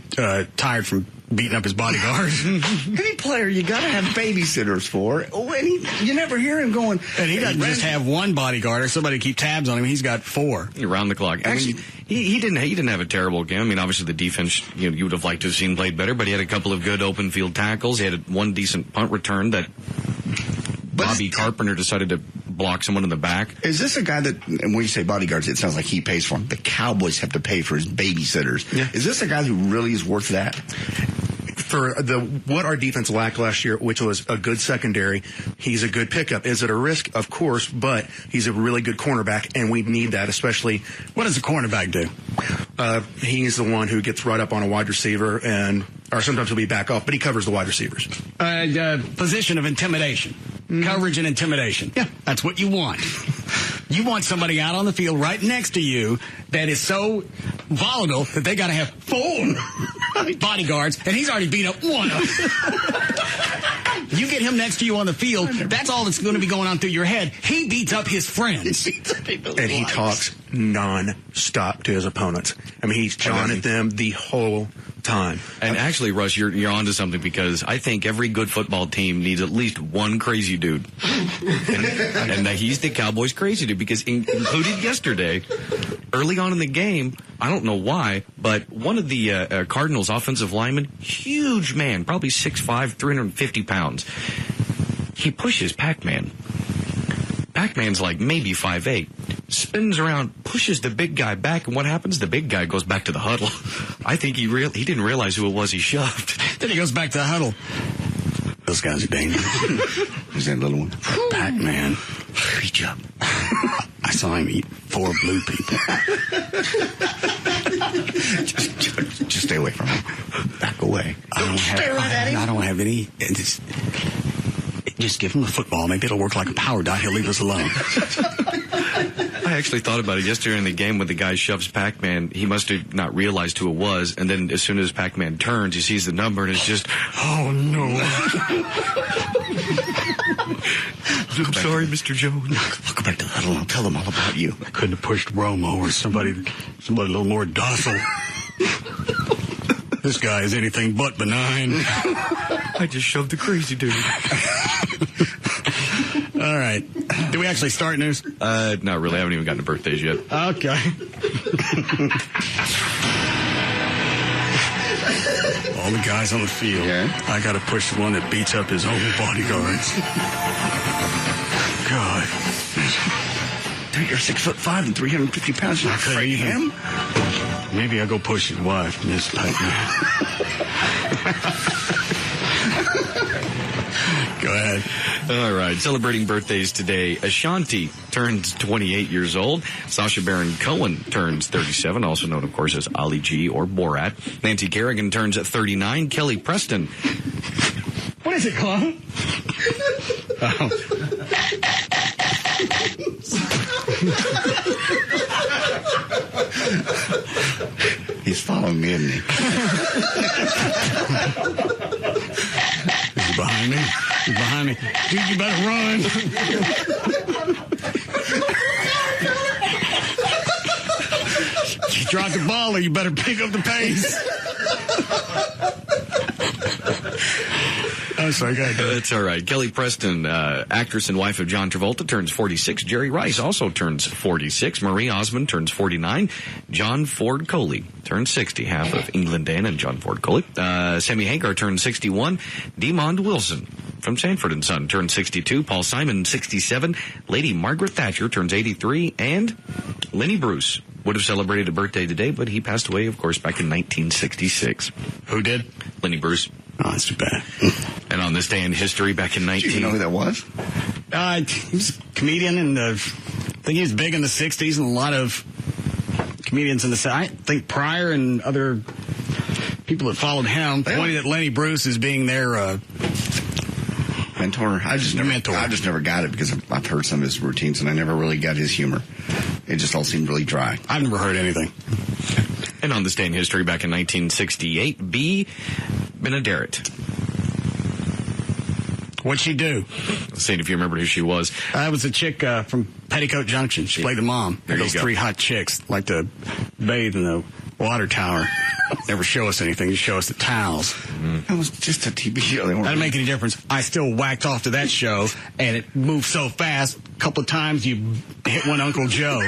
tired from beating up his bodyguard. Any player you got to have babysitters for. Oh, and you never hear him going. And he doesn't just have one bodyguard or somebody to keep tabs on him. He's got 4 around the clock. Actually, he didn't have a terrible game. I mean, obviously the defense you would have liked to have seen played better, but he had a couple of good open field tackles. He had one decent punt return that Bobby Carpenter decided to block someone in the back. Is this a guy that, and when you say bodyguards, it sounds like he pays for them. The Cowboys have to pay for his babysitters. Yeah. Is this a guy who really is worth that? For what our defense lacked last year, which was a good secondary, he's a good pickup. Is it a risk? Of course, but he's a really good cornerback, and we need that, especially. What does a cornerback do? He's the one who gets right up on a wide receiver, or sometimes he'll be back off, but he covers the wide receivers. Position of intimidation. Coverage and intimidation. Yeah, that's what you want. You want somebody out on the field right next to you that is so volatile that they got to have 4 bodyguards, and he's already beat up 1 of them. You get him next to you on the field, that's all that's going to be going on through your head. He beats up his friends. And he talks non-stop to his opponents. I mean, he's jawing at them the whole time. And actually, Russ, you're onto something, because I think every good football team needs at least one crazy dude. and he's the Cowboys' crazy dude, because included yesterday, early on in the game, I don't know why, but one of the Cardinals' offensive linemen, huge man, probably 6'5", 350 pounds, he pushes Pac-Man. Pac-Man's like maybe 5'8", spins around, pushes the big guy back, and what happens? The big guy goes back to the huddle. I think he didn't realize who it was he shoved. Then he goes back to the huddle. Those guys are dangerous. Who's that little one? Pac-Man. Reach up. I saw him eat 4 blue people. just stay away from him. Back away. I don't have any. Just give him the football. Maybe it'll work like a power dot. He'll leave us alone. I actually thought about it yesterday in the game when the guy shoves Pac-Man. He must have not realized who it was, and then as soon as Pac-Man turns, he sees the number, and it's just, oh no. I'm sorry, Mr. Jones. I'll go back to the huddle and I'll tell them all about you. I couldn't have pushed Romo or somebody a little more docile. This guy is anything but benign. I just shoved the crazy dude. All right. Do we actually start news? Not really. I haven't even gotten to birthdays yet. Okay. All the guys on the field. Yeah. I got to push the one that beats up his own bodyguards. God. Dude, you're 6'5" and 350 pounds. You're not afraid of him? Maybe I'll go push his wife, Miss Pac-Man. Go ahead. All right. Celebrating birthdays today. Ashanti turns 28 years old. Sacha Baron Cohen turns 37, also known, of course, as Ali G or Borat. Nancy Kerrigan turns 39. Kelly Preston. What is it, Clown? Oh. He's following me, isn't he? Is he behind me? He's behind me. Dude, you better run. You dropped the ball, or you better pick up the pace. I'm sorry, go ahead. That's all right. Kelly Preston, actress and wife of John Travolta, turns 46. Jerry Rice also turns 46. Marie Osmond turns 49. John Ford Coley turns 60, half of England Dan and John Ford Coley. Sammy Hagar turns 61. Demond Wilson from Sanford & Son turns 62. Paul Simon, 67. Lady Margaret Thatcher turns 83. And Lenny Bruce, would have celebrated a birthday today, but he passed away, of course, back in 1966. Who did? Lenny Bruce. Oh, that's too bad. And on this day in history, back in 19... Do you know who that was? He was a comedian, and I think he was big in the 60s, and a lot of comedians in the... I think Pryor and other people that followed him pointed at Lenny Bruce as being their... mentor. I just never got it because I've heard some of his routines, and I never really got his humor. It just all seemed really dry. I've never heard anything. And on this day in history, back in 1968, B. Benaderet. What'd she do? Seeing if you remember who she was. That was a chick from Petticoat Junction. She played the mom. There Those three hot chicks like to bathe in the water tower. Never show us anything. Just show us the towels. That was just a TV show. That didn't make any difference. I still whacked off to that show, and it moved so fast. A couple of times you hit one Uncle Joe.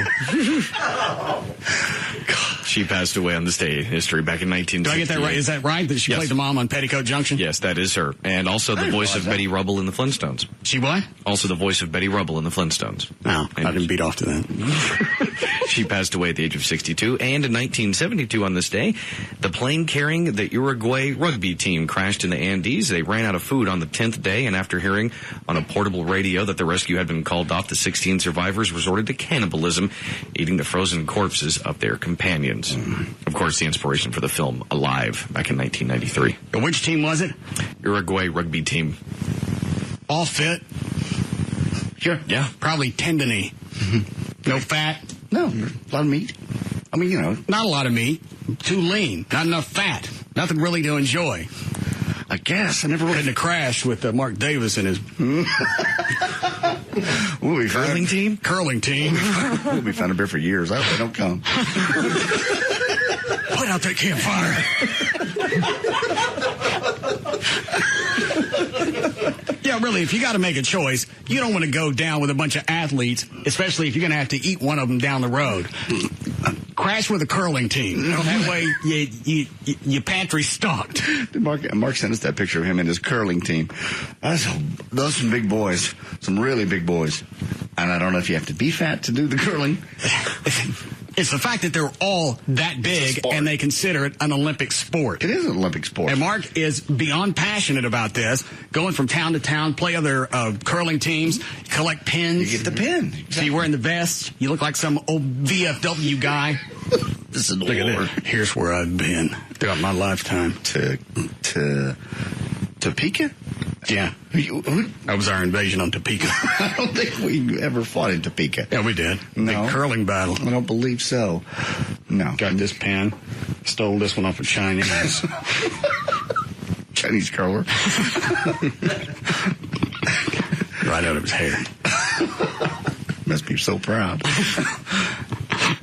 She passed away on this day in history back in 1968. Do I get that right? Is that right? That she played the mom on Petticoat Junction? Yes, that is her. And also the voice of Betty Rubble in the Flintstones. She what? Also the voice of Betty Rubble in the Flintstones. No, I didn't beat off to that. She passed away at the age of 62. And in 1972 on this day, the plane carrying the Uruguay rugby team crashed in the Andes. They ran out of food on the 10th day, and after hearing on a portable radio that the rescue had been called off, the 16 survivors resorted to cannibalism, eating the frozen corpses of their companions. Of course, the inspiration for the film Alive back in 1993. Which team was it? Uruguay rugby team. All fit? Sure. Yeah. Probably tendony. No fat? No, a lot of meat. I mean, you know. Not a lot of meat. Too lean. Not enough fat. Nothing really to enjoy. I guess. I never really... Had to crash with Mark Davis and his... Curling team? Curling team. We'll be found a beer for years. I hope they don't come. Put out that campfire. Yeah, really, if you got to make a choice, you don't want to go down with a bunch of athletes, especially if you're going to have to eat one of them down the road. Crash with a curling team. That way, your pantry's stocked. Mark sent us that picture of him and his curling team. Those are some big boys. Some really big boys. And I don't know if you have to be fat to do the curling. It's the fact that they're all that big and they consider it an Olympic sport. It is an Olympic sport. And Mark is beyond passionate about this, going from town to town, play other curling teams, collect pins. You get the pin. Exactly. So you're wearing the vest. You look like some old VFW guy. This is look at it. Here's where I've been throughout my lifetime. Topeka? Yeah. That was our invasion on Topeka. I don't think we ever fought in Topeka. Yeah, we did. No. Big curling battle. I don't believe so. No. Got this pen. Stole this one off of Chinese. Chinese curler. Right out of his hair. Must be so proud.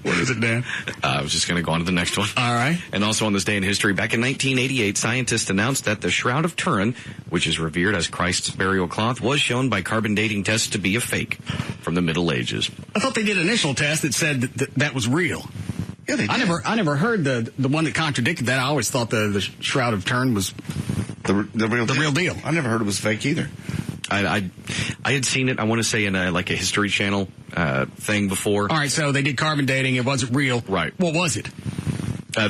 What is it, Dan? I was just going to go on to the next one. All right. And also on this day in history, back in 1988, scientists announced that the Shroud of Turin, which is revered as Christ's burial cloth, was shown by carbon dating tests to be a fake from the Middle Ages. I thought they did initial tests that said that was real. Yeah, they did. I never heard the one that contradicted that. I always thought the Shroud of Turin was the real deal. I never heard it was fake either. I had seen it, I want to say, in a History Channel thing before. All right, so they did carbon dating. It wasn't real. Right. What was it?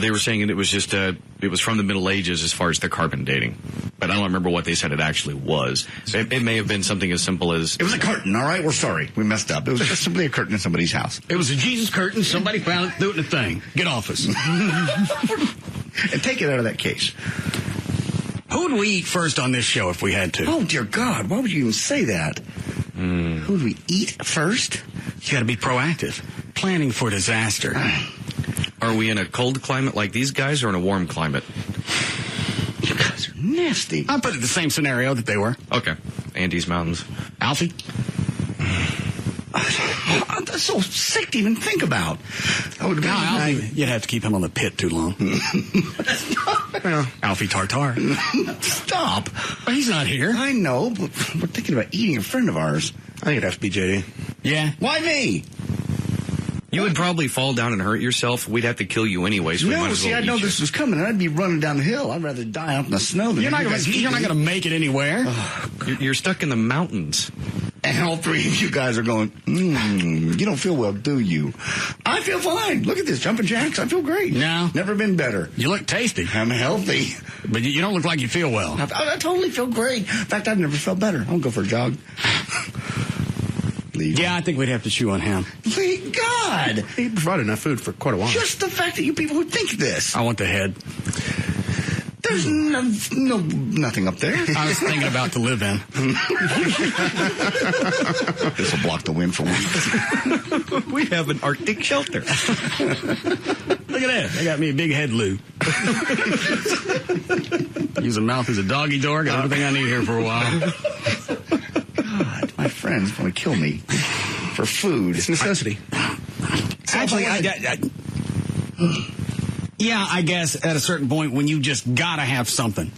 They were saying it was just, it was from the Middle Ages as far as the carbon dating. But I don't remember what they said it actually was. It may have been something as simple as... It was a curtain, all right? We're sorry. We messed up. It was just simply a curtain in somebody's house. It was a Jesus curtain. Somebody found it, threw it in a thing. Get off us. And take it out of that case. Who would we eat first on this show if we had to? Oh, dear God. Why would you even say that? Who would we eat first? You got to be proactive. Planning for disaster. Are we in a cold climate like these guys or in a warm climate? You guys are nasty. I'll put it the same scenario that they were. Okay. Andes Mountains. Alfie? That's so sick to even think about. Alfie, you'd have to keep him on the pit too long. Alfie Tartar. Stop. Well, he's not here. I know, but we're thinking about eating a friend of ours. I think it'd have to be JD. Yeah. Why me? You would probably fall down and hurt yourself. We'd have to kill you anyway, so we might as well I know this was coming, and I'd be running down the hill. I'd rather die out in the snow than You're not going to make it anywhere. You're stuck in the mountains. And all three of you guys are going, you don't feel well, do you? I feel fine. Look at this, jumping jacks. I feel great. No. Never been better. You look tasty. I'm healthy. But you don't look like you feel well. I totally feel great. In fact, I've never felt better. I'll go for a jog. Leave. Yeah, I think we'd have to chew on him. Thank God. He provided enough food for quite a while. Just the fact that you people would think this. I want the head. There's nothing up there. I was thinking about the live-in. This will block the wind for weeks. We have an Arctic shelter. Look at that. They got me a big head loo. Use a mouth as a doggy door. Got everything I need here for a while. God, my friends want to kill me for food. It's necessity. Actually, I guess at a certain point when you just gotta have something.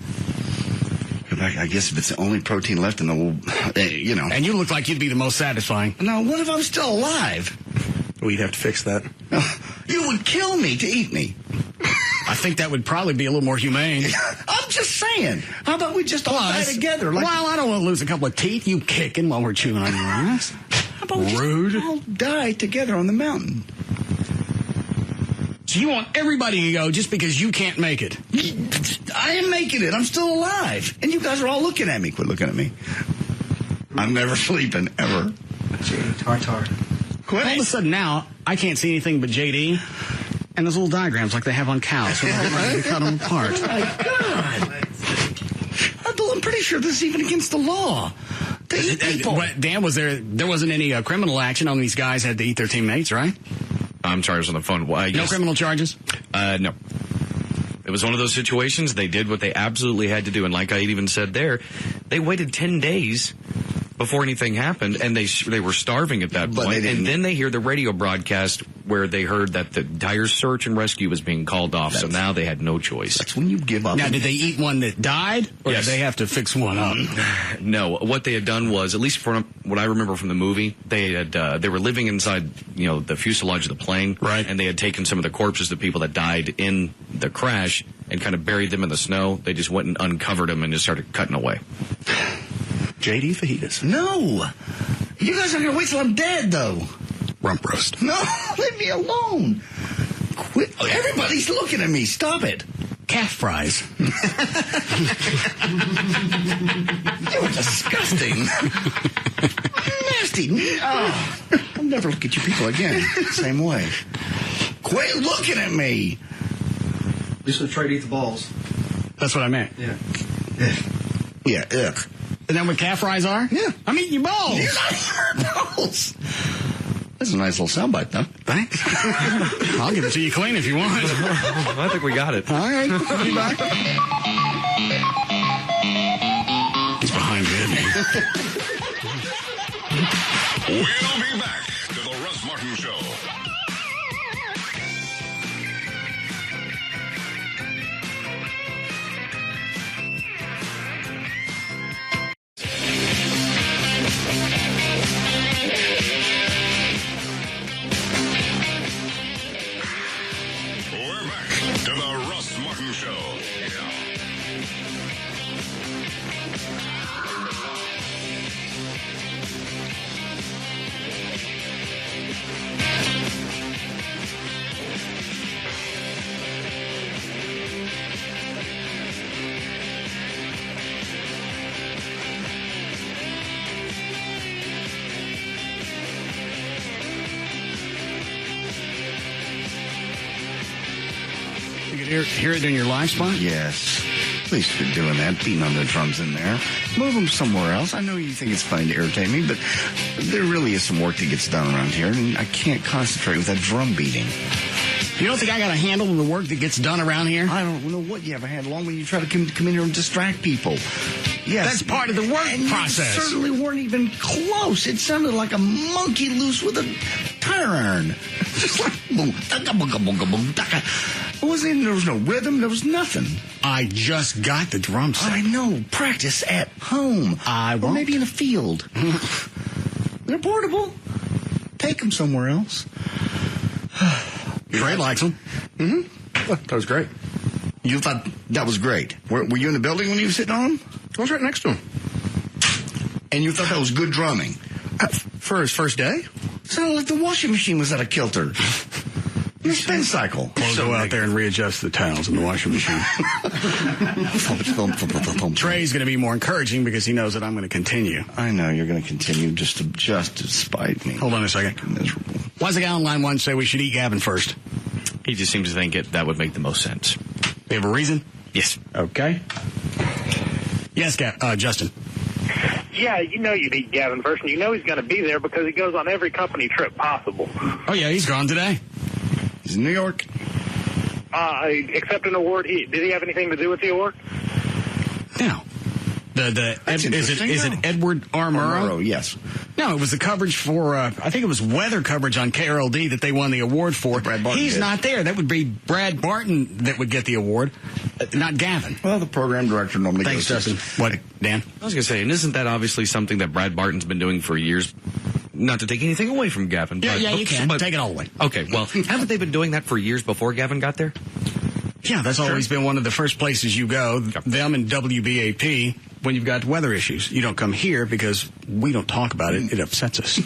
I guess if it's the only protein left in the, And you look like you'd be the most satisfying. Now, what if I'm still alive? We'd have to fix that. You would kill me to eat me. I think that would probably be a little more humane. I'm just saying. How about we just all die together? Well, I don't want to lose a couple of teeth. You kicking while we're chewing on your ass. How about we just all die together on the mountain? So you want everybody to go just because you can't make it? I am making it. I'm still alive. And you guys are all looking at me. Quit looking at me. I'm never sleeping, ever. Tartar. Quit. All of a sudden now, I can't see anything but JD and those little diagrams like they have on cows. So they cut them apart. Oh, my God. I'm pretty sure this is even against the law. To eat people. But Dan, there wasn't any criminal action on these guys had to eat their teammates, right? I'm sorry, I was on the phone. Well, No criminal charges? No. It was one of those situations. They did what they absolutely had to do. And like I even said there, they waited 10 days before anything happened, and they were starving at that point. And then they hear the radio broadcast where they heard that the entire search and rescue was being called off, so now they had no choice. That's when you give up. Now, did they eat one that died, or did they have to fix one up? No. What they had done was, at least from what I remember from the movie, they were living inside, the fuselage of the plane, right? And they had taken some of the corpses of people that died in the crash and kind of buried them in the snow. They just went and uncovered them and just started cutting away. JD fajitas. No. You guys are going to wait till I'm dead, though. Rump roast. No, leave me alone. Quit. Everybody's looking at me. Stop it. Calf fries. You're disgusting. Nasty. Oh, I'll never look at you people again. Same way. Quit looking at me. You should try to eat the balls. That's what I meant. Yeah. Yeah, ugh. Isn't that what calf fries are? Yeah. I'm eating your balls. You're not eating your balls. That's a nice little soundbite, though. Thanks. I'll give it to you clean if you want. I think we got it. All right. I'll be back. He's behind me. We'll be back to the Russ Martin Show. We're back to the Russ Martin Show. You could hear it in your live spot? Yes. At least you're doing that, beating on the drums in there. Move them somewhere else. I know you think it's funny to irritate me, but there really is some work that gets done around here, and I can't concentrate with that drum beating. You don't think I got a handle on the work that gets done around here? I don't know what you have a handle on when you try to come in here and distract people. Yes. That's part of the work process. You certainly weren't even close. It sounded like a monkey loose with a tire iron. Just like boom, taka, boom, boom, boom, taka. There was no rhythm. There was nothing. I just got the drum set. I know. Practice at home. Or maybe in a field. They're portable. Take them somewhere else. Trey likes them. Mm-hmm. That was great. You thought that was great. Were you in the building when you were sitting on them? I was right next to him. And you thought that was good drumming? For his first day? Sounded like the washing machine was out of kilter. The spin cycle. Go out there and readjust the towels in the washing machine. Trey's going to be more encouraging because he knows that I'm going to continue. I know you're going to continue just to spite me. Hold on a second. Miserable. Why does the guy on line one say we should eat Gavin first? He just seems to think that would make the most sense. They have a reason? Yes. Okay. Yes, Justin. Yeah, you know you'd eat Gavin first, and you know he's going to be there because he goes on every company trip possible. Oh, yeah, he's gone today. He's in New York. Except an award. Did he have anything to do with the award? No. Is it Edward R. Murrow? Yes. No, it was the coverage for, I think it was weather coverage on KLLI that they won the award for. Brad Barton He's did. not there. That would be Brad Barton that would get the award, not Gavin. Well, the program director normally Thanks, goes. Justin. What, Dan? I was going to say, and isn't that obviously something that Brad Barton's been doing for years? Not to take anything away from Gavin. Yeah, you can. Take it all away. Okay, well, haven't they been doing that for years before Gavin got there? Yeah, that's always been one of the first places you go, them and WBAP, when you've got weather issues. You don't come here because we don't talk about it. It upsets us.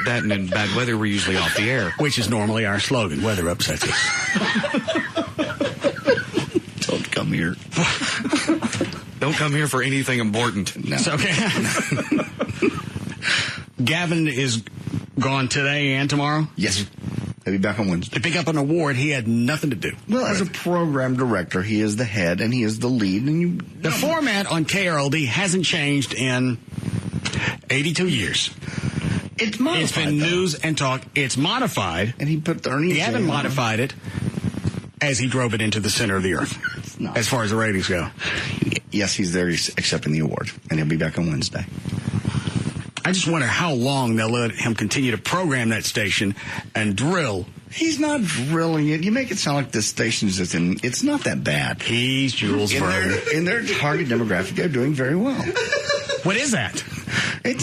That and in bad weather, we're usually off the air. Which is normally our slogan, weather upsets us. Don't come here. Don't come here for anything important. No. It's okay. Gavin is gone today and tomorrow? Yes. He'll be back on Wednesday. To pick up an award he had nothing to do. Well, as a program director, he is the head and he is the lead. And the format on KRLD hasn't changed in 82 years. It's modified. It's been news and talk. It's modified. And he put the Ernie. He haven't modified it as he drove it into the center of the earth, as far as the ratings go. Yes, he's there. He's accepting the award. And he'll be back on Wednesday. I just wonder how long they'll let him continue to program that station and drill. He's not drilling it. You make it sound like this station's just in. It's not that bad. He's Jules Verne. In their target demographic, they're doing very well. What is that?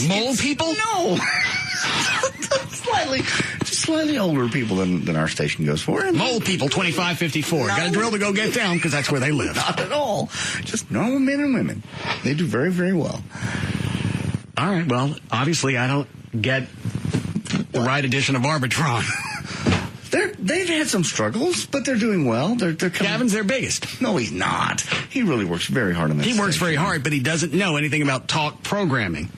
Mole people? No. Slightly older people than our station goes for. Mole people, 25-54. Got to drill to go get them because that's where they live. Not at all. Just normal men and women. They do very, very well. All right. Well, obviously, I don't get the right edition of Arbitron. They've had some struggles, but they're doing well. They're Gavin's their biggest. No, he's not. He really works very hard on that. He works very hard, but he doesn't know anything about talk programming.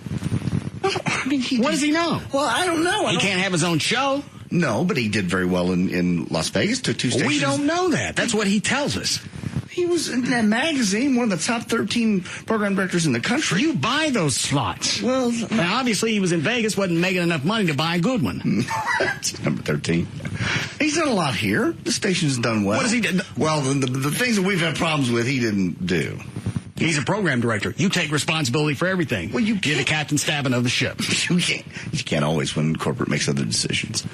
I mean, what does he know? Well, I don't know. He can't have his own show. No, but he did very well in Las Vegas. Took 2 stations. We don't know that. That's what he tells us. He was in that magazine, one of the top 13 program directors in the country. You buy those slots. Well, now, obviously, he was in Vegas, wasn't making enough money to buy a good one. That's number 13. He's done a lot here. The station's done well. What has he done? Well, the things that we've had problems with, he didn't do. He's a program director. You take responsibility for everything. Well, you're the captain stabbing of the ship. You can't always when corporate makes other decisions.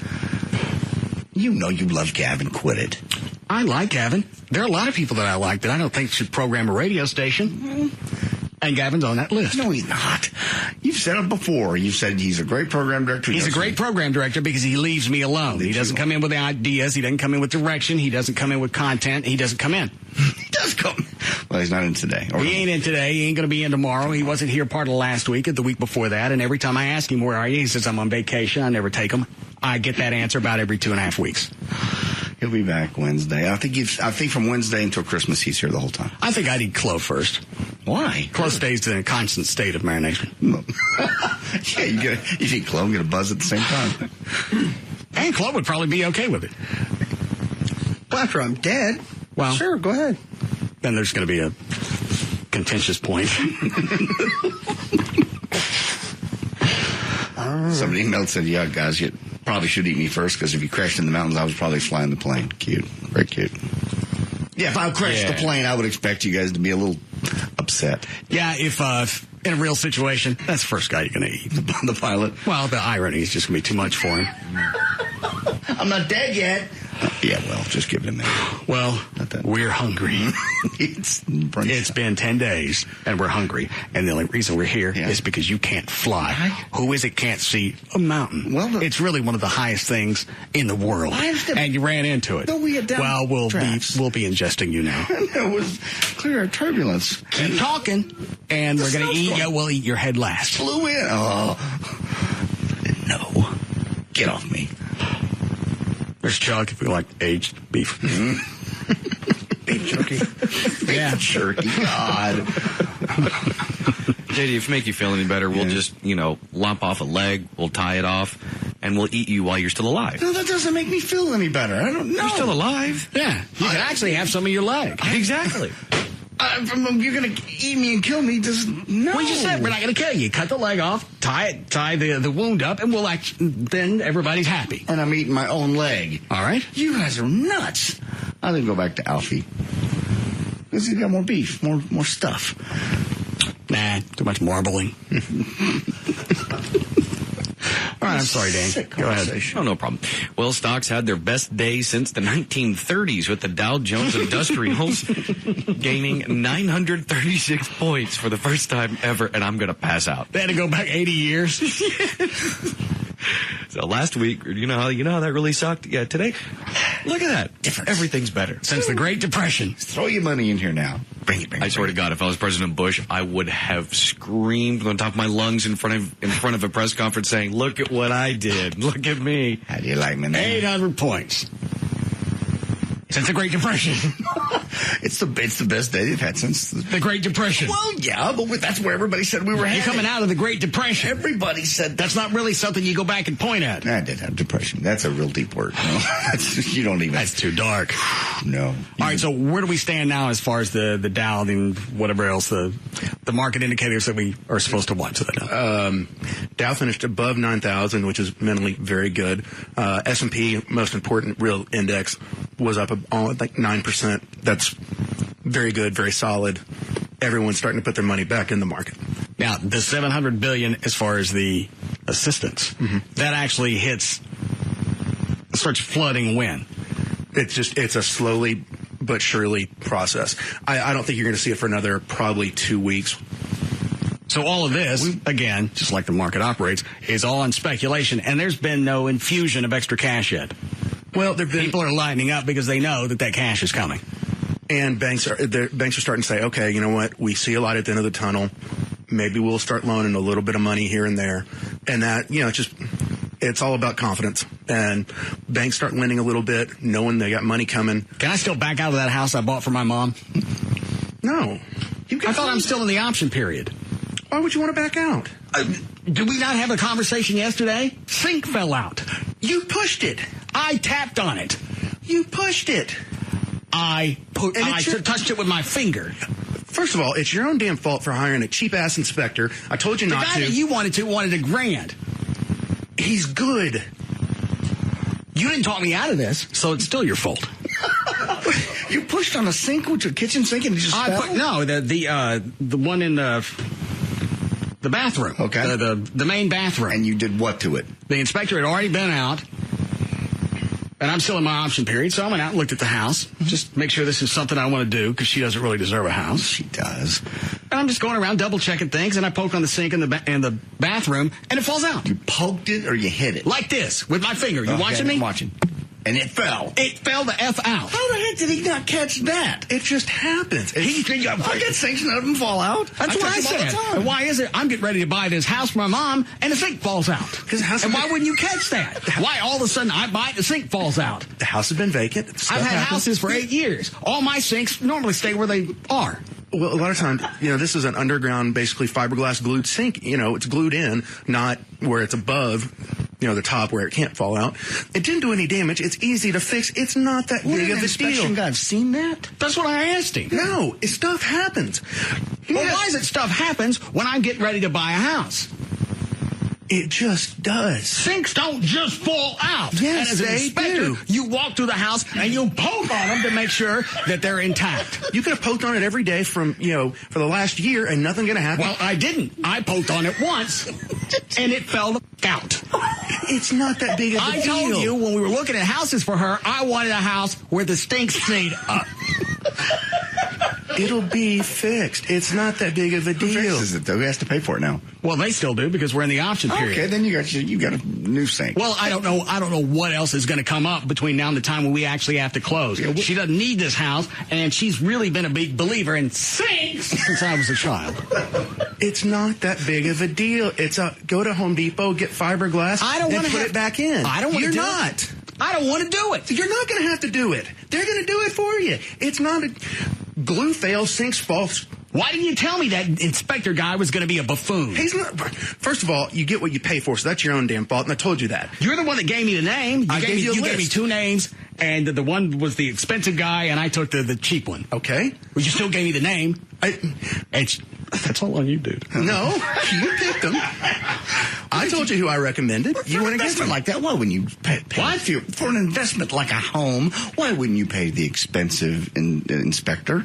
You know you love Gavin. Quit it. I like Gavin. There are a lot of people that I like that I don't think should program a radio station. And Gavin's on that list. No, he's not. You've said it before. You've said he's a great program director. He's a great program director because he leaves me alone. He doesn't come in with the ideas. He doesn't come in with direction. He doesn't come in with content. He doesn't come in. He does come. Well, he's not in today. He ain't in today. He ain't going to be in tomorrow. He wasn't here part of last week or the week before that. And every time I ask him, where are you? He says, I'm on vacation. I never take him. I get that answer about every 2.5 weeks. He'll be back Wednesday. I think from Wednesday until Christmas he's here the whole time. I think I'd eat Chloe first. Why? Chloe stays in a constant state of marination. Yeah, you eat Chloe and get a buzz at the same time. And Chloe would probably be okay with it. Well, after I'm dead, well, sure, go ahead. Then there's going to be a contentious point. Somebody emailed said, yeah, guys, you probably should eat me first because if you crashed in the mountains, I was probably flying the plane. Cute. Very cute. Yeah, if I crashed the plane, I would expect you guys to be a little upset. Yeah, if in a real situation, that's the first guy you're going to eat. The pilot. Well, the irony is just going to be too much for him. I'm not dead yet. Yeah, well, just give it a minute. Well, we're hungry. It's been 10 days, and we're hungry. And the only reason we're here is because you can't fly. Who is it can't see a mountain? Well, it's really one of the highest things in the world. And you ran into it. No, we had down we'll be ingesting you now. It was clear turbulence. Keep talking, and we're going to eat. Yeah, we'll eat your head last. Flew in. Oh. Get off me. There's Chuck if you like aged beef. Beef jerky. Beef jerky. God. JD, if it make you feel any better, we'll just, lop off a leg, we'll tie it off, and we'll eat you while you're still alive. No, that doesn't make me feel any better. I don't know. You're still alive? Yeah. You can actually have some of your leg. Exactly. You're going to eat me and kill me? No. We just said we're not going to kill you. Cut the leg off, tie the wound up, and then everybody's happy. And I'm eating my own leg. All right. You guys are nuts. I think go back to Alfie. Because he's got more beef, more stuff. Nah, too much marbling. All right, I'm sorry, Dan. Go ahead. Oh, no problem. Well, stocks had their best day since the 1930s with the Dow Jones Industrials gaining 936 points for the first time ever, and I'm going to pass out. They had to go back 80 years. So last week, you know how that really sucked? Yeah, today, look at that. Difference. Everything's better. Since the Great Depression. Throw your money in here now. Bring it. I swear to God, if I was President Bush, I would have screamed on top of my lungs in front of a press conference saying, "Look at what I did. Look at me." How do you like me now? 800 points. Since the Great Depression. It's the best day they've had since the Great Depression. Well, yeah, but that's where everybody said we were headed. You're coming out of the Great Depression. Everybody said that's not really something you go back and point at. I did have depression. That's a real deep word. No, you don't even. That's too dark. No. All right, so where do we stand now as far as the Dow and whatever else, the market indicators that we are supposed to watch? Dow finished above 9,000, which is mentally very good. S&P, most important real index, was up like 9%. That's very good, very solid. Everyone's starting to put their money back in the market. Now, the $700 billion as far as the assistance, that actually starts flooding when? It's a slowly but surely process. I don't think you're going to see it for another probably 2 weeks. So all of this, again, just like the market operates, is all in speculation, and there's been no infusion of extra cash yet. Well, people are lining up because they know that cash is coming. And banks are starting to say, okay, you know what? We see a light at the end of the tunnel. Maybe we'll start loaning a little bit of money here and there. And that, it's all about confidence. And banks start lending a little bit, knowing they got money coming. Can I still back out of that house I bought for my mom? No. I thought I'm still in the option period. Why would you want to back out? Did we not have a conversation yesterday? Sink fell out. You pushed it. I tapped on it. You pushed it. I touched it with my finger. First of all, it's your own damn fault for hiring a cheap-ass inspector. I told you not to. The guy that you wanted $1,000. He's good. You didn't talk me out of this, so it's still your fault. You pushed on a sink with your kitchen sink and it just fell? No, the one in the bathroom. Okay. The main bathroom. And you did what to it? The inspector had already been out. And I'm still in my option period, so I went out and looked at the house. Just make sure this is something I want to do, because she doesn't really deserve a house. She does. And I'm just going around double-checking things, and I poked on the sink in the bathroom, and it falls out. You poked it or you hit it? Like this, with my finger. You watching me? I'm watching. And it fell. It fell the F out. How the heck did he not catch that? It just happens. I get sinks, none of them fall out. That's what I said. And why is it? I'm getting ready to buy this house for my mom, and the sink falls out. And why wouldn't you catch that? Why all of a sudden I buy it, the sink falls out? The house has been vacant. I've had houses for 8 years. All my sinks normally stay where they are. Well, a lot of times, this is an underground, basically fiberglass glued sink. It's glued in, not where it's above, the top where it can't fall out. It didn't do any damage. It's easy to fix. It's not that big of a deal. I've seen that. That's what I asked him. No, stuff happens. Well, why is it stuff happens when I'm getting ready to buy a house? It just does. Sinks don't just fall out. Yes, and as an inspector, do. You walk through the house and you poke on them to make sure that they're intact. You could have poked on it every day for the last year and nothing going to happen. Well, I didn't. I poked on it once and it fell the out. It's not that big of a deal. I told you when we were looking at houses for her, I wanted a house where the stink stayed up. It'll be fixed. It's not that big of a deal. Who fixes it, though? Who has to pay for it now? Well, they still do because we're in the option period. Okay, then you got a new sink. Well, I don't know what else is going to come up between now and the time when we actually have to close. Yeah, she doesn't need this house, and she's really been a big believer in sinks since I was a child. It's not that big of a deal. Go to Home Depot, get fiberglass, and put it back in. I don't want to do it. it. I don't want to do it. You're not going to have to do it. They're going to do it for you. It's not a glue fails, sinks falls. Why didn't you tell me that inspector guy was going to be a buffoon? He's not. First of all, you get what you pay for, so that's your own damn fault, and I told you that. You're the one that gave me the name. You gave me two names, and the one was the expensive guy, and I took the cheap one. Okay. Well, you still gave me the name. That's all on you, dude. No, you picked them. I told you who I recommended. You went against them like that. Why wouldn't you pay for an investment like a home? Why wouldn't you pay the expensive inspector?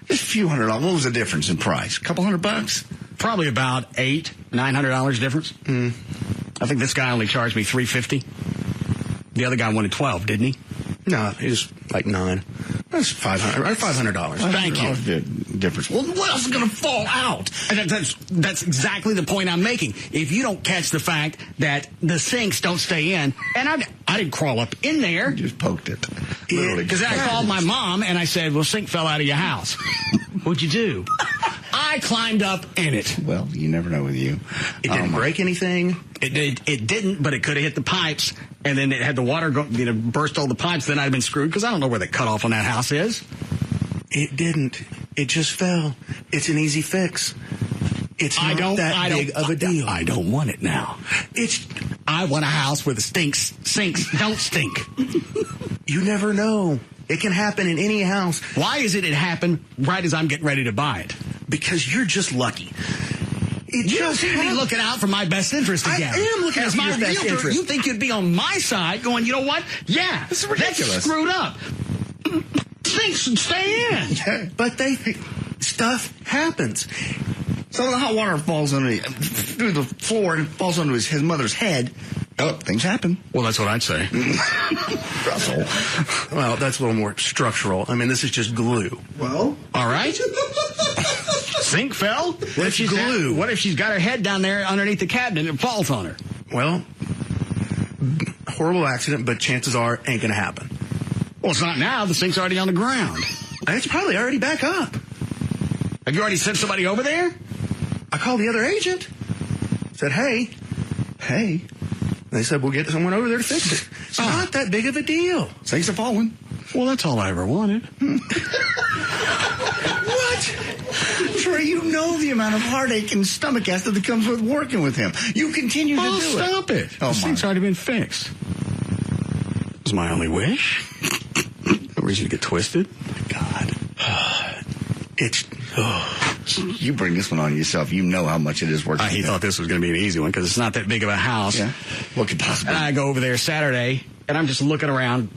Just a few $100. What was the difference in price? A couple $100? Probably about $900 difference. I think this guy only charged me $350. The other guy wanted $12, didn't he? No, he was like $9. That's $500. Thank you. Difference. Well, what else is going to fall out? And that's exactly the point I'm making. If you don't catch the fact that the sinks don't stay in, and I didn't crawl up in there. You just poked it. Because I called my mom and I said, well, sink fell out of your house. What'd you do? I climbed up in it. Well, you never know with you. It didn't break anything. It didn't, but it could have hit the pipes, and then it had the water burst all the pipes. Then I'd have been screwed because I don't know where the cutoff on that house is. It didn't. It just fell. It's an easy fix. It's not that big of a deal. I don't want it now. I want a house where the sinks don't stink. You never know. It can happen in any house. Why is it happened right as I'm getting ready to buy it? Because you're just lucky. You don't seem to be looking out for my best interest again. I am looking out for your best interest. You think you'd be on my side going, you know what? Yeah, this is ridiculous. That's screwed up. Sinks should stay in. Yeah, but stuff happens. Some of the hot water falls through the floor and falls onto his mother's head. Oh, things happen. Well, that's what I'd say. Russell. Well, that's a little more structural. I mean, this is just glue. Well, all right. Sink fell? What if she's got her head down there underneath the cabinet and it falls on her? Well, horrible accident, but chances are ain't going to happen. Well, it's not now. The sink's already on the ground. It's probably already back up. Have you already sent somebody over there? I called the other agent. Said, hey. They said, we'll get someone over there to fix it. It's not that big of a deal. Sinks are falling. Well, that's all I ever wanted. What? Trey, you know the amount of heartache and stomach acid that comes with working with him. You continue to do it. Stop it. The sink's already been fixed. It was my only wish. No reason to get twisted. God. You bring this one on yourself. You know how much it is working. He thought this was going to be an easy one because it's not that big of a house. Yeah. What could possibly? And I go over there Saturday, and I'm just looking around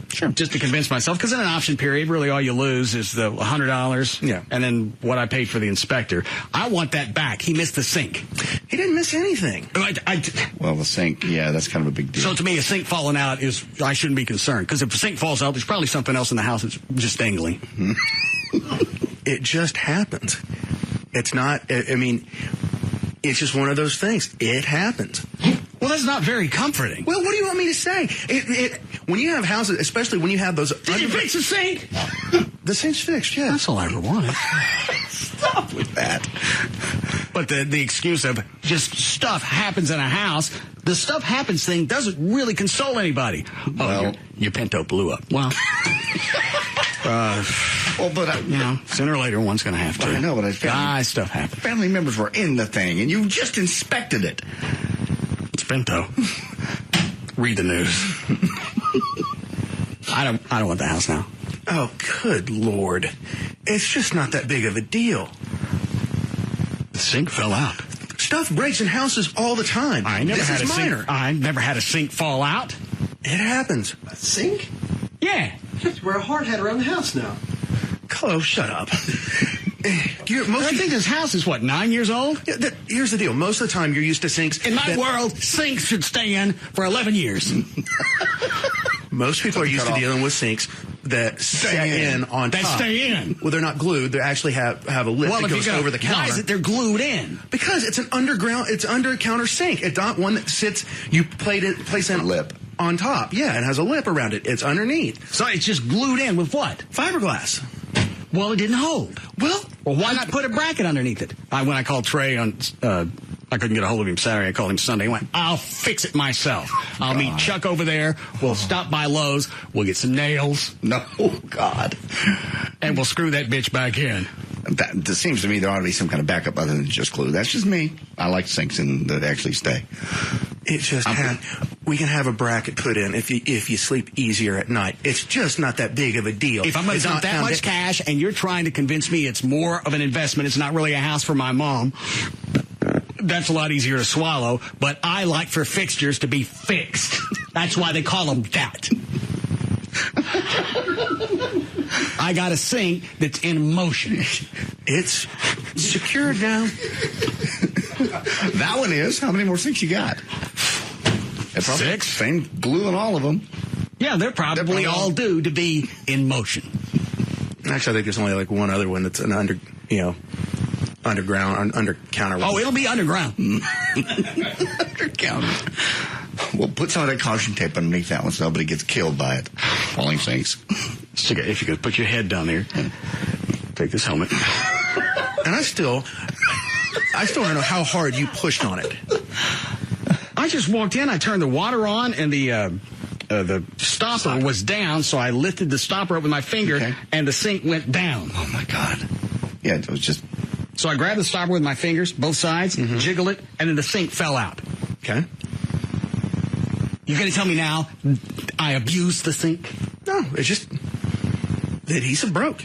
just to convince myself, because in an option period, really all you lose is the $100 and then what I paid for the inspector. I want that back. He missed the sink. He didn't miss anything. Well, the sink, that's kind of a big deal. So to me, a sink falling out I shouldn't be concerned, because if a sink falls out, there's probably something else in the house that's just dangling. It just happens. It's not, it's just one of those things. It happens. Well, that's not very comforting. Well, what do you want me to say? When you have houses, especially when you have those... Did you fix the sink? The sink's fixed, yeah. That's all I ever wanted. Stop with that. But the excuse of just stuff happens in a house, the stuff happens thing doesn't really console anybody. Your Pinto blew up. Well... sooner or later, one's going to have to. I know, but stuff happens. Family members were in the thing, and you just inspected it. It's Pinto. Read the news. I don't want the house now. Oh, good Lord. It's just not that big of a deal. The sink fell out. Stuff breaks in houses all the time. I never had a sink fall out. It happens. A sink? Yeah. You have to wear a hard hat around the house now. Clo, shut up. I think this house is, 9 years old? Yeah, here's the deal. Most of the time, you're used to sinks. In my world, sinks should stay in for 11 years. Most people are used to dealing with sinks that stay in on top. They stay in. Well, they're not glued. They actually have a lip that goes over the counter. Why is it they're glued in? Because it's an under-counter sink. It's not one that sits, you place in lip on top. Yeah, it has a lip around it. It's underneath. So it's just glued in with what? Fiberglass. Well, it didn't hold. Well, why not put a bracket underneath it? When I called Trey on, I couldn't get a hold of him Saturday. I called him Sunday. He went, I'll fix it myself. I'll meet Chuck over there. We'll stop by Lowe's. We'll get some nails. No, God. And we'll screw that bitch back in. That seems to me there ought to be some kind of backup other than just glue. That's just me. I like sinks that actually stay. It just we can have a bracket put in if you sleep easier at night. It's just not that big of a deal. If I'm going to dump that much cash and you're trying to convince me it's more of an investment, it's not really a house for my mom, that's a lot easier to swallow. But I like for fixtures to be fixed. That's why they call them that. I got a sink that's in motion. It's secured now. That one is. How many more sinks you got? 6. Same glue in all of them. Yeah, they're probably all due to be in motion. Actually, I think there's only like one other one that's an underground, under counter. Oh, it'll be underground. Under counter. We'll put some of that caution tape underneath that one so nobody gets killed by it. Falling sinks. If you could put your head down there, take this helmet. And I still don't know how hard you pushed on it. I just walked in, I turned the water on, and the stopper was down, so I lifted the stopper up with my finger, and the sink went down. Oh, my God. Yeah, it was just... So I grabbed the stopper with my fingers, both sides, jiggle it, and then the sink fell out. Okay. You're going to tell me now I abused the sink? No, it's just the adhesive broke.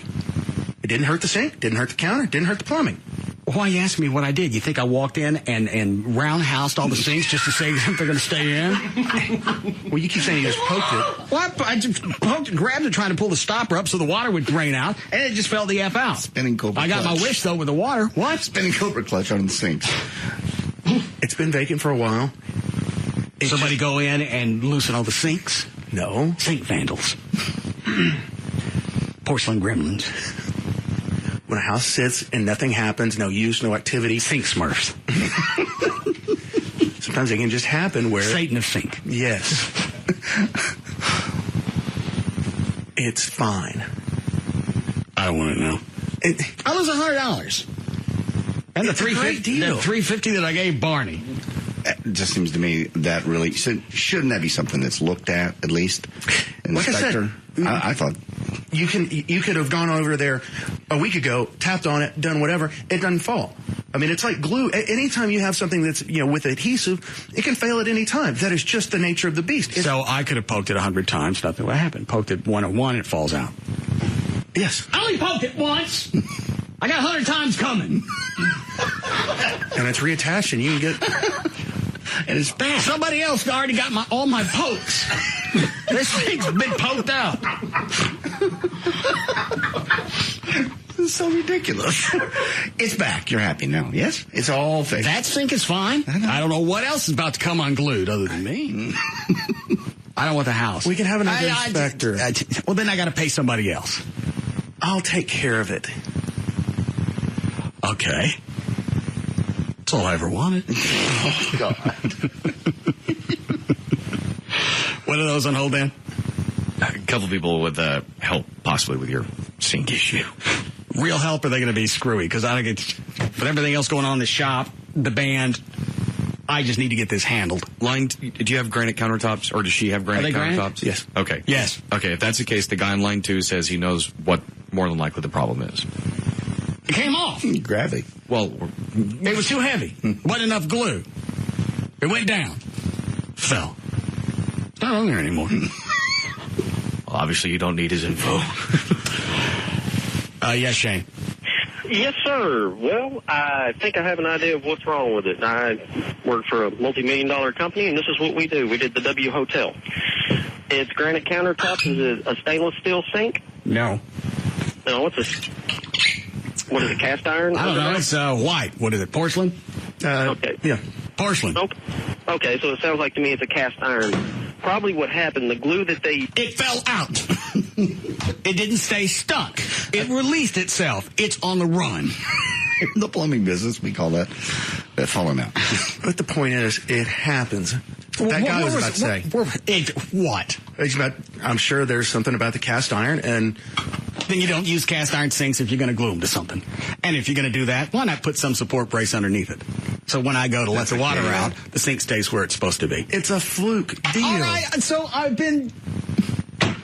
It didn't hurt the sink, didn't hurt the counter, didn't hurt the plumbing. Why you asking me what I did? You think I walked in and roundhoused all the sinks just to say they're going to stay in? Well, you keep saying you just poked it. Well, I just poked and grabbed it trying to pull the stopper up so the water would drain out, and it just fell the F out. Spinning cobra I got clutch. my wish, though, with the water. What? Spinning cobra clutch on the sinks. It's been vacant for a while. Somebody go in and loosen all the sinks? No. Sink vandals. Porcelain gremlins. When a house sits and nothing happens, no use, no activity. Sink smurfs. Sometimes it can just happen where... Satan of sink. Yes. It's fine. I don't want to know. I lose $100. And the $350 that I gave Barney. It just seems to me that really... Shouldn't that be something that's looked at least? Like I said... I thought... You could have gone over there a week ago, tapped on it, done whatever. It doesn't fall. I mean, it's like glue. Anytime you have something that's, with adhesive, it can fail at any time. That is just the nature of the beast. So I could have poked it 100 times. Nothing would happen. Poked it 101, it falls out. Yes. I only poked it once. I got 100 times coming. And it's reattached, and you can get... And it's bad. Somebody else already got all my pokes. This thing's been poked out. This is so ridiculous. It's back. You're happy now, yes? It's all fixed. That sink is fine. I don't know what else is about to come unglued other than me. I don't want the house. We can have another inspector. Well, then I got to pay somebody else. I'll take care of it. Okay. That's all I ever wanted. Oh, God. What are those on hold, Dan? A couple people with help, possibly with your sink issue. Real help, or are they going to be screwy? Because I think it's, with everything else going on in the shop, the band, I just need to get this handled. Do you have granite countertops, or does she have granite countertops? Yes. Okay. Yes. Okay, if that's the case, the guy in line 2 says he knows what more than likely the problem is. It came off. Gravity. Well, it was too heavy. Wasn't enough glue. It went down. Fell. It's not on there anymore. Well, obviously you don't need his info. Yes, Shane. Yes, sir. Well, I think I have an idea of what's wrong with it. I work for a multi-million-dollar company, and this is what we do. We did the W Hotel. It's granite countertops. Is it a stainless steel sink? No. No, what is it, cast iron? I don't know. It's white. What is it, porcelain? Okay. Yeah. Porcelain. Okay, so it sounds like to me it's a cast iron. Probably what happened, the glue that they... It fell out. It didn't stay stuck. It released itself. It's on the run. In the plumbing business, we call that falling out. But the point is, it happens. That guy was about to say. What? I'm sure there's something about the cast iron, and then you don't use cast iron sinks if you're going to glue them to something. And if you're going to do that, why not put some support brace underneath it? So when I go to let the water out, the sink stays where it's supposed to be. It's a fluke deal. All right, so I've been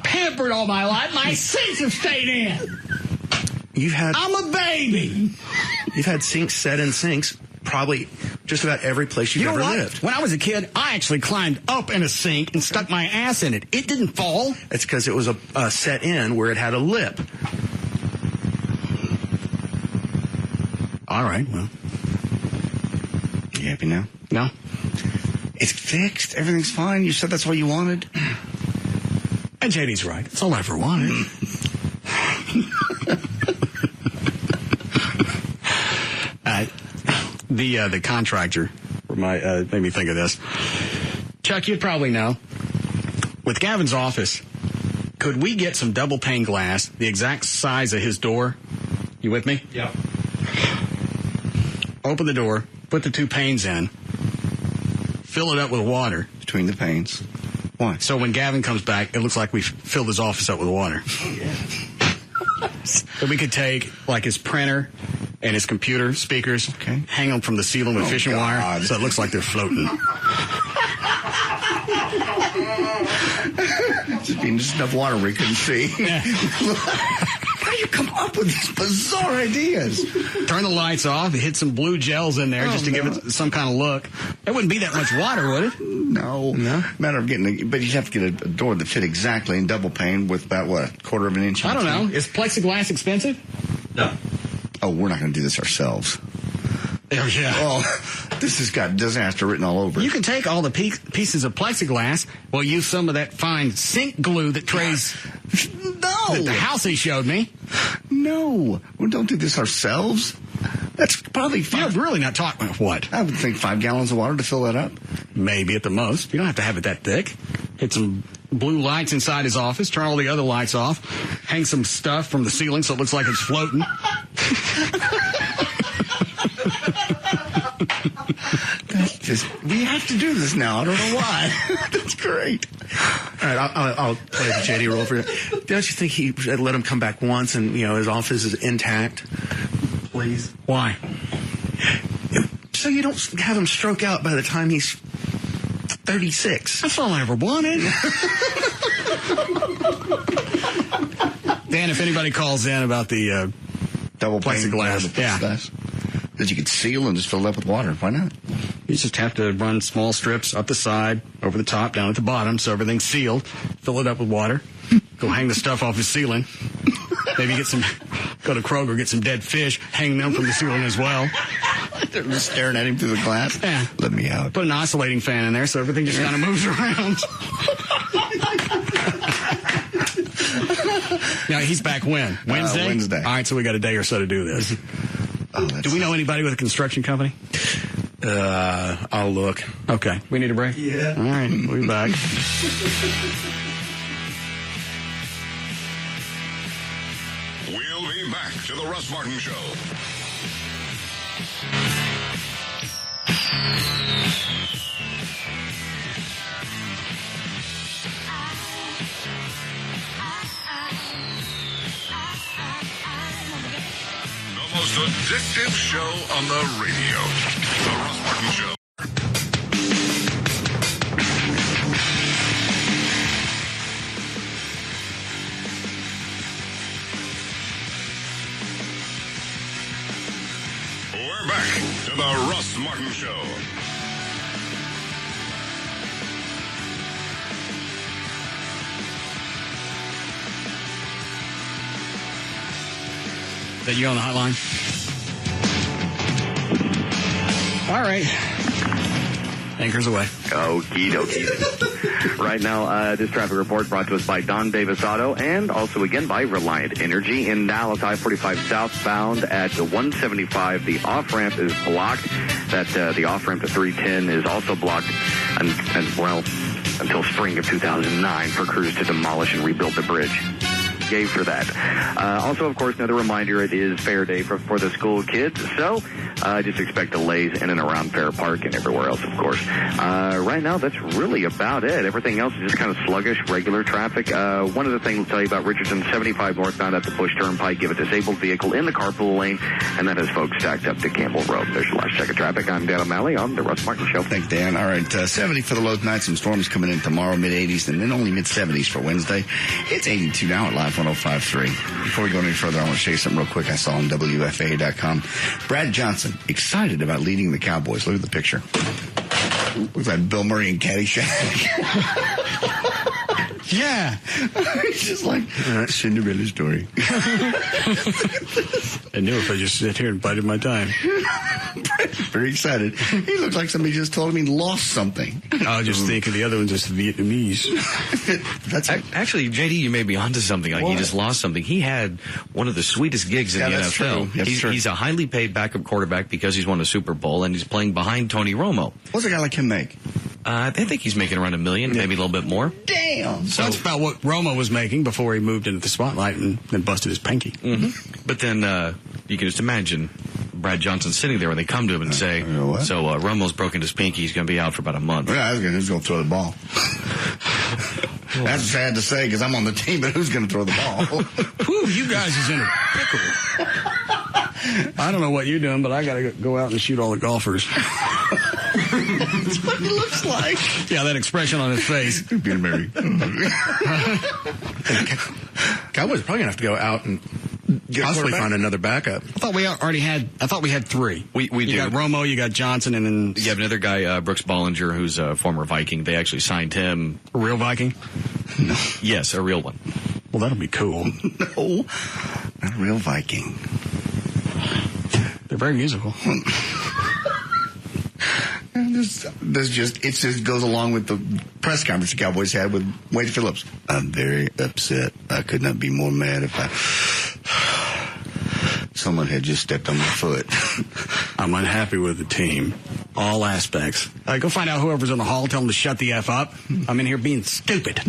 pampered all my life. My sinks have stayed in. I'm a baby. You've had sinks set in sinks probably just about every place you've ever lived. When I was a kid, I actually climbed up in a sink and stuck my ass in it. It didn't fall. It's because it was a set in where it had a lip. All right, well. You happy now? No. It's fixed. Everything's fine. You said that's what you wanted. And JD's right. That's all I ever wanted. The contractor made me think of this. Chuck, you'd probably know. With Gavin's office, could we get some double pane glass, the exact size of his door? You with me? Yeah. Open the door, put the 2 panes in, fill it up with water. Between the panes. Why? So when Gavin comes back, it looks like we filled his office up with water. Oh, yeah. So we could take, like, his printer and his computer speakers, hang them from the ceiling with fishing wire, so it looks like they're floating. Just enough water we couldn't see. Yeah. How do you come up with these bizarre ideas? Turn the lights off, hit some blue gels in there just to give it some kind of look. It wouldn't be that much water, would it? No. Matter of getting but you'd have to get a door that fit exactly in double pane with about, what, a quarter of an inch? I don't know. Is plexiglass expensive? No. Oh, we're not going to do this ourselves. Oh, yeah. Oh, this has got disaster written all over it. You can take all the pieces of plexiglass. Well, use some of that fine sink glue that Trey's... No! The house he showed me. No. We don't do this ourselves. That's probably You're really not talking... What? I would think 5 gallons of water to fill that up. Maybe at the most. You don't have to have it that thick. Hit some blue lights inside his office. Turn all the other lights off. Hang some stuff from the ceiling so it looks like it's floating. We have to do this now. I don't know why. That's great. All right, I'll play the JD role for you. Don't you think he let him come back once and, his office is intact? Please. Why? So you don't have him stroke out by the time he's 36. That's all I ever wanted. Dan, if anybody calls in about the double plexiglass, that you could seal and just fill it up with water. Why not? You just have to run small strips up the side, over the top, down at the bottom, so everything's sealed. Fill it up with water. Go hang the stuff off his ceiling. Maybe go to Kroger, get some dead fish, hang them from the ceiling as well. They're just staring at him through the glass. Yeah. Let me out. Put an oscillating fan in there so everything just kind of moves around. Now, he's back when? Wednesday? Wednesday. All right, so we got a day or so to do this. Do we know anybody with a construction company? I'll look. Okay. We need a break? Yeah. All right. We'll be back. We'll be back to the Russ Martin Show. The most addictive show on the radio. The Russ Martin Show. We're back to the Russ Martin Show. That you on the hotline? All right. Anchors away. Okie dokie. Right now, this traffic report brought to us by Don Davis Auto and also again by Reliant Energy in Dallas, I-45 southbound at the 175. The off-ramp is blocked. The off-ramp to 310 is also blocked until spring of 2009 for crews to demolish and rebuild the bridge. yay for that. Also, of course, another reminder, it is Fair Day for the school kids, so just expect delays in and around Fair Park and everywhere else, of course. Right now, that's really about it. Everything else is just kind of sluggish, regular traffic. One of the things I'll tell you about Richardson 75 northbound at the Bush Turnpike, give a disabled vehicle in the carpool lane, and that has folks stacked up to Campbell Road. There's your last check of traffic. I'm Dan O'Malley on the Russ Martin Show. Thanks, Dan. All right, 70 for the low tonight. Some storms coming in tomorrow, mid-80s, and then only mid-70s for Wednesday. It's 82 now at Live 105.3. Before we go any further, I want to show you something real quick I saw on WFA.com. Brad Johnson, excited about leading the Cowboys. Look at the picture. Looks like Bill Murray and Caddyshack. Yeah. It's just like, Cinderella story. I knew if I just sit here and bided my time. Very excited. He looked like somebody just told him he lost something. I was just thinking the other one's just Vietnamese. Actually, JD, you may be onto something. Like, he just lost something. He had one of the sweetest gigs in the NFL. He's a highly paid backup quarterback because he's won a Super Bowl, and he's playing behind Tony Romo. What's a guy like him make? I think he's making around $1 million, maybe a little bit more. Damn. So that's about what Romo was making before he moved into the spotlight and then busted his pinky. Mm-hmm. But then you can just imagine Brad Johnson sitting there when they come to him and say, so Romo's broken his pinky, he's going to be out for about a month. Yeah, he's going to throw the ball. That's sad to say because I'm on the team, but who's going to throw the ball? Whew, you guys is in a pickle. I don't know what you're doing, but I got to go out and shoot all the golfers. That's what he looks like. Yeah, that expression on his face. Being married. Cowboys are probably going to have to go out and possibly find another backup. I thought we had three. We do. You got Romo, you got Johnson, and then you have another guy, Brooks Bollinger, who's a former Viking. They actually signed him. A real Viking? No. Yes, a real one. Well, that'll be cool. No, not a real Viking. They're very musical. It just goes along with the press conference the Cowboys had with Wade Phillips. I'm very upset. I could not be more mad if someone had just stepped on my foot. I'm unhappy with the team. All aspects. Go find out whoever's in the hall, tell them to shut the F up. I'm in here being stupid.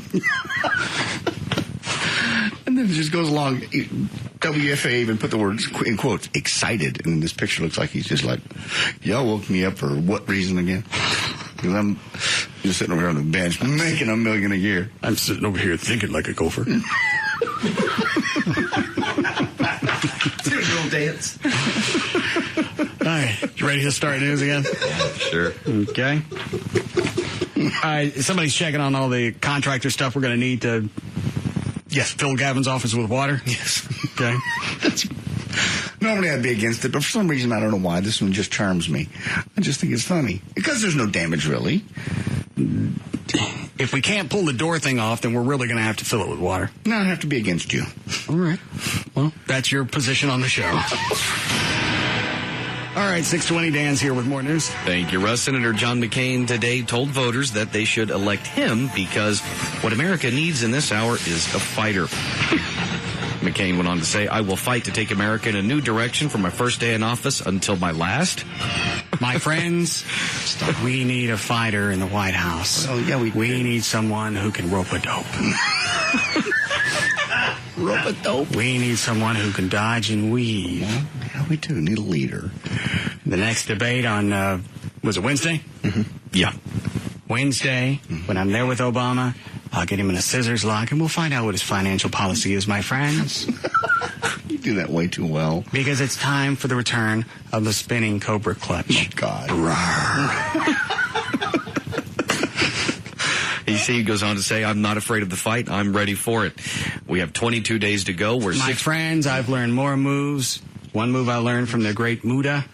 And then it just goes along. WFA even put the words in quotes, excited. And this picture looks like he's just like, y'all woke me up for what reason again? Because I'm just sitting over here on the bench making $1 million a year. I'm sitting over here thinking like a gopher. Do a little dance. All right, you ready to start news again? Sure. Okay. All right, somebody's checking on all the contractor stuff we're going to need to fill Gavin's office with water. Yes. Okay. Normally I'd be against it, but for some reason, I don't know why, this one just charms me. I just think it's funny. Because there's no damage, really. If we can't pull the door thing off, then we're really going to have to fill it with water. No, I'd have to be against you. All right. Well, that's your position on the show. All right, 6:20, Dan's here with more news. Thank you, Russ. Senator John McCain today told voters that they should elect him because what America needs in this hour is a fighter. McCain went on to say, I will fight to take America in a new direction from my first day in office until my last. My friends, we need a fighter in the White House. Oh, yeah, we need someone who can rope-a-dope. Rope-a-dope? We need someone who can dodge and weave. Yeah, we do need a leader. The next debate on, was it Wednesday? Mm-hmm. Yeah. Wednesday, when I'm there with Obama, I'll get him in a scissors lock, and we'll find out what his financial policy is, my friends. You do that way too well. Because it's time for the return of the spinning Cobra clutch. Oh, God. He goes on to say, I'm not afraid of the fight. I'm ready for it. We have 22 days to go. My friends, I've learned more moves. One move I learned from the great Muda,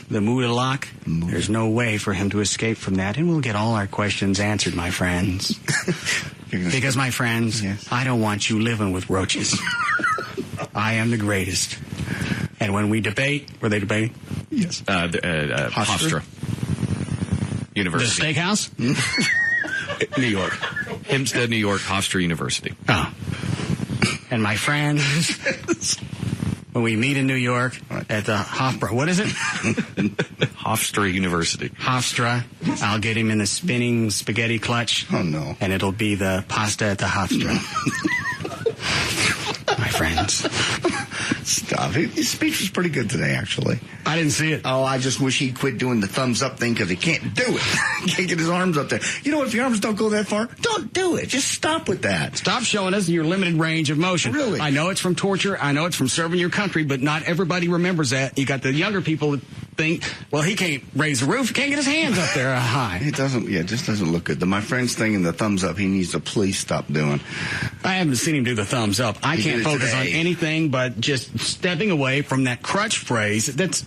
the Muda lock. There's no way for him to escape from that, and we'll get all our questions answered, my friends. Because, my friends, I don't want you living with roaches. I am the greatest. And when we debate, were they debating? Yes. Hofstra University. The steakhouse? New York. Hempstead, New York, Hofstra University. Oh. And my friends, when we meet in New York at the Hofstra, what is it? Hofstra University. Hofstra. I'll get him in the spinning spaghetti clutch. Oh, no. And it'll be the pasta at the Hofstra. my friends. Stop. His speech was pretty good today, actually. I didn't see it. Oh, I just wish he'd quit doing the thumbs up thing because he can't do it. He can't get his arms up there. You know what? If your arms don't go that far, don't do it. Just stop with that. Stop showing us your limited range of motion. Really? I know it's from torture. I know it's from serving your country, but not everybody remembers that. You got the younger people that think, well, he can't raise the roof. He can't get his hands up there high. It just doesn't look good. The my friends thing and the thumbs up, he needs to please stop doing. I haven't seen him do the thumbs up. I can't focus on anything but just stepping away from that crutch phrase. That's.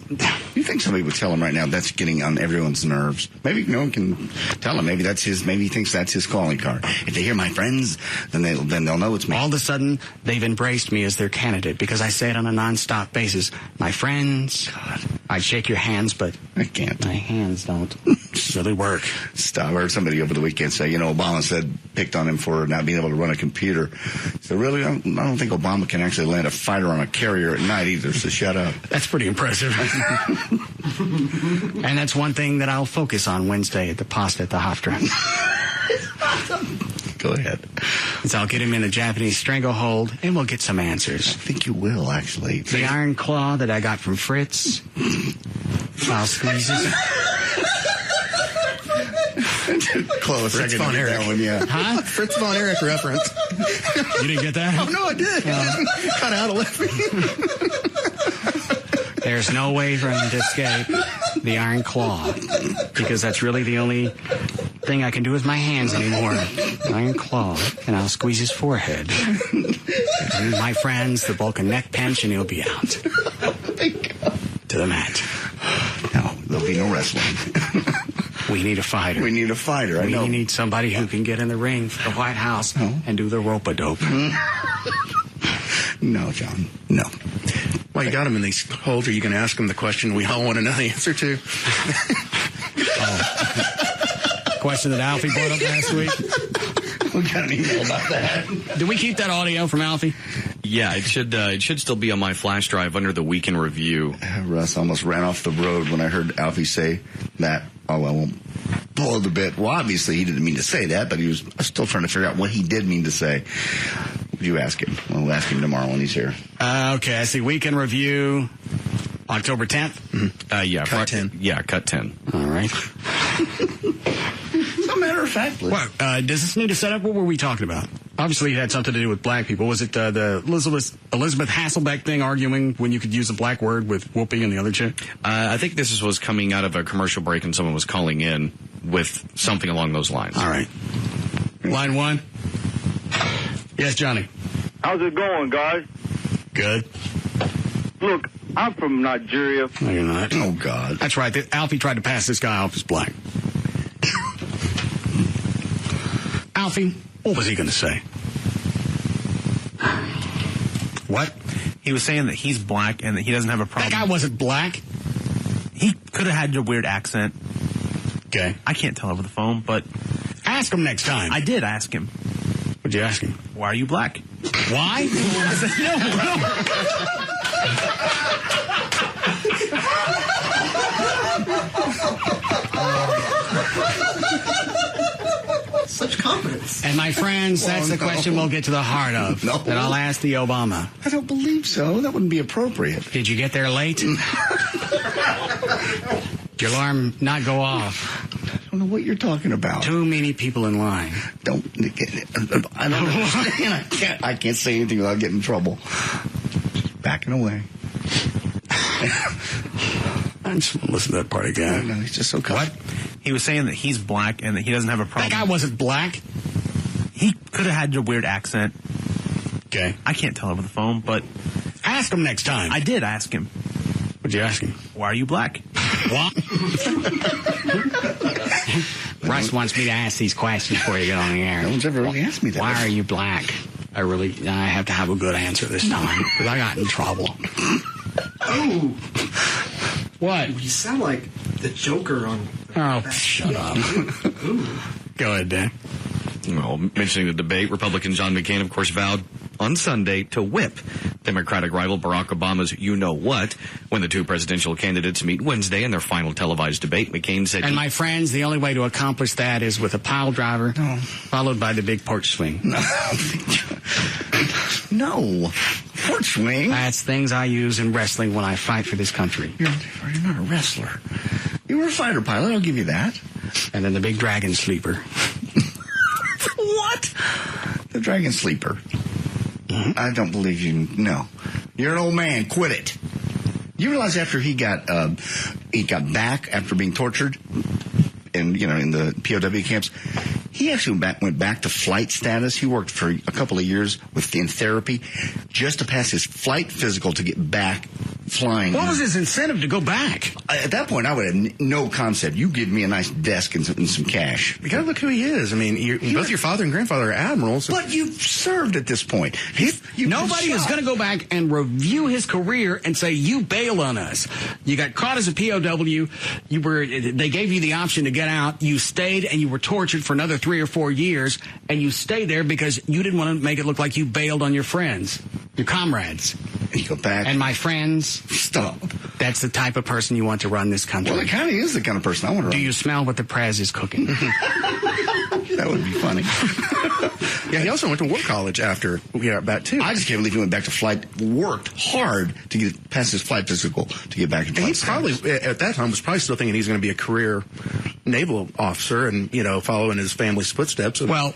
You think somebody would tell him right now that's getting on everyone's nerves? Maybe no one can tell him. Maybe that's his. Maybe he thinks that's his calling card. If they hear my friends, then they'll know it's me. All of a sudden, they've embraced me as their candidate because I say it on a nonstop basis. My friends. God. I'd shake your hands, but I can't. My hands don't really work. Stop. I heard somebody over the weekend say, Obama picked on him for not being able to run a computer. So really, I don't think Obama can actually land a fighter on a carrier at night either, so shut up. That's pretty impressive. And that's one thing that I'll focus on Wednesday at the pasta at the Hofstra. Go ahead. So I'll get him in a Japanese stranglehold, and we'll get some answers. I think you will, actually. The iron claw that I got from Fritz. I'll squeeze it. Close. Fritz von Erich. That one, yeah. Huh? Fritz von Erich reference. You didn't get that? Oh, no, I did. Kind of out of left field. There's no way for him to escape the iron claw, because that's really the only thing I can do with my hands anymore. Iron claw, and I'll squeeze his forehead. And my friends, the Vulcan neck pinch, and he'll be out. To the mat. No, there'll be no wrestling. We need a fighter. We need a fighter, I know. We need somebody who can get in the ring for the White House and do the rope-a-dope. No, John, no. Well, you got him in these holds. Are you going to ask him the question we all want to know the answer to? Question that Alfie brought up last week. We got an email about that. Did we keep that audio from Alfie? Yeah, it should still be on my flash drive under the week in review. Russ almost ran off the road when I heard Alfie say that. Oh, I won't blow the bit. Well, obviously he didn't mean to say that, but I was still trying to figure out what he did mean to say. Would you ask him? We'll ask him tomorrow when he's here. Okay, I see. Week in review, October 10th? Mm-hmm. Yeah. Cut 10. Yeah, cut 10. All right. As a matter of fact, what, does this need a setup? What were we talking about? Obviously, it had something to do with black people. Was it the Elizabeth Hasselbeck thing, arguing when you could use a black word with Whoopi and the other chick? I think this was coming out of a commercial break and someone was calling in with something along those lines. All right. Line one. Yes, Johnny. How's it going, guys? Good. Look, I'm from Nigeria. No, you're not. Oh, God. That's right. Alfie tried to pass this guy off as black. Alfie, what was he going to say? What? He was saying that he's black and that he doesn't have a problem. That guy wasn't black. He could have had a weird accent. Okay. I can't tell over the phone, but... Ask him next time. I did ask him. What'd you ask him? Why are you black? Why? I said, no. Such confidence. And my friends, that's the question we'll get to the heart of. No. That I'll ask the Obama. I don't believe so. That wouldn't be appropriate. Did you get there late? Did your alarm not go off? I don't know what you're talking about. Too many people in line. I don't understand. I can't say anything without getting in trouble. Backing away. I just want to listen to that part again. No, he's just so What? He was saying that he's black and that he doesn't have a problem. That guy wasn't black. He could have had a weird accent. Okay. I can't tell over the phone, but... Ask him next time. I did ask him. What'd you ask him? Why are you black? What? Russ wants me to ask these questions before you get on the air. No one's ever really asked me that. Why are you black? I have to have a good answer this time, because I got in trouble. Oh. What? You sound like the Joker on... Oh, shut up. Go ahead, Dan. Well, mentioning the debate, Republican John McCain, of course, vowed on Sunday to whip Democratic rival Barack Obama's you-know-what when the two presidential candidates meet Wednesday in their final televised debate. McCain said... And my friends, the only way to accomplish that is with a pile driver, followed by the big porch swing. No. Porch swing? That's things I use in wrestling when I fight for this country. You're not a wrestler. You were a fighter pilot, I'll give you that. And then the big dragon sleeper. What? The dragon sleeper. Mm-hmm. I don't believe you. No. You're an old man. Quit it. You realize after he got back after being tortured and, in the POW camps, he actually went back to flight status. He worked for a couple of years in therapy just to pass his flight physical to get back flying. What was his incentive to go back? At that point, I would have no concept. You give me a nice desk and some cash. You got to look who he is. I mean, both your father and grandfather are admirals. But you've served at this point. Nobody is going to go back and review his career and say, you bailed on us. You got caught as a POW. They gave you the option to get out. You stayed and you were tortured for another 3 or 4 years. And you stayed there because you didn't want to make it look like you bailed on your friends, your comrades. And you go back. And my friends. Stop. That's the type of person you want to run this country. Well, it kind of is the kind of person I want to run. Do you smell what the prez is cooking? That would be funny. Yeah, he also went to war college after we got back, too. I just can't believe he went back to flight, worked hard to get past his flight physical to get back to flight. He probably, at that time, was probably still thinking he's going to be a career naval officer and, follow in his family's footsteps. Well,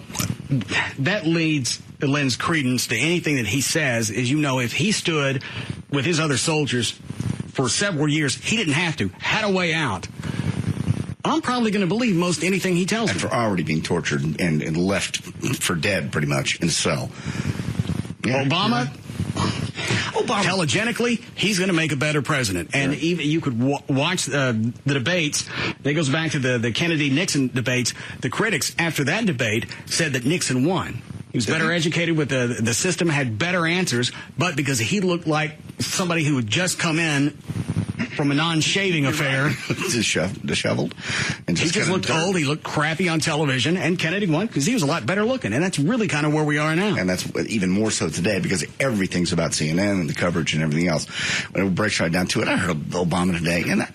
that lends credence to anything that he says is, if he stood with his other soldiers for several years, he didn't have to, had a way out. I'm probably going to believe most anything he tells me. After already being tortured and left for dead, pretty much, in a cell. Yeah. Obama, telegenically, he's going to make a better president. And even you could watch the debates. That goes back to the Kennedy-Nixon debates. The critics, after that debate, said that Nixon won. He was better educated with the system, had better answers, but because he looked like somebody who had just come in from a non-shaving affair. Disheveled. And he just looked old. He looked crappy on television. And Kennedy won because he was a lot better looking. And that's really kind of where we are now. And that's even more so today because everything's about CNN and the coverage and everything else. When it breaks right down to it, I heard Obama today. And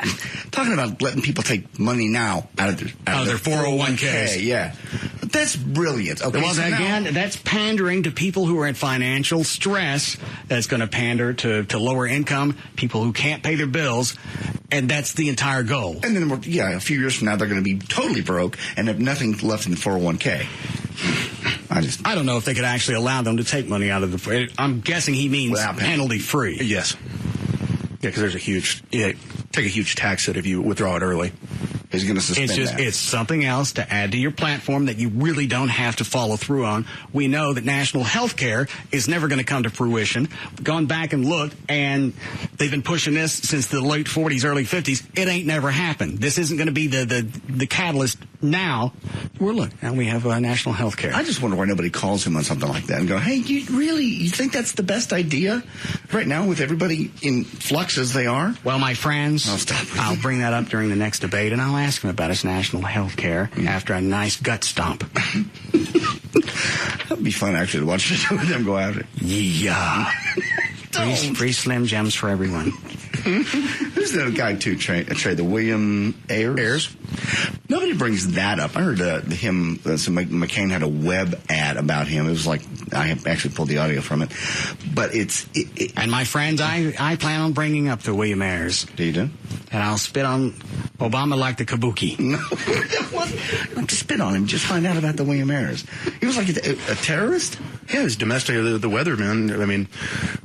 talking about letting people take money now out of their 401ks. Yeah. But that's brilliant. Okay, well, again, that's pandering to people who are in financial stress. That's going to pander to lower income, people who can't pay their bills. And that's the entire goal. And then, a few years from now, they're going to be totally broke and have nothing left in the 401k. I don't know if they could actually allow them to take money out of the... I'm guessing he means penalty-free. Yes. Yeah, because there's take a huge tax hit if you withdraw it early. He's going to suspend that. It's something else to add to your platform that you really don't have to follow through on. We know that national health care is never going to come to fruition. We've gone back and looked, and they've been pushing this since the late 40s, early 50s. It ain't never happened. This isn't going to be the catalyst now. Now we have national health care. I just wonder why nobody calls him on something like that and go, hey, you think that's the best idea right now with everybody in flux as they are? Well, my friends, I'll bring that up during the next debate, and I'll ask him about his national health care after a nice gut stomp. That would be fun, actually, to watch them go at it. Yeah. Free Slim Jims for everyone. Who's the guy, too, Trey? The William Ayers? Nobody brings that up. I heard McCain had a web ad about him. It was like, I actually pulled the audio from it. But and my friends, I plan on bringing up the William Ayers. Do you do? And I'll spit on Obama like the kabuki. No. Don't spit on him. Just find out about the William Ayers. He was like a terrorist? Yeah, he's domestic, the weatherman. I mean,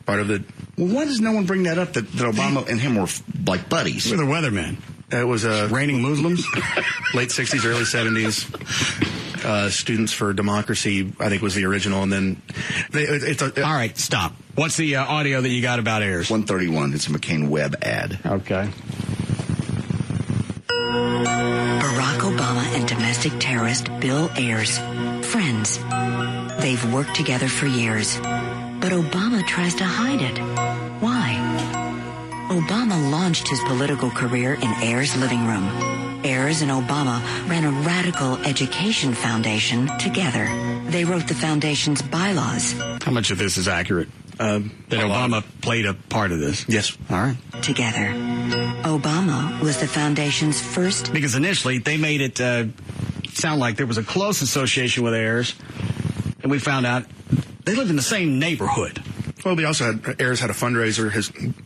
part of the... Well, why does no one bring that up, that Obama and him were like buddies? We're the weathermen. It was raining Muslims? Late 60s, early 70s. Students for Democracy, I think, was the original. And then... All right, stop. What's the audio that you got about Ayers? 131. It's a McCain web ad. Okay. Barack Obama and domestic terrorist Bill Ayers. Friends. They've worked together for years. But Obama tries to hide it. Why? Obama launched his political career in Ayers' living room. Ayers and Obama ran a radical education foundation together. They wrote the foundation's bylaws. How much of this is accurate? That Obama played a part of this? Yes. All right. Together. Obama was the foundation's first... Because initially, they made it sound like there was a close association with Ayers, and we found out they lived in the same neighborhood. Well, we also had Ayers had a fundraiser,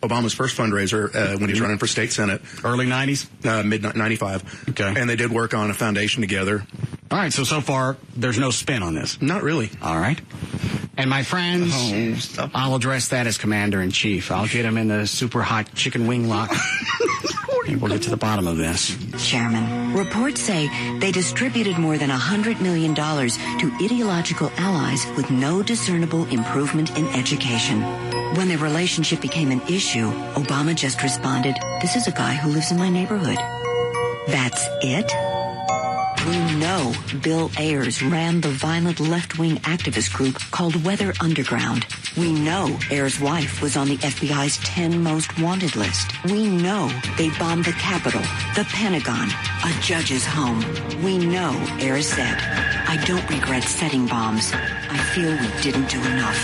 Obama's first fundraiser when he was running for state senate, early '90s, mid '95. Okay, and they did work on a foundation together. All right, so far there's no spin on this. Not really. All right. And my friends, I'll address that as commander-in-chief. I'll get him in the super hot chicken wing lock. And we'll get to the bottom of this. Chairman, reports say they distributed more than $100 million to ideological allies with no discernible improvement in education. When their relationship became an issue, Obama just responded, "This is a guy who lives in my neighborhood." That's it? We know Bill Ayers ran the violent left-wing activist group called Weather Underground. We know Ayers' wife was on the FBI's 10 most wanted list. We know they bombed the Capitol, the Pentagon, a judge's home. We know Ayers said, "I don't regret setting bombs. I feel we didn't do enough."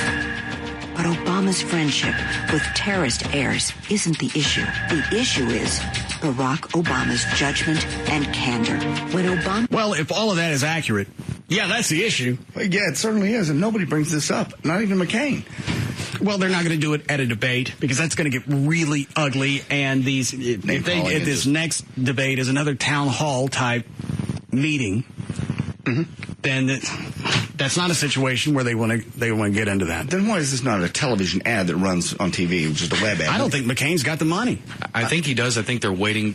But Obama's friendship with terrorist Ayers isn't the issue. The issue is Barack Obama's judgment and candor. When Obama... Well, if all of that is accurate, yeah, that's the issue. Yeah, it certainly is, and nobody brings this up, not even McCain. Well, they're not going to do it at a debate because that's going to get really ugly, and if this next debate is another town hall type meeting, then that's not a situation where they want to get into that. Then why is this not a television ad that runs on TV, which is the web ad? I don't think McCain's got the money. I think he does. I think they're waiting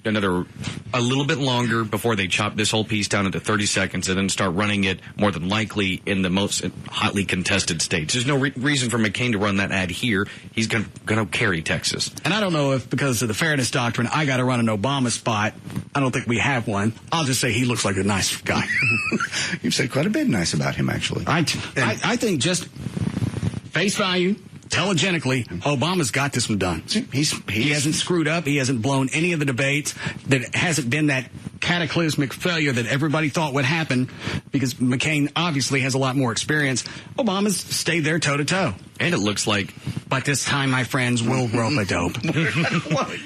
a little bit longer before they chop this whole piece down into 30 seconds and then start running it more than likely in the most hotly contested states. There's no reason for McCain to run that ad here. He's going to carry Texas. And I don't know if because of the fairness doctrine, I got to run an Obama spot. I don't think we have one. I'll just say he looks like a nice guy. You've said quite a bit nice about him, actually. I think just face value, telegenically, Obama's got this one done. He hasn't screwed up. He hasn't blown any of the debates. There hasn't been that cataclysmic failure that everybody thought would happen because McCain obviously has a lot more experience. Obama's stayed there toe-to-toe. And it looks like... But this time, my friends, we'll rope a dope.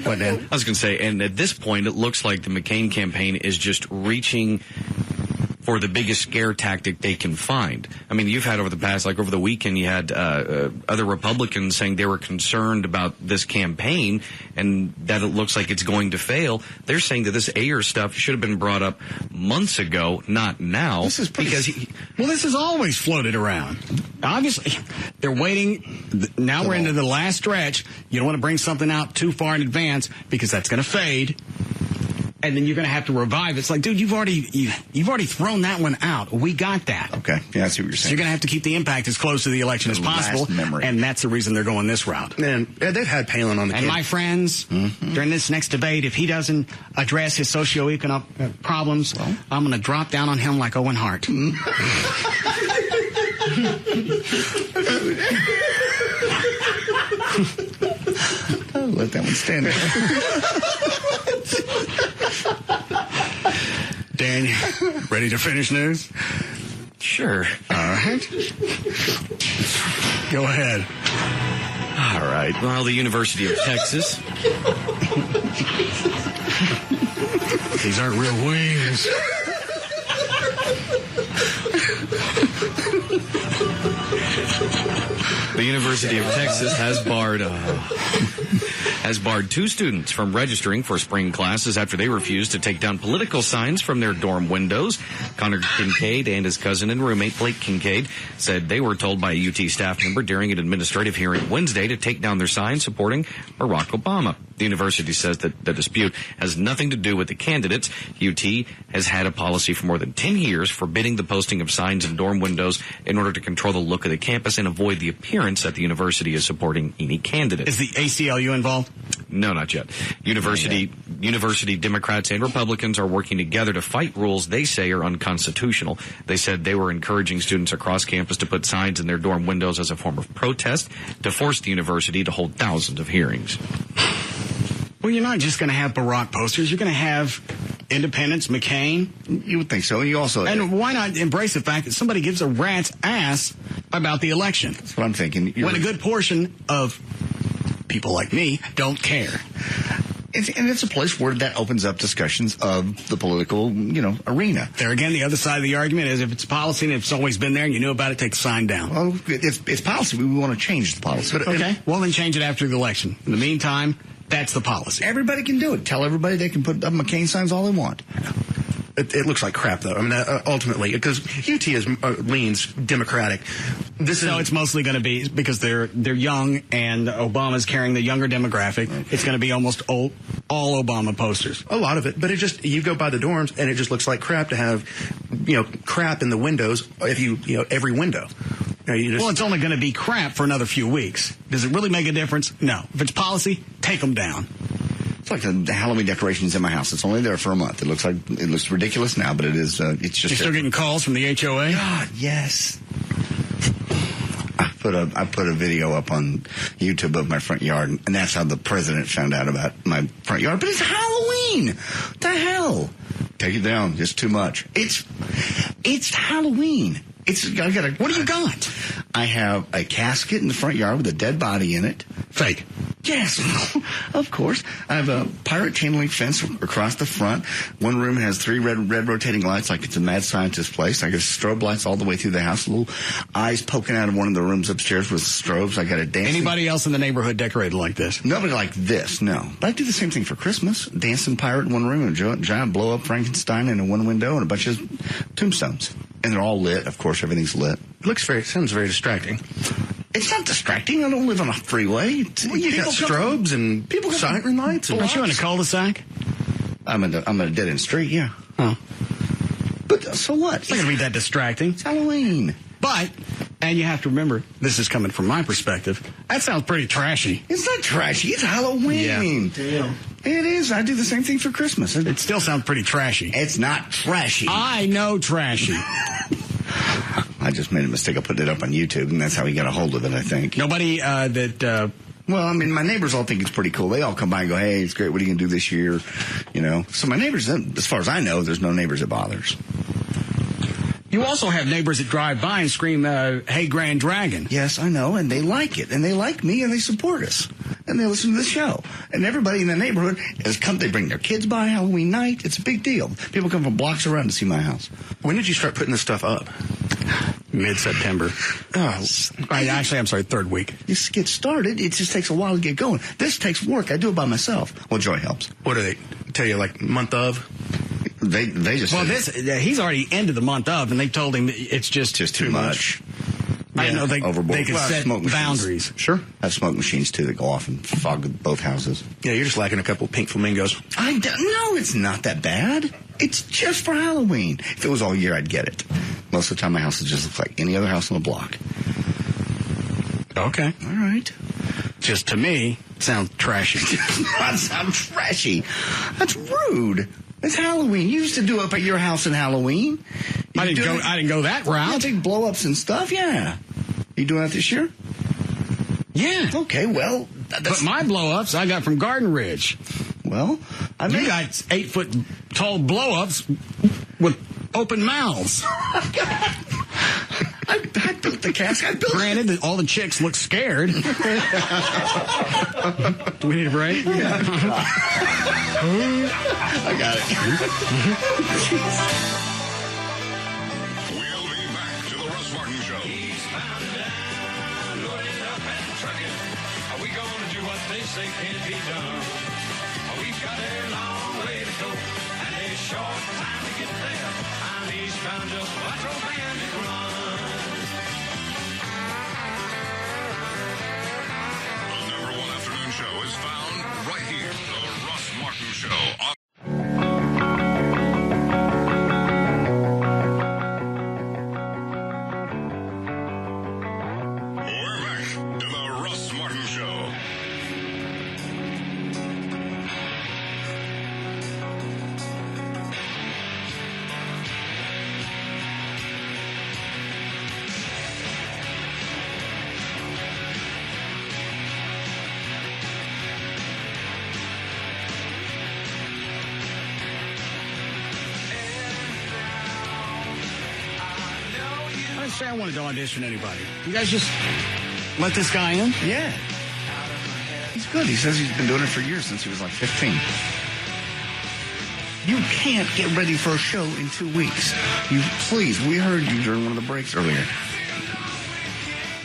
What then? I was going to say, and at this point, it looks like the McCain campaign is just reaching for the biggest scare tactic they can find. I mean, you've had over the weekend, you had other Republicans saying they were concerned about this campaign and that it looks like it's going to fail. They're saying that this Ayers stuff should have been brought up months ago, not now. This has always floated around. Obviously, they're waiting. Now we're into the last stretch. You don't want to bring something out too far in advance because that's going to fade. And then you're going to have to revive it. It's like, dude, you've already thrown that one out. We got that. Okay. Yeah, I see what you're saying. So you're going to have to keep the impact as close to the election as possible. And that's the reason they're going this route. And they've had Palin on the And my friends, during this next debate, if he doesn't address his socioeconomic problems, I'm going to drop down on him like Owen Hart. I'll let that one stand Dan, ready to finish news? Sure. All right. Go ahead. All right. Well, the University of Texas. These aren't real wings. The University of Texas has barred 2 students from registering for spring classes after they refused to take down political signs from their dorm windows. Connor Kincaid and his cousin and roommate Blake Kincaid said they were told by a UT staff member during an administrative hearing Wednesday to take down their signs supporting Barack Obama. The university says that the dispute has nothing to do with the candidates. UT has had a policy for more than 10 years forbidding the posting of signs in dorm windows in order to control the look of the campus and avoid the appearance that the university is supporting any candidate. Is the ACLU involved? No, not yet. University Democrats and Republicans are working together to fight rules they say are unconstitutional. They said they were encouraging students across campus to put signs in their dorm windows as a form of protest to force the university to hold thousands of hearings. Well, you're not just going to have Barack posters. You're going to have independents, McCain. You would think so. You also... And why not embrace the fact that somebody gives a rat's ass about the election? That's what I'm thinking. When a good portion of people like me don't care. And it's a place where that opens up discussions of the political, arena. There again, the other side of the argument is if it's policy and it's always been there and you knew about it, take the sign down. Well, it's policy. We want to change the policy. But, okay. Well, then change it after the election. In the meantime, that's the policy. Everybody can do it. Tell everybody they can put up McCain signs all they want. It looks like crap, though. I mean, ultimately, because UT leans Democratic. It's mostly going to be because they're young, and Obama's carrying the younger demographic. It's going to be almost all Obama posters. A lot of it, but you go by the dorms, and it just looks like crap to have, crap in the windows. Every window. Well, it's only going to be crap for another few weeks. Does it really make a difference? No. If it's policy, take them down. It's like the Halloween decorations in my house. It's only there for a month. It looks ridiculous now, but it is. It's just. You're still getting calls from the HOA? God, yes. I put a video up on YouTube of my front yard, and that's how the president found out about my front yard. But it's Halloween. What the hell? Take it down. It's too much. It's Halloween. What do you got? I have a casket in the front yard with a dead body in it. Fake. Yes, of course. I have a pirate chain link fence across the front. One room has 3 red rotating lights like it's a mad scientist place. I got strobe lights all the way through the house. Little eyes poking out of one of the rooms upstairs with strobes. I got a dancing. Anybody else in the neighborhood decorated like this? Nobody like this, no. But I do the same thing for Christmas. Dancing pirate in one room, and a giant blow-up Frankenstein in one window, and a bunch of tombstones. And they're all lit. Of course, everything's lit. Sounds very distracting. It's not distracting. I don't live on a freeway. You got strobes and siren lights. Aren't you in a cul-de-sac? I'm in a dead-end street, yeah. Oh. But so what? It's not going to be that distracting. It's Halloween. But, and you have to remember, this is coming from my perspective, that sounds pretty trashy. It's not trashy. It's Halloween. Yeah. It is. I do the same thing for Christmas. It still sounds pretty trashy. It's not trashy. I know trashy. I just made a mistake. I put it up on YouTube, and that's how he got a hold of it, I think. Nobody well, I mean, my neighbors all think it's pretty cool. They all come by and go, hey, it's great. What are you going to do this year? So my neighbors, as far as I know, there's no neighbors that bothers. You also have neighbors that drive by and scream, hey, Grand Dragon. Yes, I know, and they like it. And they like me, and they support us. And they listen to the show. And everybody in the neighborhood they bring their kids by Halloween night. It's a big deal. People come from blocks around to see my house. When did you start putting this stuff up? Mid-September. I'm sorry, third week. You get started. It just takes a while to get going. This takes work. I do it by myself. Well, Joy helps. What do they tell you, like month of? They just he's already ended the month of, and they told him it's just too much. I didn't know they could set boundaries. Sure. I have smoke machines, too, that go off and fog both houses. Yeah, you're just lacking a couple of pink flamingos. No, it's not that bad. It's just for Halloween. If it was all year, I'd get it. Most of the time, my house just looks like any other house on the block. Okay. All right. Just to me, sounds trashy. It does not sound trashy. That's rude. It's Halloween. You used to do up at your house in Halloween. I didn't go that route. Yeah, big blow-ups and stuff, yeah. You doing that this year? Yeah. Okay, well. But my blow-ups I got from Garden Ridge. Well, you got 8-foot tall blow-ups with open mouths. I built the casket. Granted, all the chicks look scared. Do we need a break? Yeah. I got it. We'll be back to the Russ Martin Show. Are we going to do what they say can't be done? We've got a long way to go and a short time to get there. I'm eastbound, just watch old bandit run. The #1 afternoon show is found right here. The Russ Martin Show. We're back to the Russ Martin Show. I didn't say I wanted to audition anybody. You guys just let this guy in? Yeah. He's good. He says he's been doing it for years, since he was like 15. You can't get ready for a show in 2 weeks. Please, we heard you during one of the breaks earlier.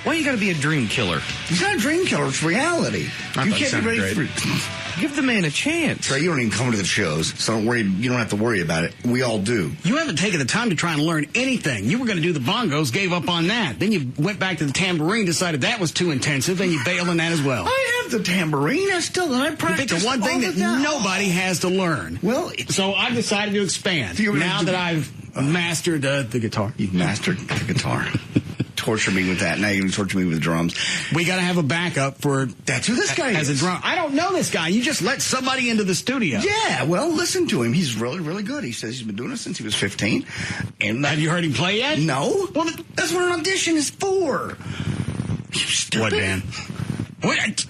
Why you got to be a dream killer? He's not a dream killer. It's reality. You can't be ready for. Give the man a chance. Trey, you don't even come to the shows, so don't worry. You don't have to worry about it. We all do. You haven't taken the time to try and learn anything. You were going to do the bongos, gave up on that. Then you went back to the tambourine, decided that was too intensive, and you bailed on that as well. I have the tambourine. I practice. You picked the one thing that nobody has to learn. Well, so I've decided to expand. Now that I've mastered the guitar. You've mastered the guitar. Torture me with that. Now you're going to torture me with drums. We got to have a backup for... That's who this guy is. As a drum. I don't know this guy. You just let somebody into the studio. Yeah, well, listen to him. He's really, really good. He says he's been doing it since he was 15. And have you heard him play yet? No. Well, that's what an audition is for. You stupid. What, Dan? What?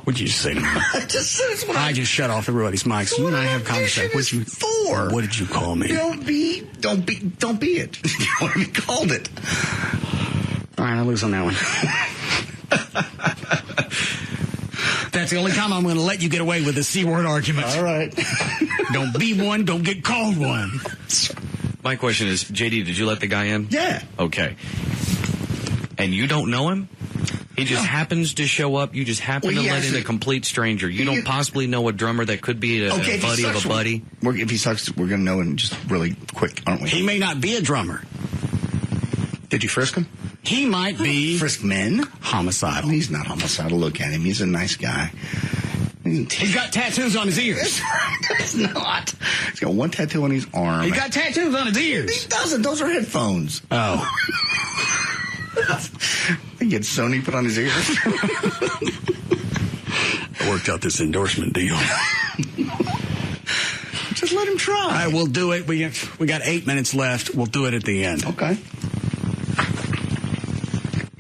What'd you say to me? I just shut off everybody's mics. You and I have conversation. What'd you for? What did you call me? Don't be it. You know what we called it. All right, I'll lose on that one. That's the only time I'm going to let you get away with the C-word argument. All right. Don't be one, don't get called one. My question is, JD, did you let the guy in? Yeah. Okay. And you don't know him? He just happens to show up. You just happen to let in a complete stranger. You don't possibly know a drummer that could be a buddy of a buddy. If he sucks, we're going to know him just really quick, aren't we? He may not be a drummer. Did you frisk him? He might be. Frisk men? Homicidal. He's not homicidal. Look at him. He's a nice guy. He's got tattoos on his ears. He's not. He's got one tattoo on his arm. He's got tattoos on his ears. He doesn't. Those are headphones. Oh. He gets Sony put on his ears. I worked out this endorsement deal. Just let him try. All right, we'll do it. We got 8 minutes left. We'll do it at the end. Okay.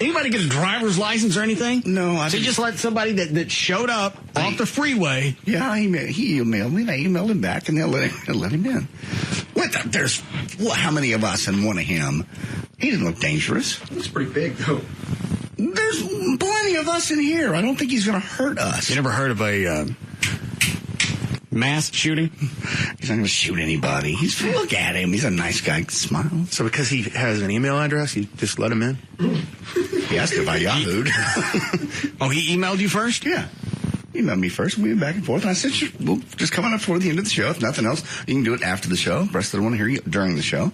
Anybody get a driver's license or anything? No. So you just let somebody that showed up off the freeway. Yeah, he emailed me. I emailed him back, and they'll let him in. There's how many of us and one of him? He didn't look dangerous. He's pretty big, though. There's plenty of us in here. I don't think he's going to hurt us. You never heard of a mass shooting? He's not going to shoot anybody. Look at him. He's a nice guy. Smile. So because he has an email address, you just let him in? He asked if I Yahoo'd. Oh, he emailed you first? Yeah. He emailed me first. We went back and forth. And I said, we'll just come on up toward the end of the show. If nothing else, you can do it after the show. The rest of them want to hear you during the show.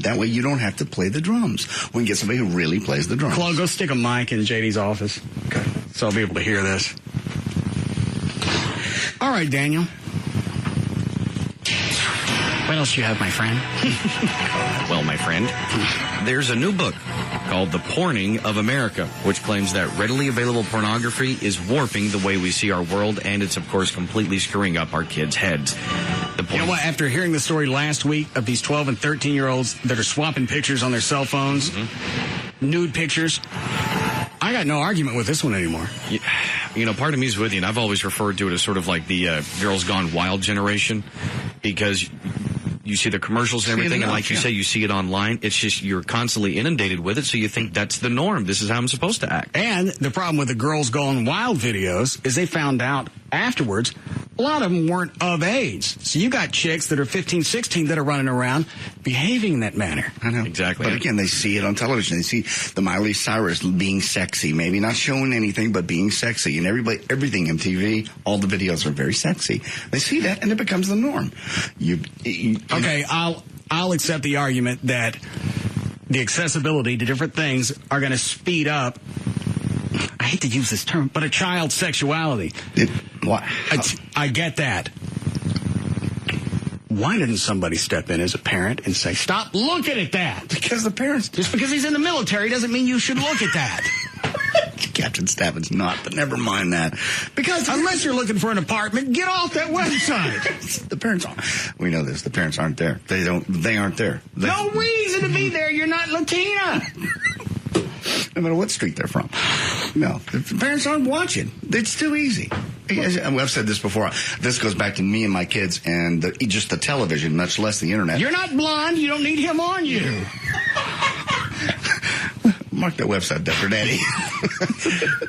That way you don't have to play the drums. We can get somebody who really plays the drums. Chloe, go stick a mic in JD's office. Okay. So I'll be able to hear this. All right, Daniel. What else do you have, my friend? Well, my friend, there's a new book called The Porning of America, which claims that readily available pornography is warping the way we see our world, and it's, of course, completely screwing up our kids' heads. You know what? After hearing the story last week of these 12 and 13-year-olds that are swapping pictures on their cell phones, nude pictures, I got no argument with this one anymore. You know, part of me is with you, and I've always referred to it as sort of like the Girls Gone Wild generation, because you see the commercials and everything, and like you say, you see it online. It's just you're constantly inundated with it, so you think that's the norm. This is how I'm supposed to act. And the problem with the Girls Gone Wild videos is they found out afterwards a lot of them weren't of age. So you got chicks that are 15, 16 that are running around behaving in that manner. I know. Exactly. But again, they see it on television. They see the Miley Cyrus being sexy. Maybe not showing anything, but being sexy. And everything MTV, all the videos are very sexy. They see that, and it becomes the norm. Okay, I'll accept the argument that the accessibility to different things are going to speed up, I hate to use this term, but a child's sexuality. I get that. Why didn't somebody step in as a parent and say, stop looking at that? Because the parents... Just because he's in the military doesn't mean you should look at that. Captain Stabbin's not, but never mind that. Because unless you're looking for an apartment, get off that website. The parents aren't. We know this. The parents aren't there. They aren't there. No reason to be there. You're not Latina. No matter what street they're from. No, the parents aren't watching. It's too easy. I've said this before. This goes back to me and my kids and just the television, much less the internet. You're not blonde. You don't need him on you. Mark that website down for Daddy.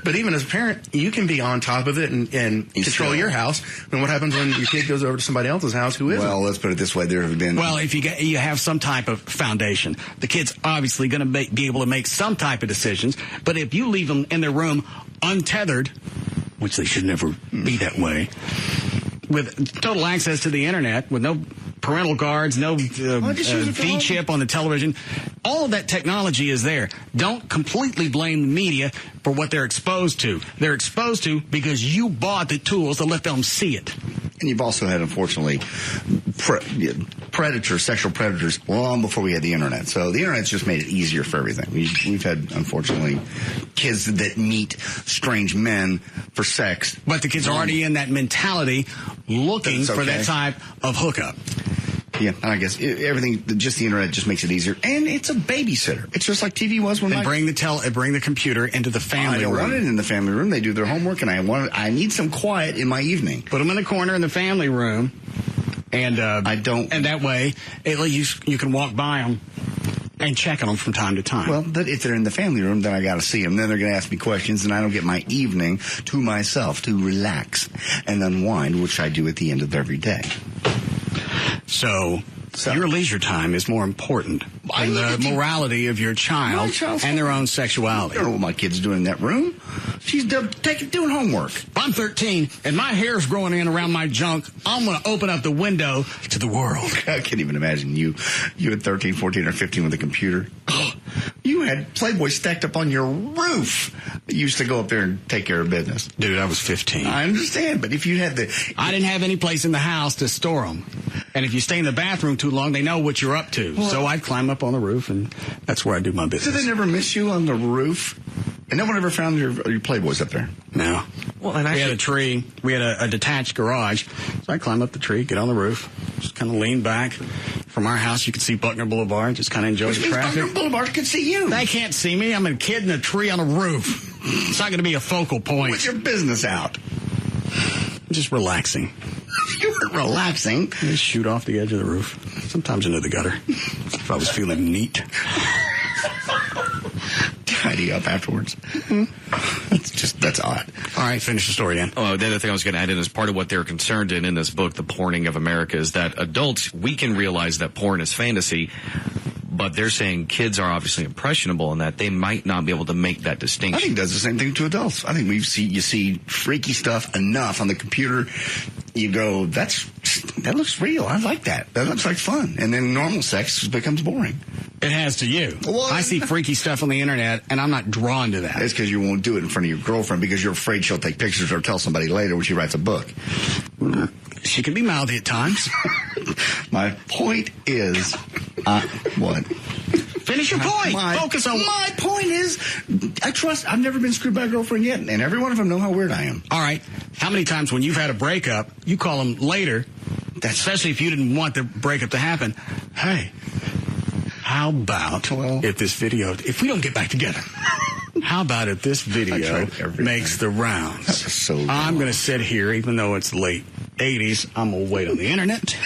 But even as a parent, you can be on top of it and control your house. And what happens when your kid goes over to somebody else's house who isn't? Well, let's put it this way. There have been... Well, if you have some type of foundation, the kid's obviously going to be able to make some type of decisions. But if you leave them in their room untethered, which they should never be that way, with total access to the internet, with no parental guards, no feed chip on the television, all of that technology is there. Don't completely blame the media for what they're exposed to. They're exposed to because you bought the tools to let them see it. And you've also had, unfortunately, sexual predators long before we had the internet. So the internet's just made it easier for everything. We've had, unfortunately, kids that meet strange men for sex. But the kids are already in that mentality looking for that type of hookup. Yeah, and I guess everything, just the internet just makes it easier. And it's a babysitter. It's just like TV was when bring the computer into the family room. I don't want it in the family room. They do their homework, and I need some quiet in my evening. Put them in the corner in the family room, and I don't. And that way, at least you can walk by them and check on them from time to time. Well, if they're in the family room, then I got to see them. Then they're going to ask me questions, and I don't get my evening to myself to relax and unwind, which I do at the end of every day. So your leisure time is more important than the morality of your child and their own sexuality. I don't know what my kid's doing in that room. She's doing homework. If I'm 13 and my hair's growing in around my junk, I'm going to open up the window to the world. I can't even imagine you at 13, 14, or 15 with a computer. You had Playboy stacked up on your roof. You used to go up there and take care of business. Dude, I was 15. I understand, but if you had I didn't have any place in the house to store them. And if you stay in the bathroom too long, they know what you're up to. Well, so I'd climb up on the roof, and that's where I do my business. Did they never miss you on the roof? And no one ever found your Playboys up there? No. Well, and we had a tree. We had a detached garage. So I'd climb up the tree, get on the roof, just kind of lean back. From our house, you could see Buckner Boulevard, just kind of enjoy the traffic. Buckner Boulevard could see you. They can't see me. I'm a kid in a tree on a roof. It's not going to be a focal point. What's your business out? Just relaxing. You weren't relaxing. Just shoot off the edge of the roof. Sometimes into the gutter. If I was feeling neat. Tidy up afterwards. That's odd. All right, finish the story, Dan. Oh, the other thing I was going to add in is part of what they're concerned in this book, The Porning of America, is that adults, we can realize that porn is fantasy, but they're saying kids are obviously impressionable and that they might not be able to make that distinction. I think it does the same thing to adults. I think you see freaky stuff enough on the computer, you go, that looks real. I like that. That looks like fun. And then normal sex becomes boring. It has to you. Well, I see freaky stuff on the internet, and I'm not drawn to that. It's because you won't do it in front of your girlfriend because you're afraid she'll take pictures or tell somebody later when she writes a book. She can be mouthy at times. My point is, what? Finish your point. Focus on. My point is, I've never been screwed by a girlfriend yet, and every one of them know how weird I am. All right. How many times when you've had a breakup, you call them later, especially if you didn't want the breakup to happen, hey, how about if we don't get back together? How about if this video makes the rounds? I'm going to sit here, even though it's late 80s, I'm going to wait on the internet.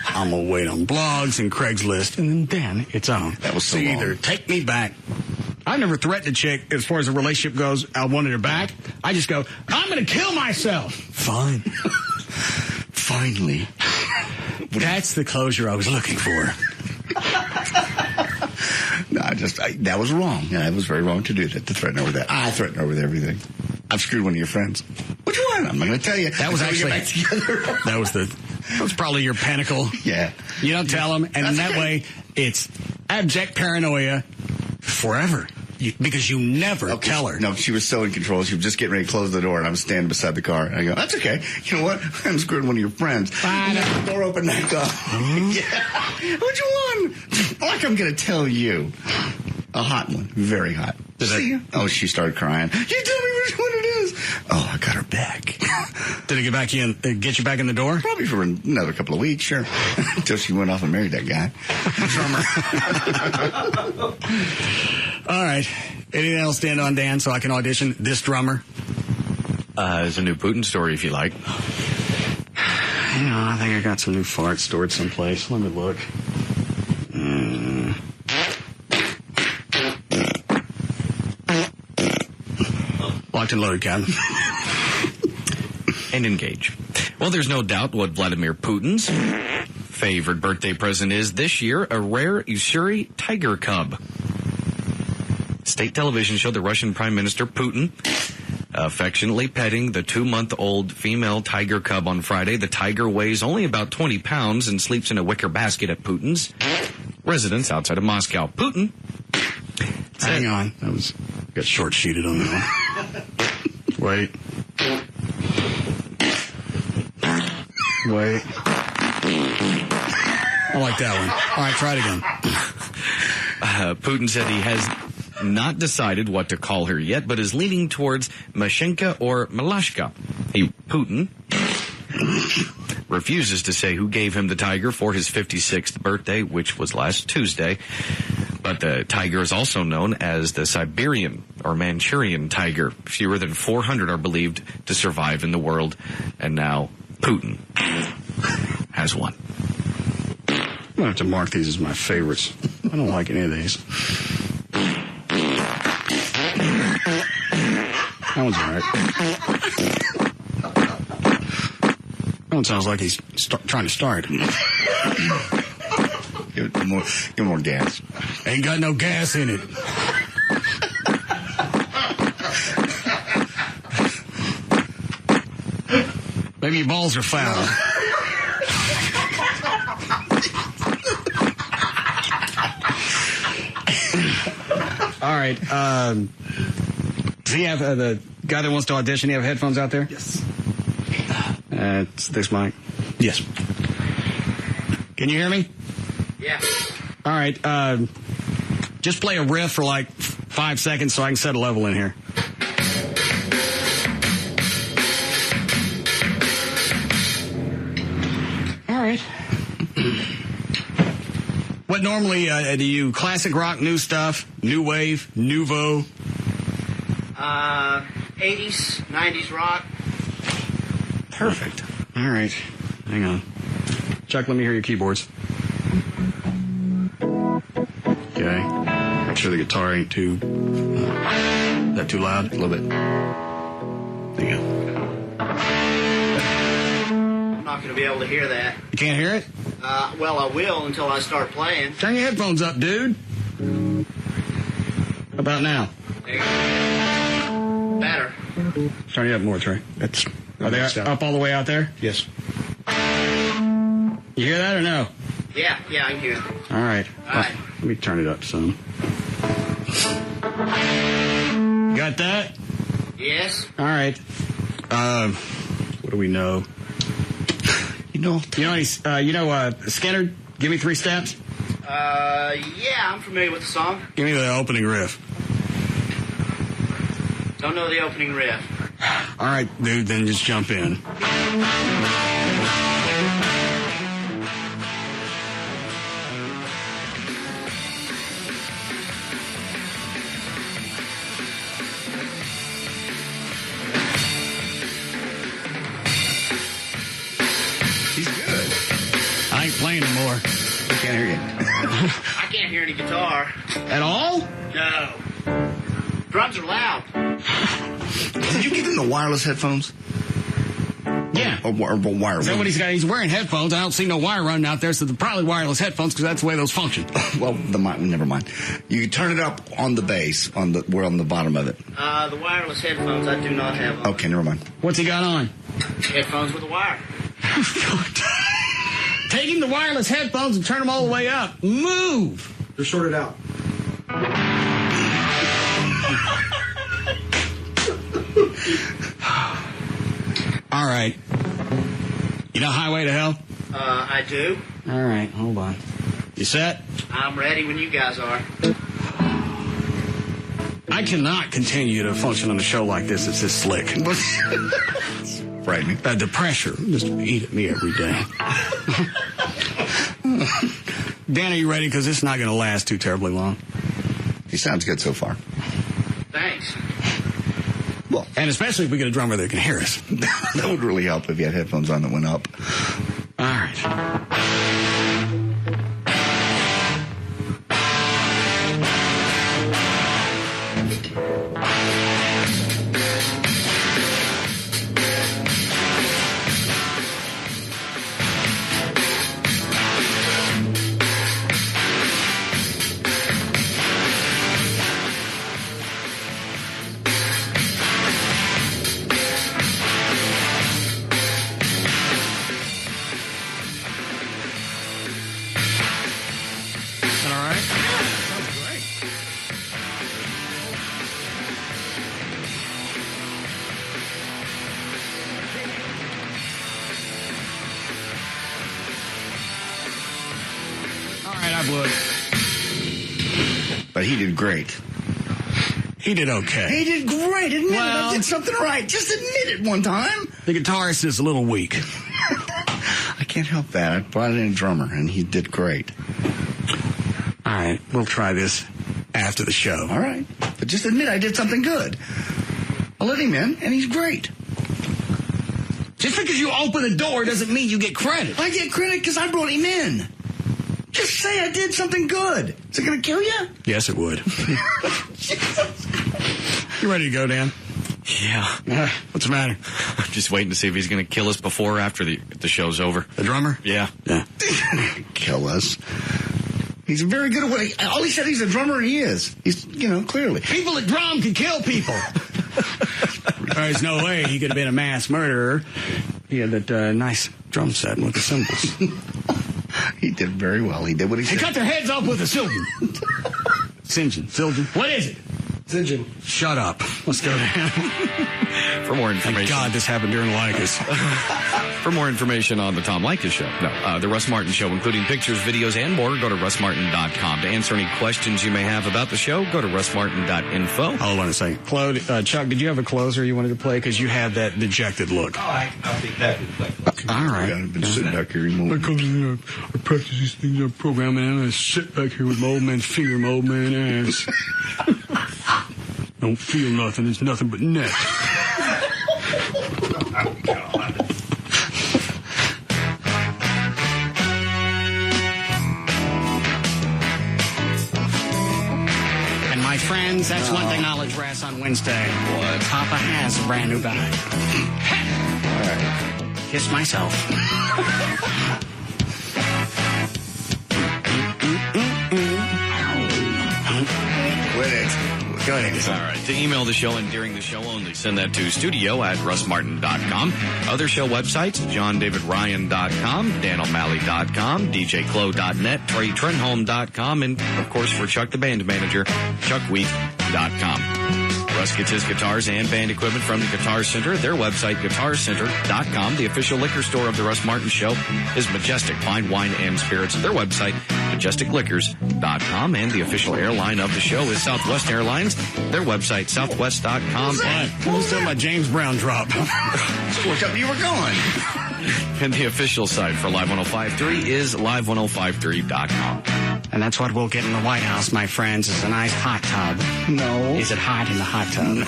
I'm going to wait on blogs and Craigslist, and then it's on. That was so long. Either take me back. I never threatened a chick as far as a relationship goes. I wanted her back. I just go, I'm going to kill myself. Fine. Finally. That's the closure I was looking for. No, that was wrong. Yeah, it was very wrong to do that, to threaten her with that. I threatened her with everything. I've screwed one of your friends. Which one? I'm not going to tell you. That was actually, that was probably your pinnacle. Yeah. You don't tell them, and in that way, it's abject paranoia forever. Because you never tell her. No, she was so in control. She was just getting ready to close the door, and I was standing beside the car. And I go, that's okay. You know what? I'm screwed one of your friends. Fine. The door opened back up. Yeah. Which one? Like I'm going to tell you. A hot one. Very hot. Oh, she started crying. You tell me which one it is. Oh, I got her back. Did it get you back in the door? Probably for another couple of weeks, sure. Until she went off and married that guy. Drummer. All right. Anything else stand on, Dan, so I can audition this drummer? There's a new Putin story, if you like. I think I got some new farts stored someplace. Let me look. Locked and loaded, Captain. And engage. Well, there's no doubt what Vladimir Putin's favorite birthday present is this year, a rare Ussuri tiger cub. State television showed the Russian Prime Minister Putin affectionately petting the 2-month-old female tiger cub on Friday. The tiger weighs only about 20 pounds and sleeps in a wicker basket at Putin's residence outside of Moscow. Putin. Hang on. Got short-sheeted on that one. Wait. I like that one. All right, try it again. Putin said he has not decided what to call her yet, but is leaning towards Mashenka or Malashka. Putin refuses to say who gave him the tiger for his 56th birthday, which was last Tuesday. But the tiger is also known as the Siberian or Manchurian tiger. Fewer than 400 are believed to survive in the world, and now Putin has one. I'm going to have to mark these as my favorites. I don't like any of these. That one's all right. That one sounds like he's trying to start. Give it more gas. Ain't got no gas in it. Maybe your balls are foul. All right. Does he have the guy that wants to audition? You have headphones out there? Yes. It's this mic. Yes. Can you hear me? Yeah. All right. Just play a riff for like 5 seconds so I can set a level in here. All right. What normally do you classic rock, new stuff, new wave, nouveau? 80s, 90s rock. Perfect. All right. Hang on. Chuck, let me hear your keyboards. Okay. Make sure the guitar ain't too... is that too loud? A little bit. There you go. I'm not going to be able to hear that. You can't hear it? Well, I will until I start playing. Turn your headphones up, dude. How about now? There you go. Better. Turn it up more, Trey. Are they up all the way out there? Yes. You hear that or no? Yeah, I can hear it. All right. All right. Let me turn it up some. Got that? Yes. All right. What do we know? Skinner, Give Me 3 Steps? Yeah, I'm familiar with the song. Give me the opening riff. Don't know the opening riff. All right, dude, then just jump in. He's good. I ain't playing anymore. I can't hear you. I can't hear any guitar. At all? No. Drums are loud. Did you give him the wireless headphones? Yeah. Or wire? Is that what he's got? He's wearing headphones. I don't see no wire running out there, so they're probably wireless headphones because that's the way those function. Well, never mind. You can turn it up on the bass. We're on the bottom of it. The wireless headphones, I do not have on. Okay, never mind. What's he got on? Headphones with a wire. Taking the wireless headphones and turn them all the way up. Move. They're sorted out. All right. You know Highway to Hell? I do. All right, hold on. You set? I'm ready when you guys are. I cannot continue to function on a show like this. It's this slick. Frightening. The pressure just eat at me every day. Dan, are you ready? Because this is not going to last too terribly long. He sounds good so far. Thanks. Well, and especially if we get a drummer that can hear us. That would really help if you had headphones on that went up. All right. would. But he did great. He did okay. He did great. Admit it. I did something right. Just admit it one time. The guitarist is a little weak. I can't help that. I brought in a drummer, and he did great. All right, we'll try this after the show. All right. But just admit I did something good. I'll let him in, and he's great. Just because you open the door doesn't mean you get credit. I get credit because I brought him in. Just say I did something good. Is it going to kill you? Yes, it would. You ready to go, Dan? Yeah. What's the matter? I'm just waiting to see if he's going to kill us before or after the show's over. The drummer? Yeah. Kill us. He's very good at what all he said he's a drummer, and he is. He's, clearly. People that drum can kill people. There's no way he could have been a mass murderer. He had that nice drum set with the cymbals. He did very well. He did what he said. They cut their heads off with a Silgen. Silgen. What is it? Sinjin. Shut up. Let's go down. For more information. Thank God this happened during Likas. For more information on the Tom Likas Show, the Russ Martin Show, including pictures, videos, and more, go to russmartin.com. To answer any questions you may have about the show, go to russmartin.info. Hold on a second. Claude, Chuck, did you have a closer you wanted to play? Because you had that dejected look. I'll be happy to play. Okay. All right. I've been sitting back here anymore. I practice these things on program, and I sit back here with my old man's finger in my old man's ass. Don't feel nothing. It's nothing but net. And my friends, that's one thing I'll address on Wednesday. What? Papa has a brand new bag. All right. Kiss myself. Quit it. Go ahead. All right. To email the show and during the show only, send that to studio@russmartin.com. Other show websites, johndavidryan.com, danO'Malley.com, djclo.net, treytrenholm.com, and, of course, for Chuck the band manager, chuckweek.com. Russ gets his guitars and band equipment from the Guitar Center. Their website, guitarcenter.com. The official liquor store of the Russ Martin Show is Majestic Fine Wine and Spirits. Their website, majesticliquors.com. And the official airline of the show is Southwest Airlines. Their website, southwest.com. Who's talking about James Brown drop? Look up, you were going. And the official site for Live 105.3 is live1053.com. And that's what we'll get in the White House, my friends, is a nice hot tub. No. Is it hot in the hot tub?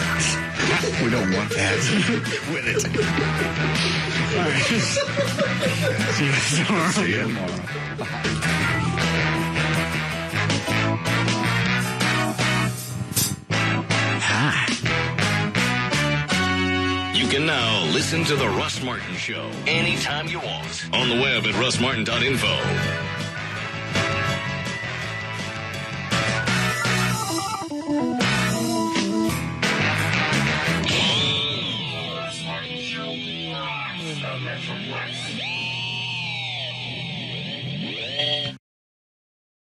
We don't want that. Quit it. All right. See you tomorrow. See you tomorrow. Hi. You can now listen to The Russ Martin Show anytime you want on the web at russmartin.info. Russ Martin Show.